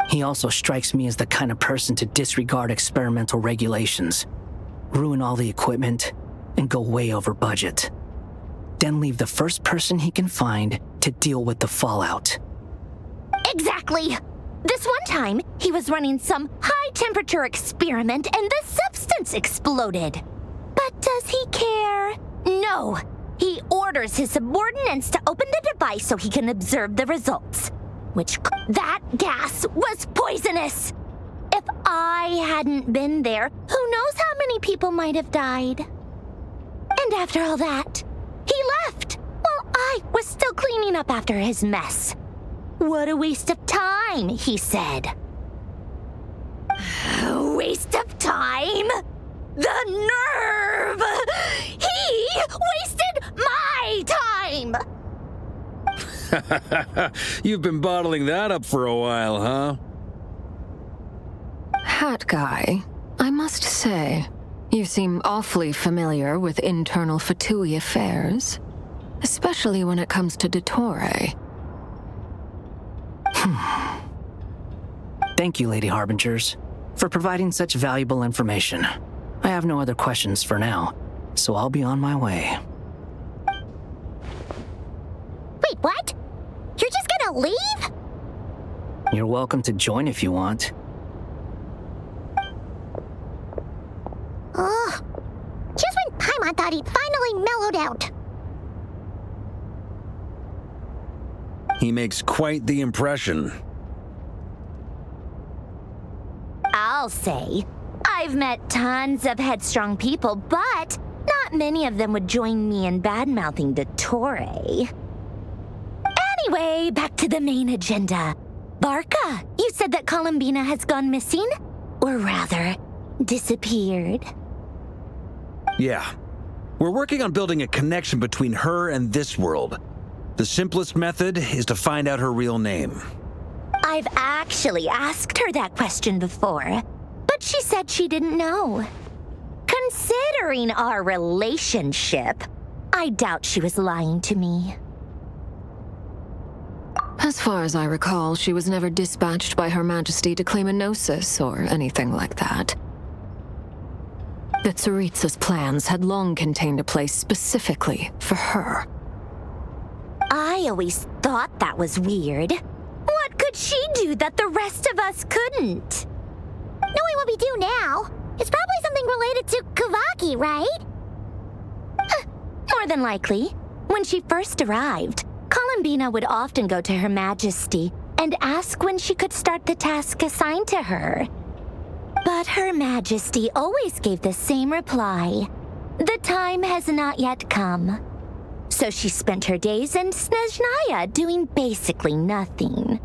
Speaker 22: He also strikes me as the kind of person to disregard experimental regulations, ruin all the equipment, and go way over budget. Then leave the first person he can find to deal with the fallout.
Speaker 10: Exactly! This one time, he was running some high-temperature experiment and the substance exploded. But does he care? No! He orders his subordinates to open the device so he can observe the results. That gas was poisonous! If I hadn't been there, who knows how many people might have died? And after all that, he left while I was still cleaning up after his mess. What a waste of time, he said. Waste of time? The nerve! He wasted my time!
Speaker 5: You've been bottling that up for a while, huh?
Speaker 21: Hat guy, I must say, you seem awfully familiar with internal Fatui affairs, especially when it comes to Dottore.
Speaker 22: Thank you, Lady Harbingers, for providing such valuable information. I have no other questions for now, so I'll be on my way.
Speaker 4: Wait, what? You're just gonna leave?
Speaker 22: You're welcome to join if you want.
Speaker 4: Ugh. Just when Paimon thought he'd finally mellowed out.
Speaker 5: He makes quite the impression.
Speaker 10: I'll say, I've met tons of headstrong people, but not many of them would join me in bad-mouthing Dottore. Anyway, back to the main agenda. VARKA, you said that Colombina has gone missing? Or rather, disappeared.
Speaker 5: Yeah. We're working on building a connection between her and this world. The simplest method is to find out her real name.
Speaker 10: I've actually asked her that question before, but she said she didn't know. Considering our relationship, I doubt she was lying to me.
Speaker 21: As far as I recall, she was never dispatched by Her Majesty to claim a gnosis or anything like that. The Tsaritsa's plans had long contained a place specifically for her.
Speaker 10: I always thought that was weird. What could she do that the rest of us couldn't?
Speaker 4: Knowing what we do now, it's probably something related to Kavaki, right?
Speaker 10: More than likely. When she first arrived, Colombina would often go to Her Majesty and ask when she could start the task assigned to her. But Her Majesty always gave the same reply. The time has not yet come. So she spent her days in Snezhnaya doing basically nothing.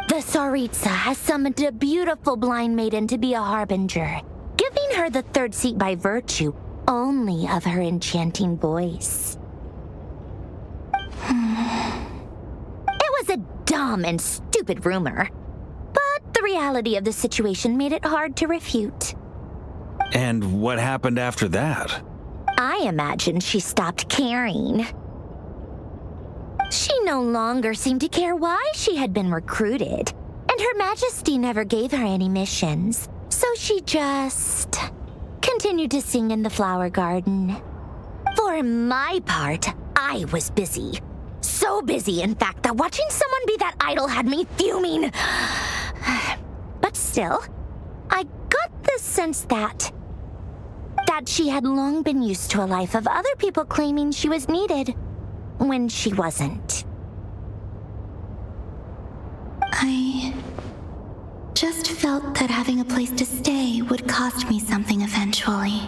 Speaker 10: The Tsaritsa has summoned a beautiful blind maiden to be a harbinger, giving her the third seat by virtue only of her enchanting voice. It was a dumb and stupid rumor, but the reality of the situation made it hard to refute.
Speaker 5: And what happened after that?
Speaker 10: I imagine she stopped caring. She no longer seemed to care why she had been recruited, and Her Majesty never gave her any missions, so she just continued to sing in the flower garden. For my part, I was busy. So busy, in fact, that watching someone be that idol had me fuming. But still, I got the sense that she had long been used to a life of other people claiming she was needed when she wasn't.
Speaker 1: I just felt that having a place to stay would cost me something eventually.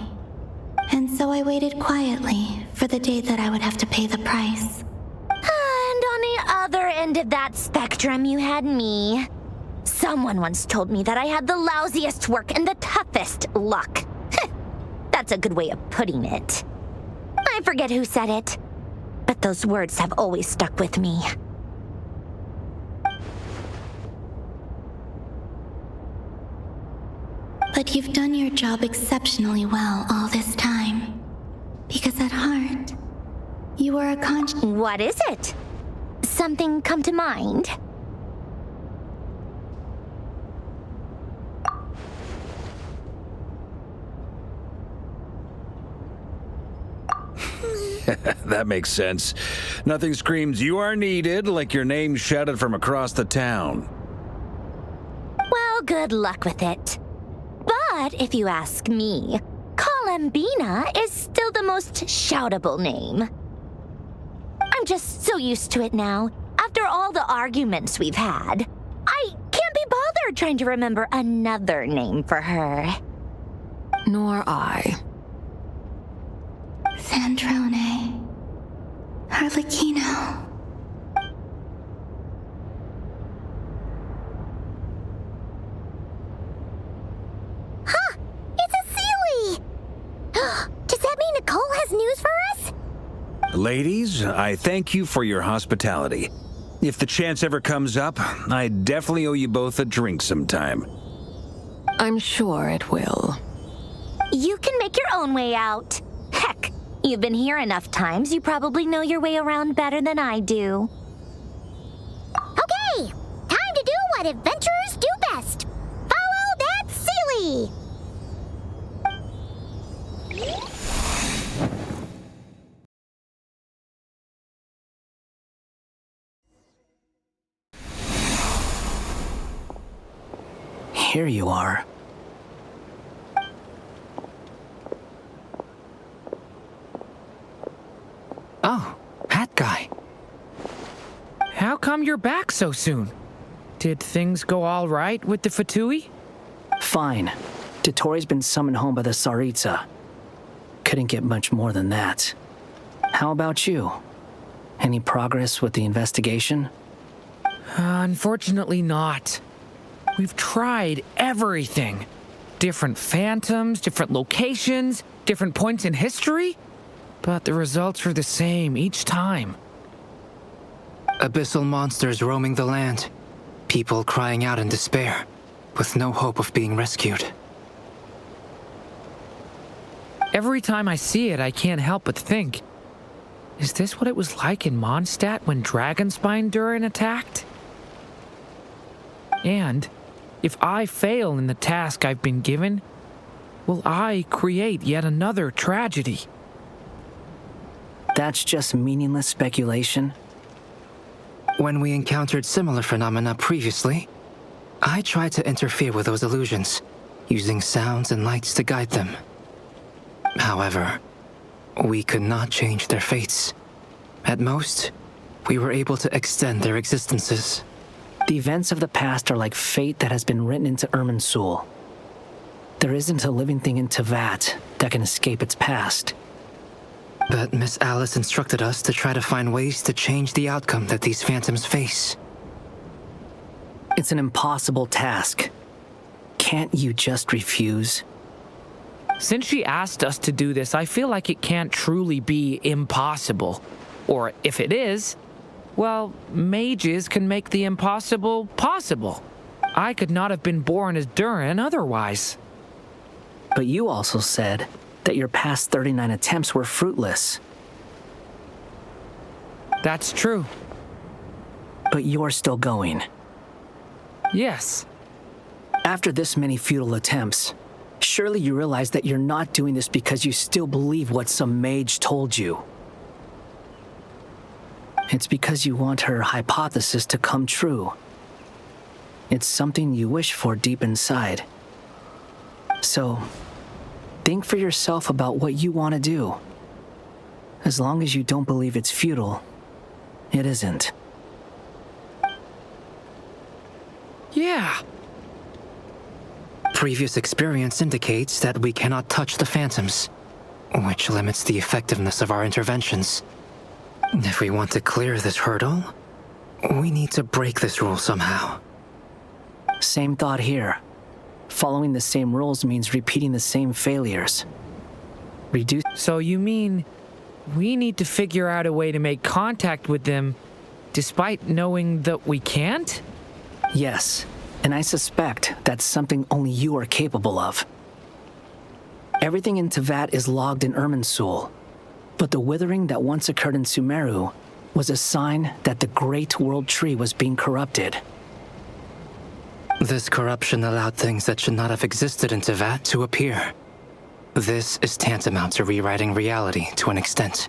Speaker 1: And so I waited quietly for the day that I would have to pay the price.
Speaker 10: And on the other end of that spectrum, you had me. Someone once told me that I had the lousiest work and the toughest luck. That's a good way of putting it. I forget who said it, but those words have always stuck with me.
Speaker 1: But you've done your job exceptionally well all this time. Because at heart, you are a conscious...
Speaker 10: What is it? Something come to mind?
Speaker 5: That makes sense. Nothing screams you are needed like your name shouted from across the town.
Speaker 10: Well, good luck with it. But if you ask me, Colombina is still the most shoutable name. I'm just so used to it now. After all the arguments we've had, I can't be bothered trying to remember another name for her.
Speaker 21: Nor I.
Speaker 1: Sandrone. Harlequino.
Speaker 4: Huh! It's a Sealy! Does that mean Nicole has news for us?
Speaker 5: Ladies, I thank you for your hospitality. If the chance ever comes up, I definitely owe you both a drink sometime.
Speaker 21: I'm sure it will.
Speaker 10: You can make your own way out. Heck, you've been here enough times, you probably know your way around better than I do.
Speaker 4: Okay, time to do what adventurers do best. Follow that Sealy!
Speaker 22: Here you are.
Speaker 7: Oh, that guy. How come you're back so soon? Did things go all right with the Fatui?
Speaker 22: Fine. Dotori's been summoned home by the Tsaritsa. Couldn't get much more than that. How about you? Any progress with the investigation?
Speaker 7: Unfortunately not. We've tried everything. Different phantoms, different locations, different points in history, but the results are the same each time.
Speaker 2: Abyssal monsters roaming the land. People crying out in despair, with no hope of being rescued.
Speaker 7: Every time I see it, I can't help but think, is this what it was like in Mondstadt when Dragonspine Durin attacked? And if I fail in the task I've been given, will I create yet another tragedy?
Speaker 22: That's just meaningless speculation.
Speaker 2: When we encountered similar phenomena previously, I tried to interfere with those illusions, using sounds and lights to guide them. However, we could not change their fates. At most, we were able to extend their existences.
Speaker 22: The events of the past are like fate that has been written into Irminsul. There isn't a living thing in Teyvat that can escape its past.
Speaker 2: But Miss Alice instructed us to try to find ways to change the outcome that these phantoms face.
Speaker 22: It's an impossible task. Can't you just refuse?
Speaker 7: Since she asked us to do this, I feel like it can't truly be impossible. Or if it is, well, mages can make the impossible possible. I could not have been born as Durin otherwise.
Speaker 22: But you also said that your past 39 attempts were fruitless.
Speaker 7: That's true.
Speaker 22: But you're still going.
Speaker 7: Yes.
Speaker 22: After this many futile attempts, surely you realize that you're not doing this because you still believe what some mage told you. It's because you want her hypothesis to come true. It's something you wish for deep inside. So, think for yourself about what you want to do. As long as you don't believe it's futile, it isn't.
Speaker 7: Yeah.
Speaker 2: Previous experience indicates that we cannot touch the phantoms, which limits the effectiveness of our interventions. If we want to clear this hurdle, we need to break this rule somehow.
Speaker 22: Same thought here. Following the same rules means repeating the same failures.
Speaker 7: So you mean we need to figure out a way to make contact with them despite knowing that we can't?
Speaker 22: Yes, and I suspect that's something only you are capable of. Everything in Teyvat is logged in Irminsul, but the withering that once occurred in Sumeru was a sign that the Great World Tree was being corrupted.
Speaker 2: This corruption allowed things that should not have existed in Teyvat to appear. This is tantamount to rewriting reality to an extent.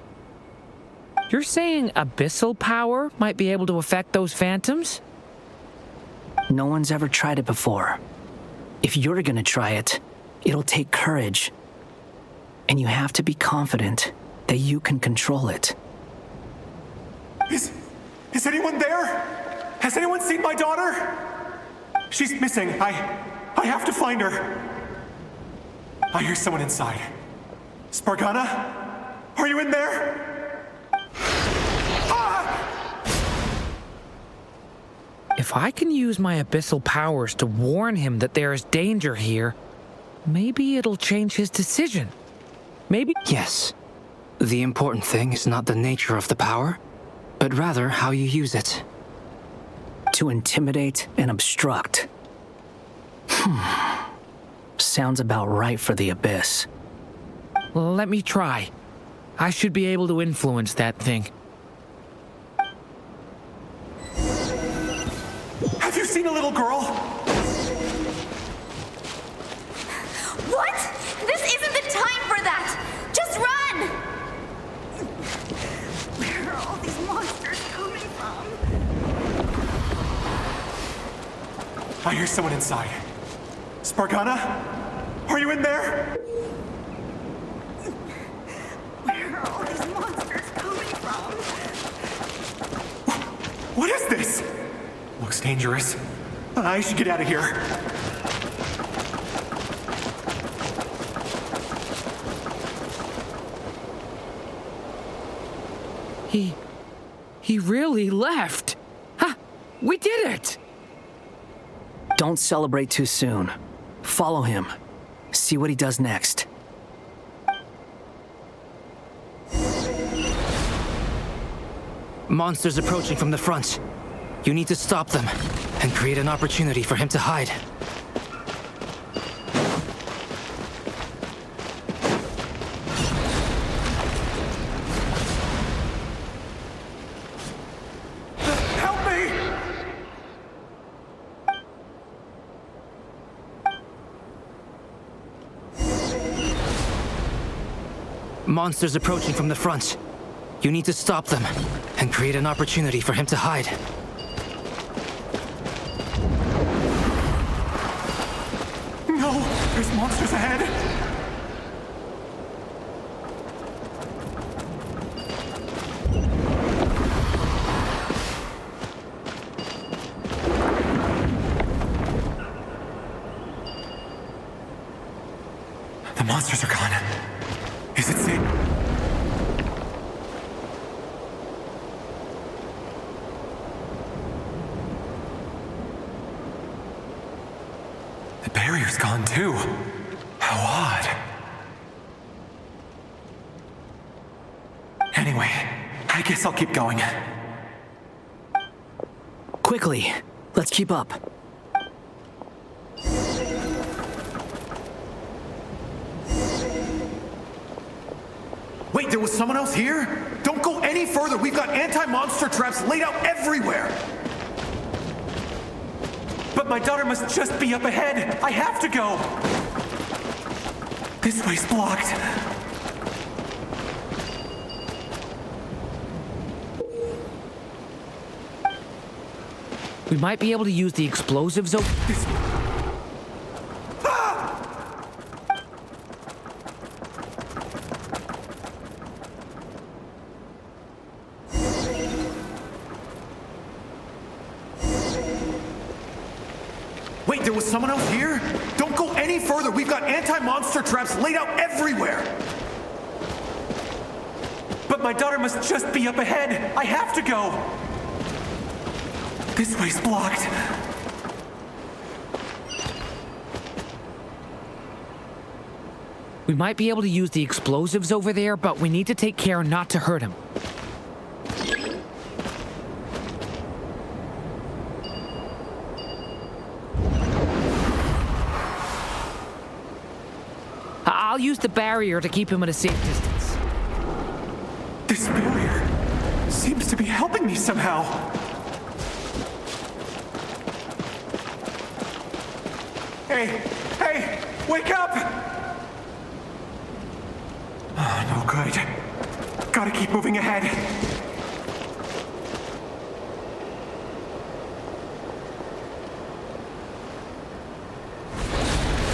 Speaker 7: You're saying abyssal power might be able to affect those phantoms?
Speaker 22: No one's ever tried it before. If you're gonna try it, it'll take courage. And you have to be confident that you can control it.
Speaker 8: Is anyone there? Has anyone seen my daughter? She's missing. I have to find her. I hear someone inside. Spargana? Are you in there?
Speaker 7: If I can use my abyssal powers to warn him that there is danger here, maybe it'll change his decision. Maybe...
Speaker 2: Yes. The important thing is not the nature of the power, but rather how you use it.
Speaker 22: To intimidate and obstruct. Sounds about right for the Abyss.
Speaker 7: Let me try. I should be able to influence that thing.
Speaker 8: Have you seen a little girl?
Speaker 10: What? This isn't the time for that! Just run!
Speaker 14: Where are all these monsters coming from?
Speaker 8: I hear someone inside. Spargana? Are you in there?
Speaker 14: Where are all these monsters coming from?
Speaker 8: What is this? Looks dangerous. I should get out of here.
Speaker 7: He really left. Ha! We did it!
Speaker 22: Don't celebrate too soon. Follow him. See what he does next.
Speaker 2: Monsters approaching from the front. You need to stop them and create an opportunity for him to hide. Monsters approaching from the front. You need to stop them and create an opportunity for him to hide.
Speaker 8: No! There's monsters ahead! The monsters are gone. Is it safe? The barrier's gone too. How odd. Anyway, I guess I'll keep going.
Speaker 22: Quickly, let's keep up.
Speaker 8: Wait, there was someone else here? Don't go any further. We've got anti-monster traps laid out everywhere. But my daughter must just be up ahead. I have to go. This way's blocked.
Speaker 7: We might be able to use the explosives over...
Speaker 8: Wait, there was someone else here? Don't go any further. We've got anti-monster traps laid out everywhere. But my daughter must just be up ahead. I have to go. This way's blocked.
Speaker 7: We might be able to use the explosives over there, but we need to take care not to hurt him. I'll use the barrier to keep him at a safe distance.
Speaker 8: This barrier seems to be helping me somehow. Hey, wake up! Oh, no good. Gotta keep moving ahead.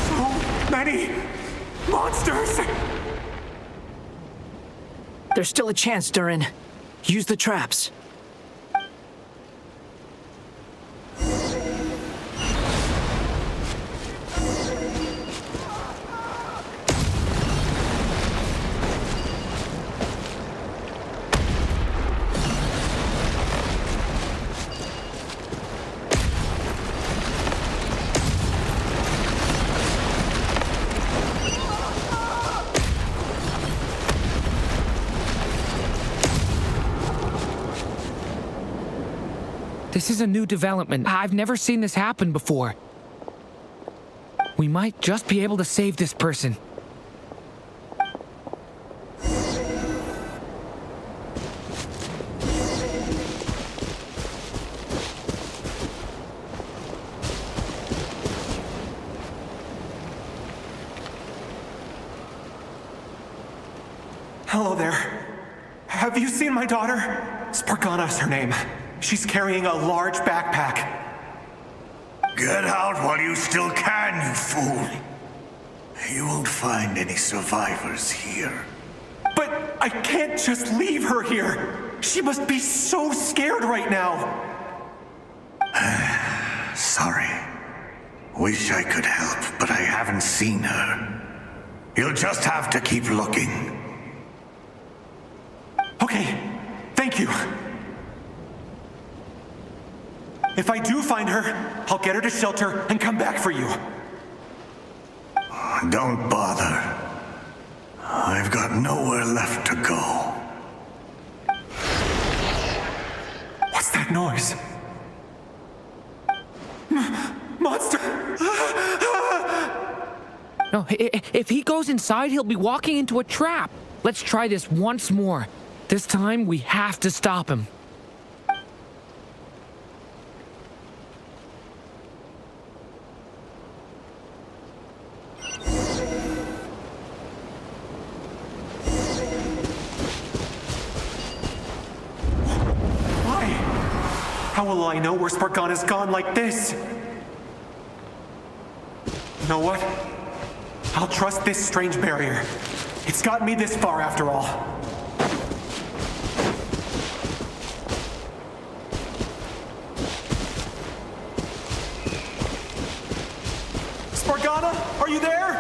Speaker 8: So many monsters!
Speaker 22: There's still a chance, Durin. Use the traps.
Speaker 7: This is a new development. I've never seen this happen before. We might just be able to save this person.
Speaker 8: Hello there. Have you seen my daughter? Spargana's her name. She's carrying a large backpack.
Speaker 9: Get out while you still can, you fool. You won't find any survivors here.
Speaker 8: But I can't just leave her here. She must be so scared right now.
Speaker 9: Sorry. Wish I could help, but I haven't seen her. You'll just have to keep looking.
Speaker 8: Okay, thank you. If I do find her, I'll get her to shelter and come back for you.
Speaker 9: Don't bother. I've got nowhere left to go.
Speaker 8: What's that noise? Monster!
Speaker 7: No, if he goes inside, he'll be walking into a trap. Let's try this once more. This time, we have to stop him.
Speaker 8: Why? How will I know where Spargana's gone like this? You know what? I'll trust this strange barrier. It's gotten me this far after all. Spargana, are you there?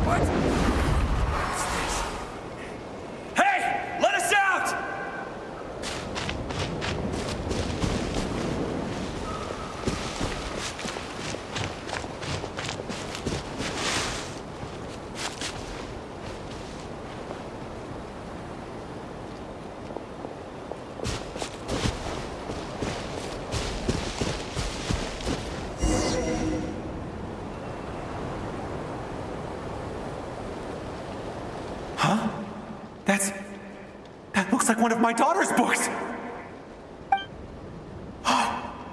Speaker 8: What? What's this? Hey! Let us out! Huh? That looks like one of my daughter's books!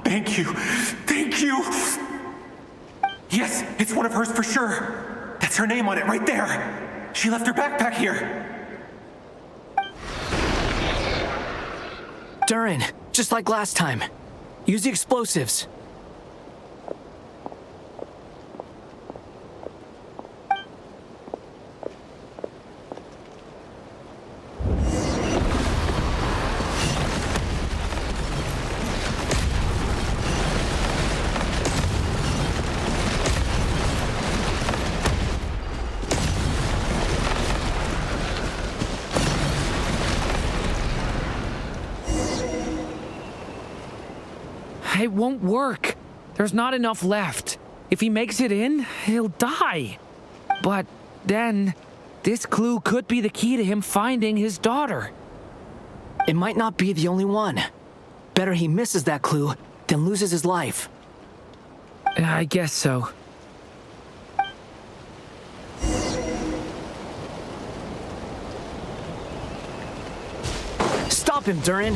Speaker 8: Thank you. Thank you! Yes, it's one of hers for sure. That's her name on it right there. She left her backpack here.
Speaker 22: Durin, just like last time. Use the explosives.
Speaker 7: It won't work. There's not enough left. If he makes it in, he'll die. But then, this clue could be the key to him finding his daughter.
Speaker 22: It might not be the only one. Better he misses that clue than loses his life.
Speaker 7: I guess so.
Speaker 22: Stop him, Durin.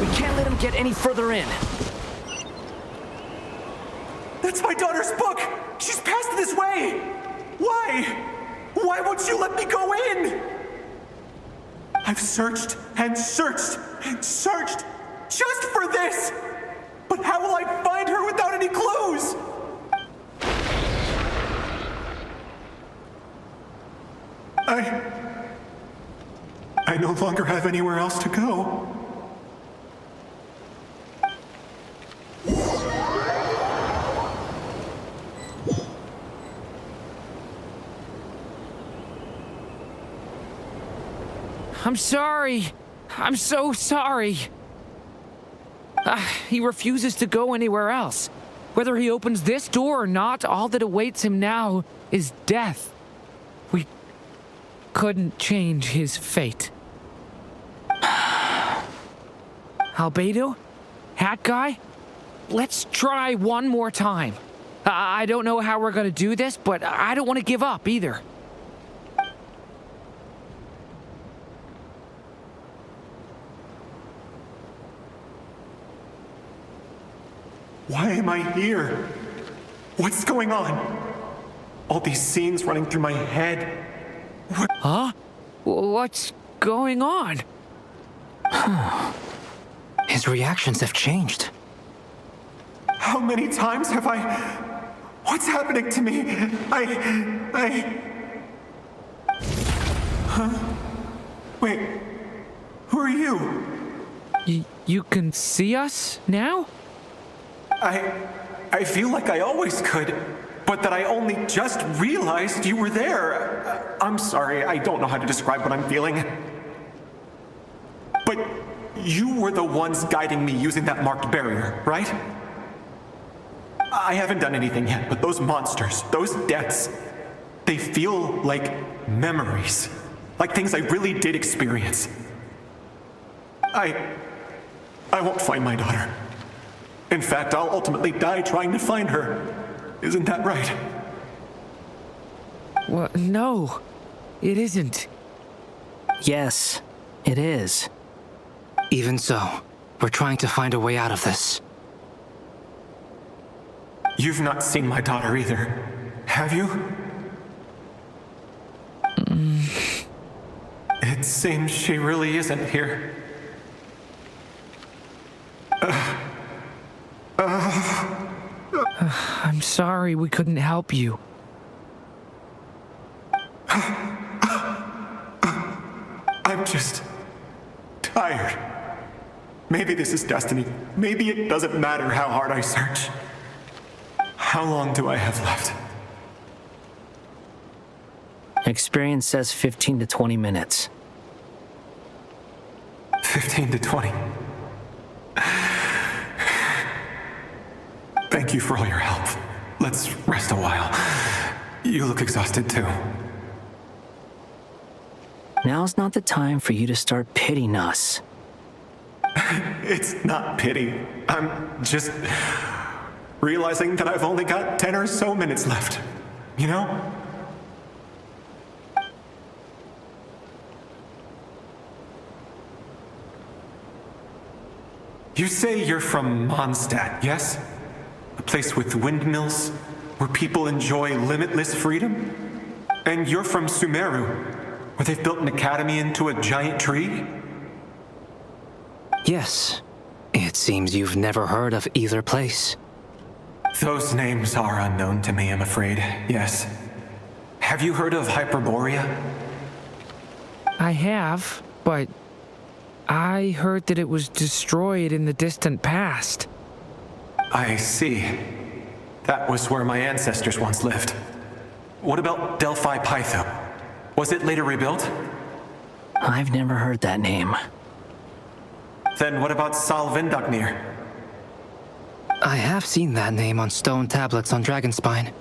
Speaker 22: We can't let him get any further in.
Speaker 8: That's my daughter's book! She's passed this way! Why? Why won't you let me go in? I've searched and searched and searched just for this! But how will I find her without any clues? I no longer have anywhere else to go.
Speaker 7: I'm sorry. I'm so sorry. He refuses to go anywhere else. Whether he opens this door or not, all that awaits him now is death. We couldn't change his fate. Albedo? Hat guy? Let's try one more time. I don't know how we're gonna do this, but I don't want to give up either.
Speaker 8: Why am I here? What's going on? All these scenes running through my head.
Speaker 7: Huh? What's going on?
Speaker 2: His reactions have changed.
Speaker 8: How many times have I... What's happening to me? Huh? Wait, who are you?
Speaker 7: You can see us now?
Speaker 8: I feel like I always could, but but that I only just realized you were there. I'm sorry, I don't know how to describe what I'm feeling. But you were the ones guiding me using that marked barrier, right? I haven't done anything yet, but those monsters, those deaths, they feel like memories. Like things I really did experience. I won't find my daughter. In fact, I'll ultimately die trying to find her. Isn't that right?
Speaker 7: Well, no, it isn't.
Speaker 22: Yes, it is.
Speaker 2: Even so, we're trying to find a way out of this.
Speaker 8: You've not seen my daughter either, have you? It seems she really isn't here.
Speaker 7: I'm sorry we couldn't help you.
Speaker 8: I'm just tired. Maybe this is destiny. Maybe it doesn't matter how hard I search. How long do I have left?
Speaker 22: Experience says 15 to 20 minutes.
Speaker 8: 15 to 20. Thank you for all your help. Let's rest a while. You look exhausted too.
Speaker 22: Now's not the time for you to start pitying us.
Speaker 8: It's not pity. I'm just realizing that I've only got 10 or so minutes left. You know? You say you're from Mondstadt, yes? A place with windmills, where people enjoy limitless freedom? And you're from Sumeru, where they've built an academy into a giant tree?
Speaker 2: Yes. It seems you've never heard of either place.
Speaker 8: Those names are unknown to me, I'm afraid, yes. Have you heard of Hyperborea?
Speaker 7: I have, but I heard that it was destroyed in the distant past.
Speaker 8: I see. That was where my ancestors once lived. What about Delphi Pytho? Was it later rebuilt?
Speaker 22: I've never heard that name.
Speaker 8: Then what about Salvindagnir?
Speaker 2: I have seen that name on stone tablets on Dragonspine.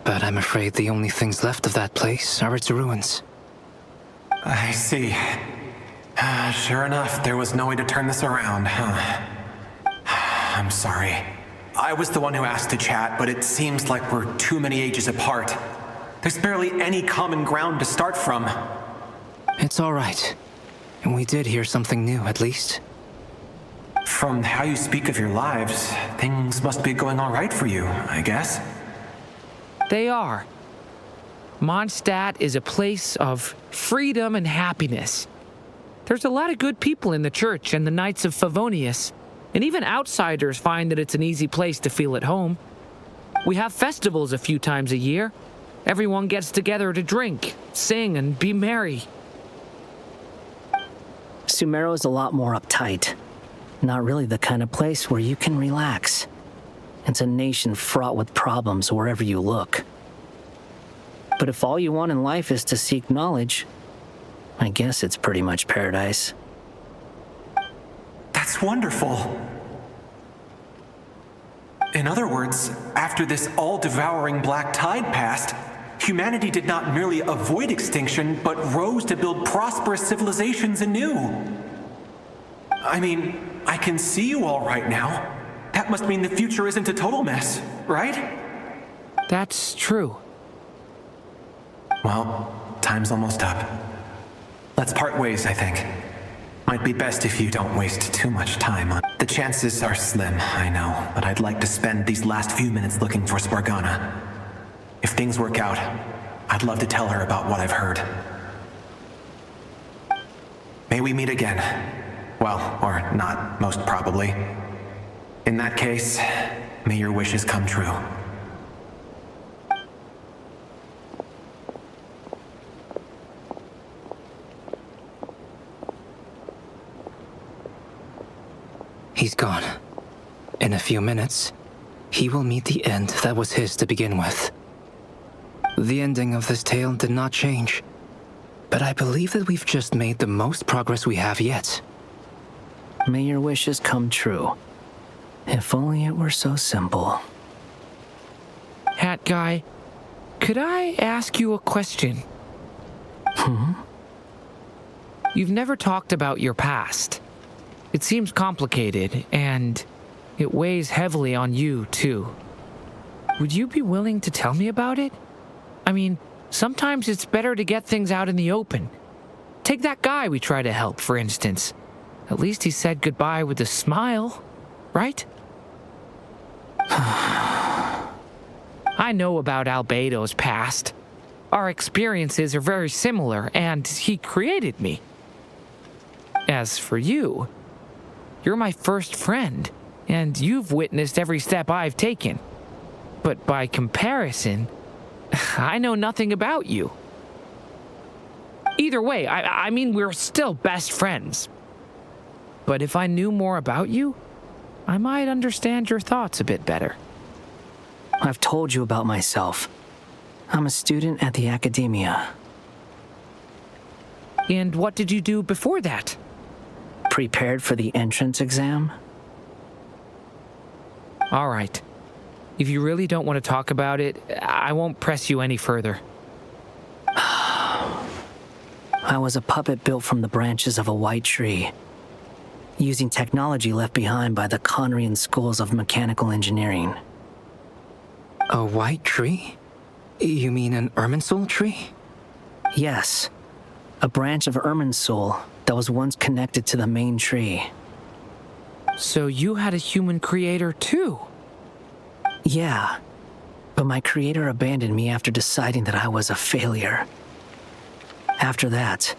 Speaker 2: But I'm afraid the only things left of that place are its ruins.
Speaker 8: I see. Sure enough, there was no way to turn this around, huh? I'm sorry. I was the one who asked to chat, but it seems like we're too many ages apart. There's barely any common ground to start from.
Speaker 2: It's all right. We did hear something new, at least.
Speaker 8: From how you speak of your lives, things must be going all right for you, I guess.
Speaker 7: They are. Mondstadt is a place of freedom and happiness. There's a lot of good people in the church and the Knights of Favonius, and even outsiders find that it's an easy place to feel at home. We have festivals a few times a year. Everyone gets together to drink, sing, and be merry.
Speaker 22: Sumeru is a lot more uptight. Not really the kind of place where you can relax. It's a nation fraught with problems wherever you look. But if all you want in life is to seek knowledge, I guess it's pretty much paradise.
Speaker 8: That's wonderful. In other words, after this all-devouring black tide passed, humanity did not merely avoid extinction, but rose to build prosperous civilizations anew. I mean, I can see you all right now. That must mean the future isn't a total mess, right?
Speaker 7: That's true.
Speaker 8: Well, time's almost up. Let's part ways, I think. Might be best if you don't waste too much time on... The chances are slim, I know, but I'd like to spend these last few minutes looking for Spargana. If things work out, I'd love to tell her about what I've heard. May we meet again. Well, or not, most probably. In that case, may your wishes come true.
Speaker 2: He's gone. In a few minutes, he will meet the end that was his to begin with. The ending of this tale did not change, but I believe that we've just made the most progress we have yet.
Speaker 22: May your wishes come true. If only it were so simple.
Speaker 7: Hat guy, could I ask you a question? You've never talked about your past. It seems complicated, and it weighs heavily on you, too. Would you be willing to tell me about it? I mean, sometimes it's better to get things out in the open. Take that guy we try to help, for instance. At least he said goodbye with a smile, right? I know about Albedo's past. Our experiences are very similar, and he created me. As for you, you're my first friend, and you've witnessed every step I've taken. But by comparison, I know nothing about you. Either way, I mean, we're still best friends. But if I knew more about you, I might understand your thoughts a bit better.
Speaker 22: I've told you about myself. I'm a student at the academia.
Speaker 7: And what did you do before that?
Speaker 22: Prepared for the entrance exam?
Speaker 7: All right. If you really don't want to talk about it, I won't press you any further.
Speaker 22: I was a puppet built from the branches of a white tree, using technology left behind by the Conrian schools of mechanical engineering.
Speaker 2: A white tree? You mean an Irminsul tree?
Speaker 22: Yes. A branch of Irminsul that was once connected to the main tree.
Speaker 7: So you had a human creator too?
Speaker 22: Yeah. But my creator abandoned me after deciding that I was a failure. After that,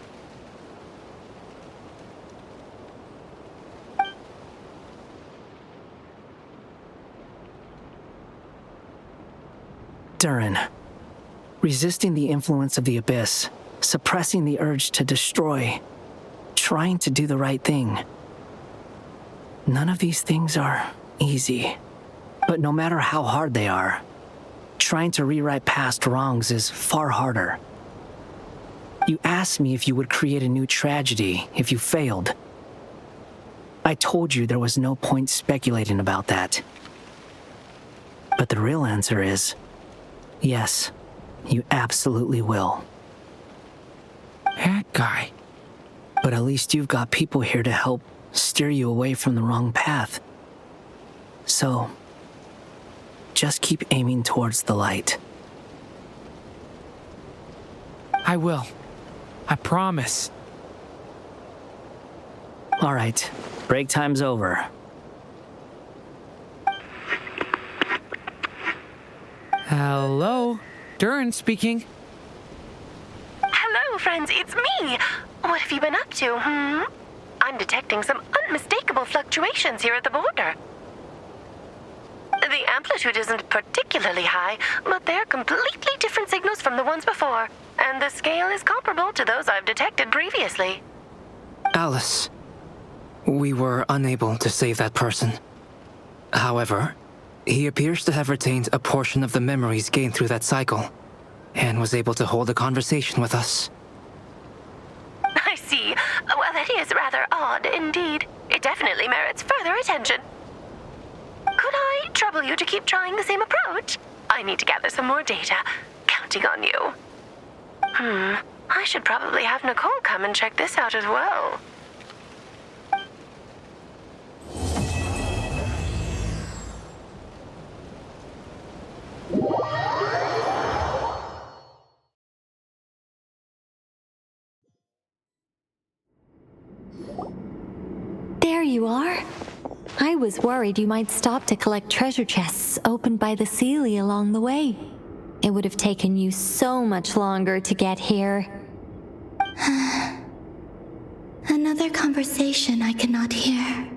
Speaker 22: Durin. Resisting the influence of the abyss, suppressing the urge to destroy, trying to do the right thing. None of these things are easy. But no matter how hard they are, trying to rewrite past wrongs is far harder. You asked me if you would create a new tragedy if you failed. I told you there was no point speculating about that. But the real answer is, yes, you absolutely will.
Speaker 7: That guy.
Speaker 22: But at least you've got people here to help steer you away from the wrong path. So, just keep aiming towards the light.
Speaker 7: I will. I promise.
Speaker 22: All right, break time's over.
Speaker 7: Hello? Durin speaking.
Speaker 13: Hello, friends, it's me. What have you been up to, I'm detecting some unmistakable fluctuations here at the border. The amplitude isn't particularly high, but they're completely different signals from the ones before, and the scale is comparable to those I've detected previously.
Speaker 2: Alice, we were unable to save that person. However, he appears to have retained a portion of the memories gained through that cycle, and was able to hold a conversation with us.
Speaker 13: I see. Well, that is rather odd indeed. It definitely merits further attention. Could I trouble you to keep trying the same approach? I need to gather some more data. Counting on you. I should probably have Nicole come and check this out as well.
Speaker 3: There you are. I was worried you might stop to collect treasure chests opened by the Seelie along the way. It would have taken you so much longer to get here.
Speaker 1: Another conversation I cannot hear.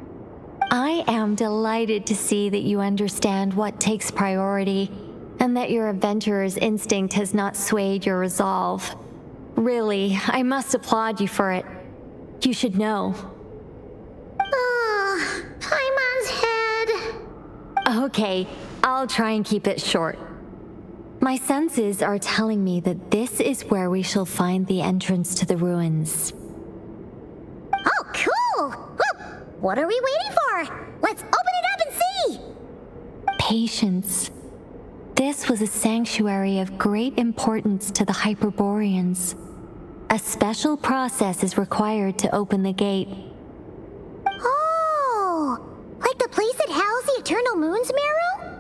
Speaker 3: I am delighted to see that you understand what takes priority, and that your adventurer's instinct has not swayed your resolve. Really, I must applaud you for it. You should know.
Speaker 4: Paimon's head.
Speaker 3: Okay, I'll try and keep it short. My senses are telling me that this is where we shall find the entrance to the ruins.
Speaker 4: Oh, cool! Well, what are we waiting for? Let's open it up and see!
Speaker 3: Patience. This was a sanctuary of great importance to the Hyperboreans. A special process is required to open the gate.
Speaker 4: Oh! Like the place that housed the Eternal Moon's marrow?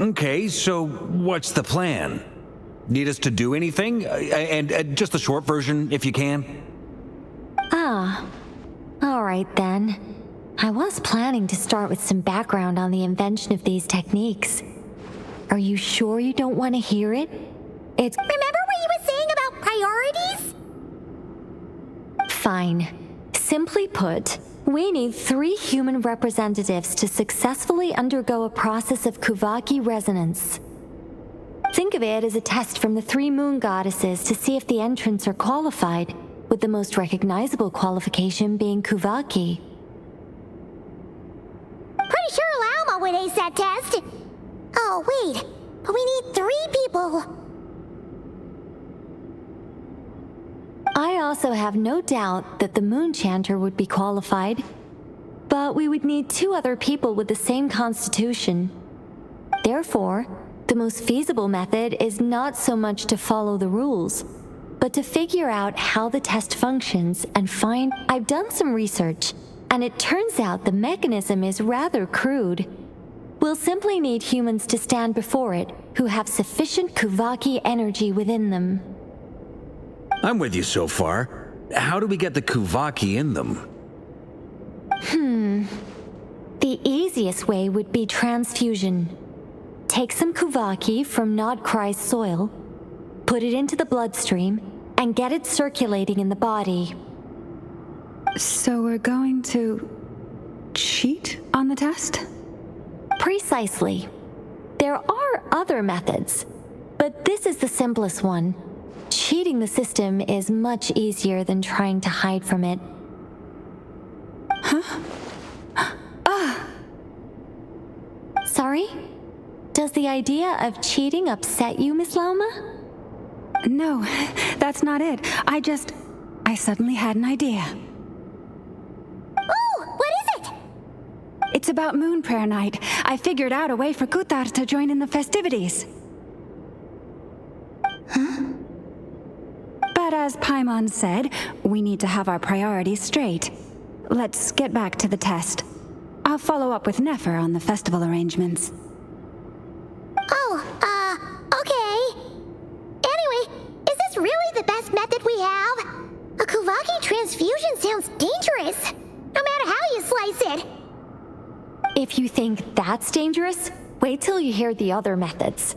Speaker 5: Okay, so what's the plan? Need us to do anything? And just the short version, if you can.
Speaker 3: Ah, all right then. I was planning to start with some background on the invention of these techniques. Are you sure you don't want to hear it? It's...
Speaker 4: Remember what you were saying about priorities?
Speaker 3: Fine. Simply put, we need 3 human representatives to successfully undergo a process of Kuvaki resonance. Think of it as a test from the 3 moon goddesses to see if the entrants are qualified, with the most recognizable qualification being Kuvaki.
Speaker 4: Pretty sure Lauma would ace that test. Oh, wait. But we need 3 people.
Speaker 3: I also have no doubt that the Moon Chanter would be qualified, but we would need 2 other people with the same constitution. Therefore, the most feasible method is not so much to follow the rules, but to figure out how the test functions and find... I've done some research, and it turns out the mechanism is rather crude. We'll simply need humans to stand before it who have sufficient Kuvaki energy within them.
Speaker 5: I'm with you so far. How do we get the Kuvaki in them?
Speaker 3: The easiest way would be transfusion. Take some Kuvaki from Krai's soil, put it into the bloodstream, and get it circulating in the body.
Speaker 6: So we're going to cheat on the test?
Speaker 3: Precisely. There are other methods, but this is the simplest one. Cheating the system is much easier than trying to hide from it. Sorry? Does the idea of cheating upset you, Miss Lauma?
Speaker 6: No, that's not it. I suddenly had an idea.
Speaker 4: Oh, what is it?
Speaker 6: It's about Moon Prayer Night. I figured out a way for Kutar to join in the festivities. But as Paimon said, we need to have our priorities straight. Let's get back to the test. I'll follow up with Nefer on the festival arrangements.
Speaker 4: Okay. Anyway, is this really the best method we have? A Kuvaki transfusion sounds dangerous, no matter how you slice it.
Speaker 3: If you think that's dangerous, wait till you hear the other methods.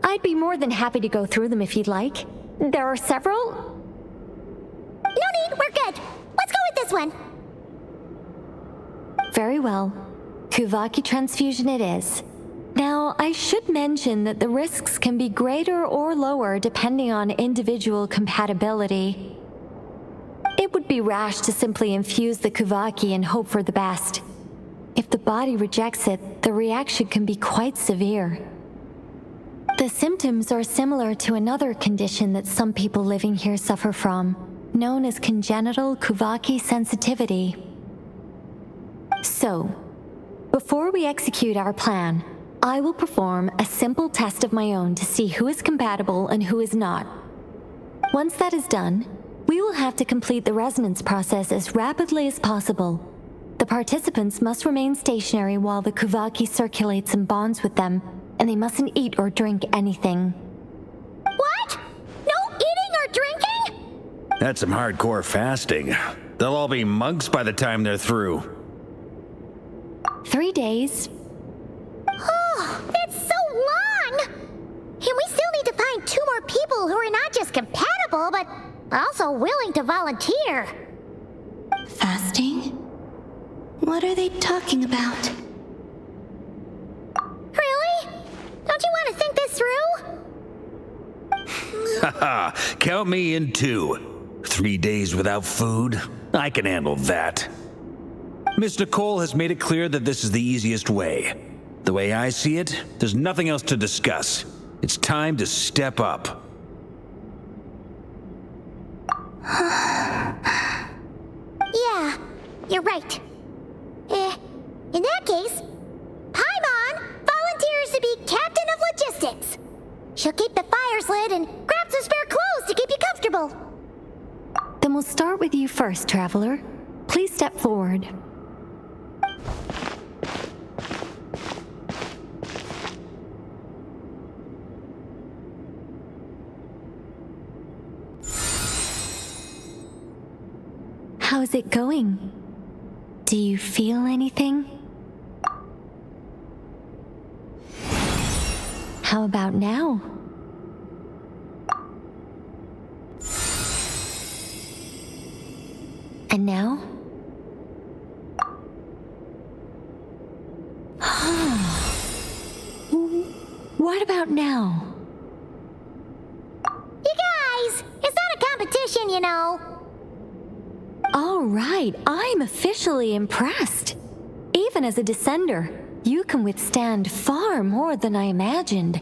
Speaker 3: I'd be more than happy to go through them if you'd like. There are several.
Speaker 4: No need, we're good. Let's go with this one.
Speaker 3: Very well. Kuvaki transfusion it is. Now, I should mention that the risks can be greater or lower depending on individual compatibility. It would be rash to simply infuse the Kuvaki and hope for the best. If the body rejects it, the reaction can be quite severe. The symptoms are similar to another condition that some people living here suffer from, known as congenital Kuvaki sensitivity. So, before we execute our plan, I will perform a simple test of my own to see who is compatible and who is not. Once that is done, we will have to complete the resonance process as rapidly as possible. The participants must remain stationary while the Kuvaki circulates and bonds with them, and they mustn't eat or drink anything.
Speaker 4: What? No eating or drinking?
Speaker 5: That's some hardcore fasting. They'll all be monks by the time they're through.
Speaker 3: 3 days.
Speaker 4: Oh, it's so long! And we still need to find 2 more people who are not just compatible, but also willing to volunteer.
Speaker 1: Fasting? What are they talking about?
Speaker 4: Really? Don't you want to think this through?
Speaker 5: Haha, count me in too. 3 days without food? I can handle that. Miss Nicole has made it clear that this is the easiest way. The way I see it, there's nothing else to discuss. It's time to step up.
Speaker 4: Yeah, you're right. In that case, Paimon volunteers to be Captain of Logistics. She'll keep the fires lit and grab some spare clothes to keep you comfortable.
Speaker 3: Then we'll start with you first, Traveler. Please step forward. How's it going? Do you feel anything? How about now? And now? What about now?
Speaker 4: You guys, it's not a competition, you know.
Speaker 3: All right, I'm officially impressed. Even as a descender, you can withstand far more than I imagined.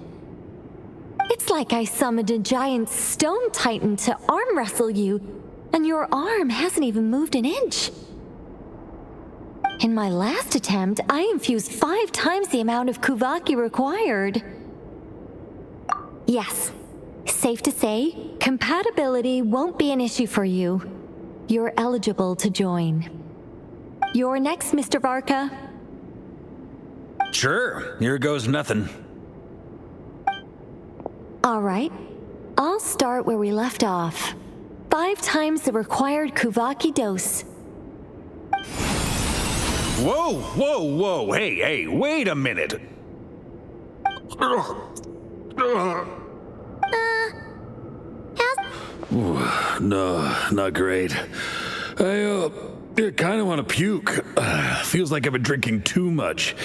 Speaker 3: It's like I summoned a giant stone titan to arm wrestle you, and your arm hasn't even moved an inch. In my last attempt, I infused 5 times the amount of Kuvaki required. Yes, safe to say, compatibility won't be an issue for you. You're eligible to join. You're next, Mr. VARKA.
Speaker 5: Sure, here goes nothing.
Speaker 3: All right, I'll start where we left off. 5 times the required Kuvaki dose.
Speaker 5: Whoa, whoa, whoa, hey, wait a minute. No, not great. I kind of want to puke. Feels like I've been drinking too much.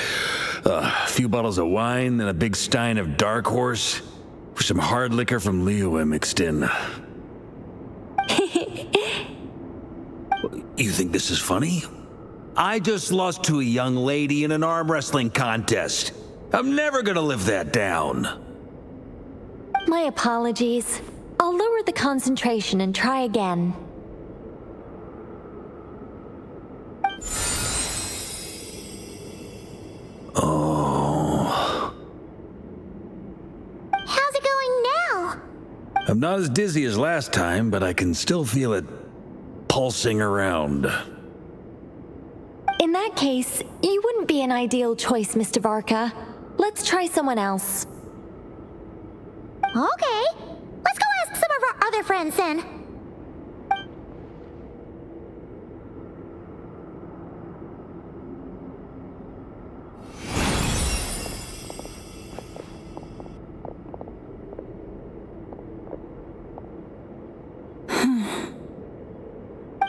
Speaker 5: A few bottles of wine and a big stein of Dark Horse with some hard liquor from Liyue mixed in. You think this is funny? I just lost to a young lady in an arm wrestling contest. I'm never gonna live that down.
Speaker 3: My apologies. I'll lower the concentration and try again.
Speaker 5: Oh.
Speaker 4: How's it going now?
Speaker 5: I'm not as dizzy as last time, but I can still feel it pulsing around.
Speaker 3: In that case, you wouldn't be an ideal choice, Mr. VARKA. Let's try someone else.
Speaker 4: Okay, let's go ask some of our other friends then.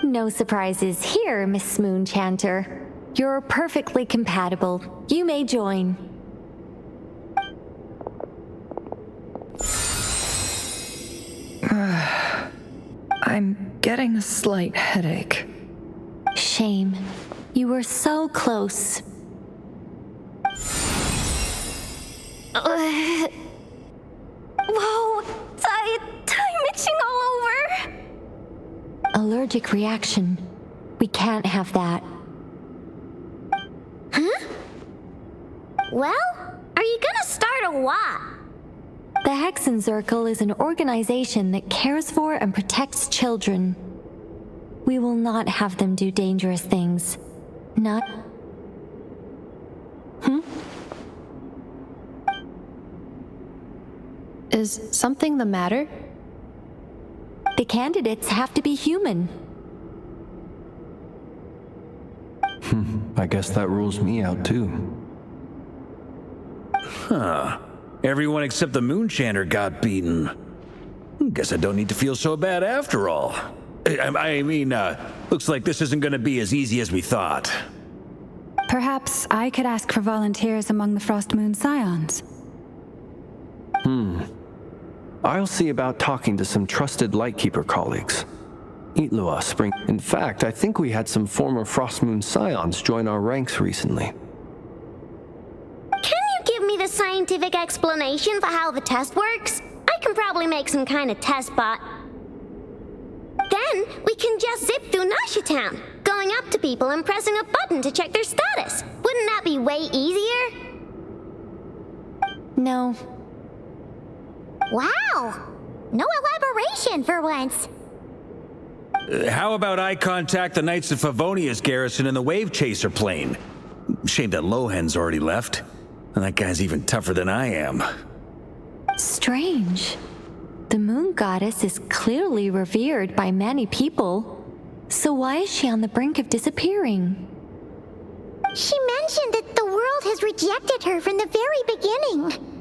Speaker 3: No surprises here, Miss Moonchanter. You're perfectly compatible. You may join.
Speaker 12: I'm getting a slight headache.
Speaker 3: Shame. You were so close.
Speaker 10: Whoa! I'm itching all over!
Speaker 3: Allergic reaction. We can't have that.
Speaker 4: Huh? Well, are you gonna start a what?
Speaker 3: The Hexenzirkel is an organization that cares for and protects children. We will not have them do dangerous things. Not...
Speaker 12: Is something the matter?
Speaker 3: The candidates have to be human.
Speaker 15: I guess that rules me out too.
Speaker 5: Huh. Everyone except the Moonchanter got beaten. Guess I don't need to feel so bad after all. I mean, looks like this isn't gonna be as easy as we thought.
Speaker 6: Perhaps I could ask for volunteers among the Frost Moon Scions.
Speaker 15: I'll see about talking to some trusted Lightkeeper colleagues. Itlua spring. In fact, I think we had some former Frostmoon Scions join our ranks recently.
Speaker 4: Can you give me the scientific explanation for how the test works? I can probably make some kind of test bot. Then we can just zip through Nashatown, going up to people and pressing a button to check their status. Wouldn't that be way easier?
Speaker 3: No.
Speaker 4: Wow! No elaboration for once.
Speaker 5: How about I contact the Knights of Favonia's garrison in the Wave Chaser plane? Shame that Lohan's already left. And that guy's even tougher than I am.
Speaker 3: Strange. The moon goddess is clearly revered by many people. So why is she on the brink of disappearing?
Speaker 4: She mentioned that the world has rejected her from the very beginning.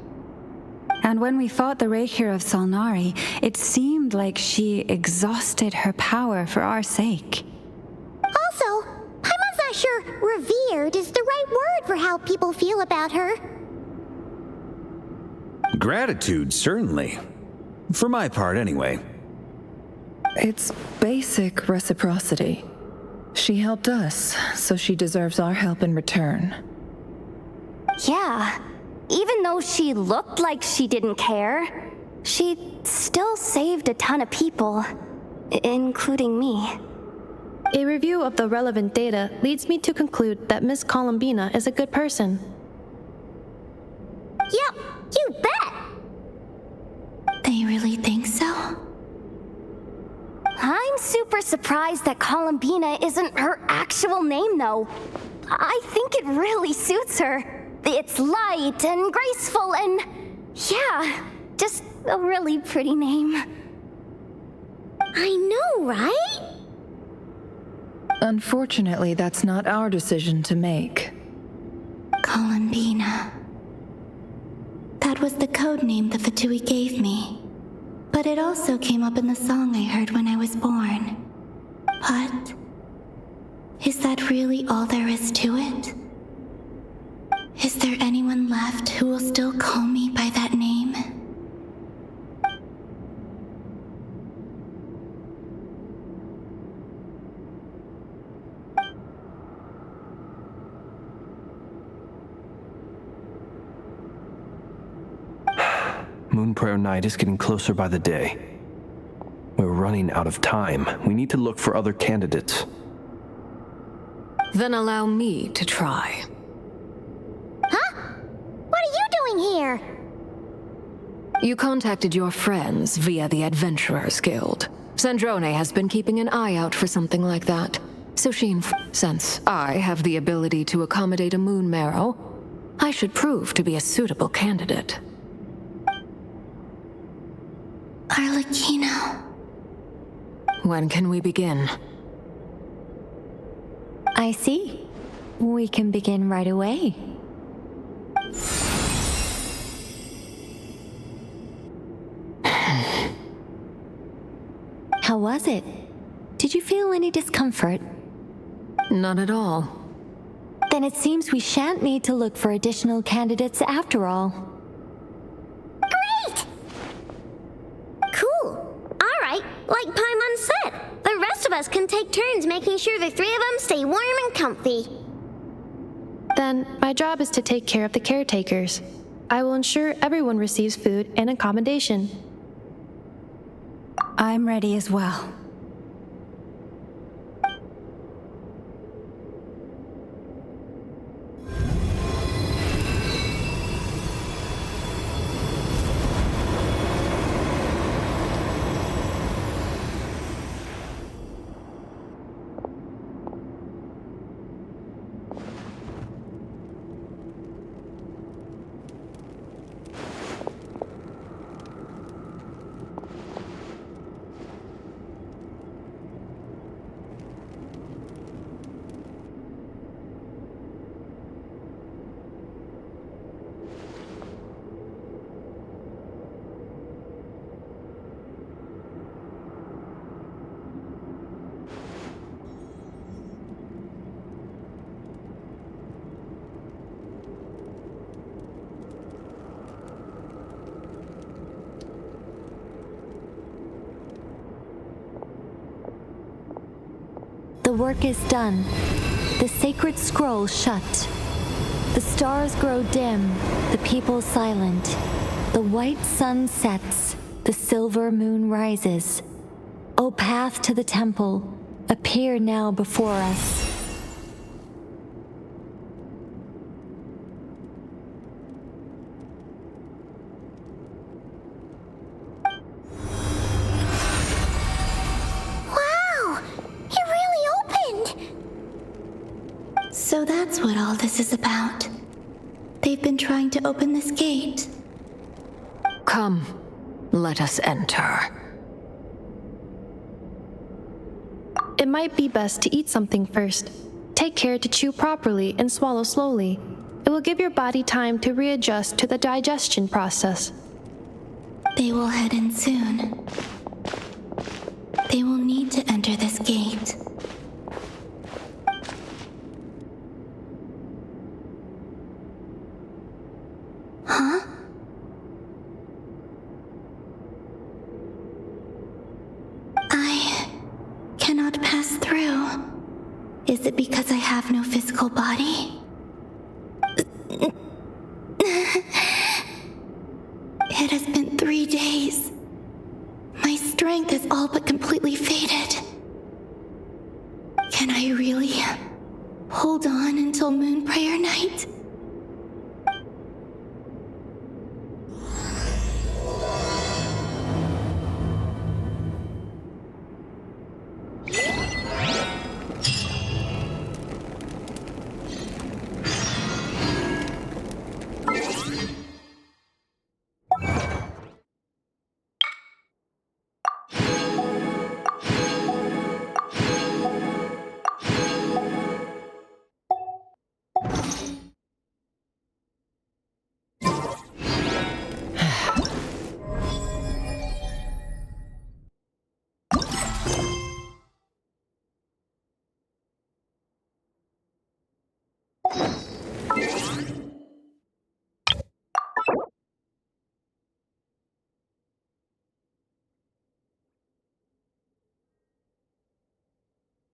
Speaker 6: And when we fought the Raker of Solnari, it seemed like she exhausted her power for our sake.
Speaker 4: Also, I'm not sure revered is the right word for how people feel about her.
Speaker 5: Gratitude, certainly. For my part, anyway.
Speaker 12: It's basic reciprocity. She helped us, so she deserves our help in return.
Speaker 10: Yeah. Even though she looked like she didn't care, she still saved a ton of people, including me.
Speaker 12: A review of the relevant data leads me to conclude that Miss Colombina is a good person.
Speaker 4: Yep, you bet!
Speaker 1: They really think so?
Speaker 10: I'm super surprised that Colombina isn't her actual name, though. I think it really suits her. It's light and graceful and, yeah, just a really pretty name.
Speaker 4: I know, right?
Speaker 12: Unfortunately, that's not our decision to make.
Speaker 1: Colombina. That was the code name the Fatui gave me. But it also came up in the song I heard when I was born. But is that really all there is to it? Is there anyone left who will still call me by that name?
Speaker 15: Moon Prayer Night is getting closer by the day. We're running out of time. We need to look for other candidates.
Speaker 21: Then allow me to try.
Speaker 4: What are you doing here?
Speaker 21: You contacted your friends via the Adventurers Guild. Sandrone has been keeping an eye out for something like that. So since I have the ability to accommodate a moon marrow, I should prove to be a suitable candidate.
Speaker 1: Arlecchino.
Speaker 21: When can we begin?
Speaker 3: I see. We can begin right away. How was it? Did you feel any discomfort?
Speaker 21: Not at all.
Speaker 3: Then it seems we shan't need to look for additional candidates after all.
Speaker 4: Great! Cool. All right, like Paimon said, the rest of us can take turns making sure the three of them stay warm and comfy.
Speaker 12: Then, my job is to take care of the caretakers. I will ensure everyone receives food and accommodation.
Speaker 6: I'm ready as well.
Speaker 3: work is done. The sacred scroll shut. The stars grow dim, the people silent. The white sun sets, the silver moon rises. O path to the temple, appear now before us.
Speaker 1: So that's what all this is about. They've been trying to open this gate.
Speaker 21: Come, let us enter.
Speaker 16: It might be best to eat something first. Take care to chew properly and swallow slowly. It will give your body time to readjust to the digestion process.
Speaker 1: They will head in soon. They will need to enter this gate. Huh? I cannot pass through. Is it because I have no physical body? It has been 3 days. My strength is all but completely faded. Can I really hold on until Moon Prayer Night?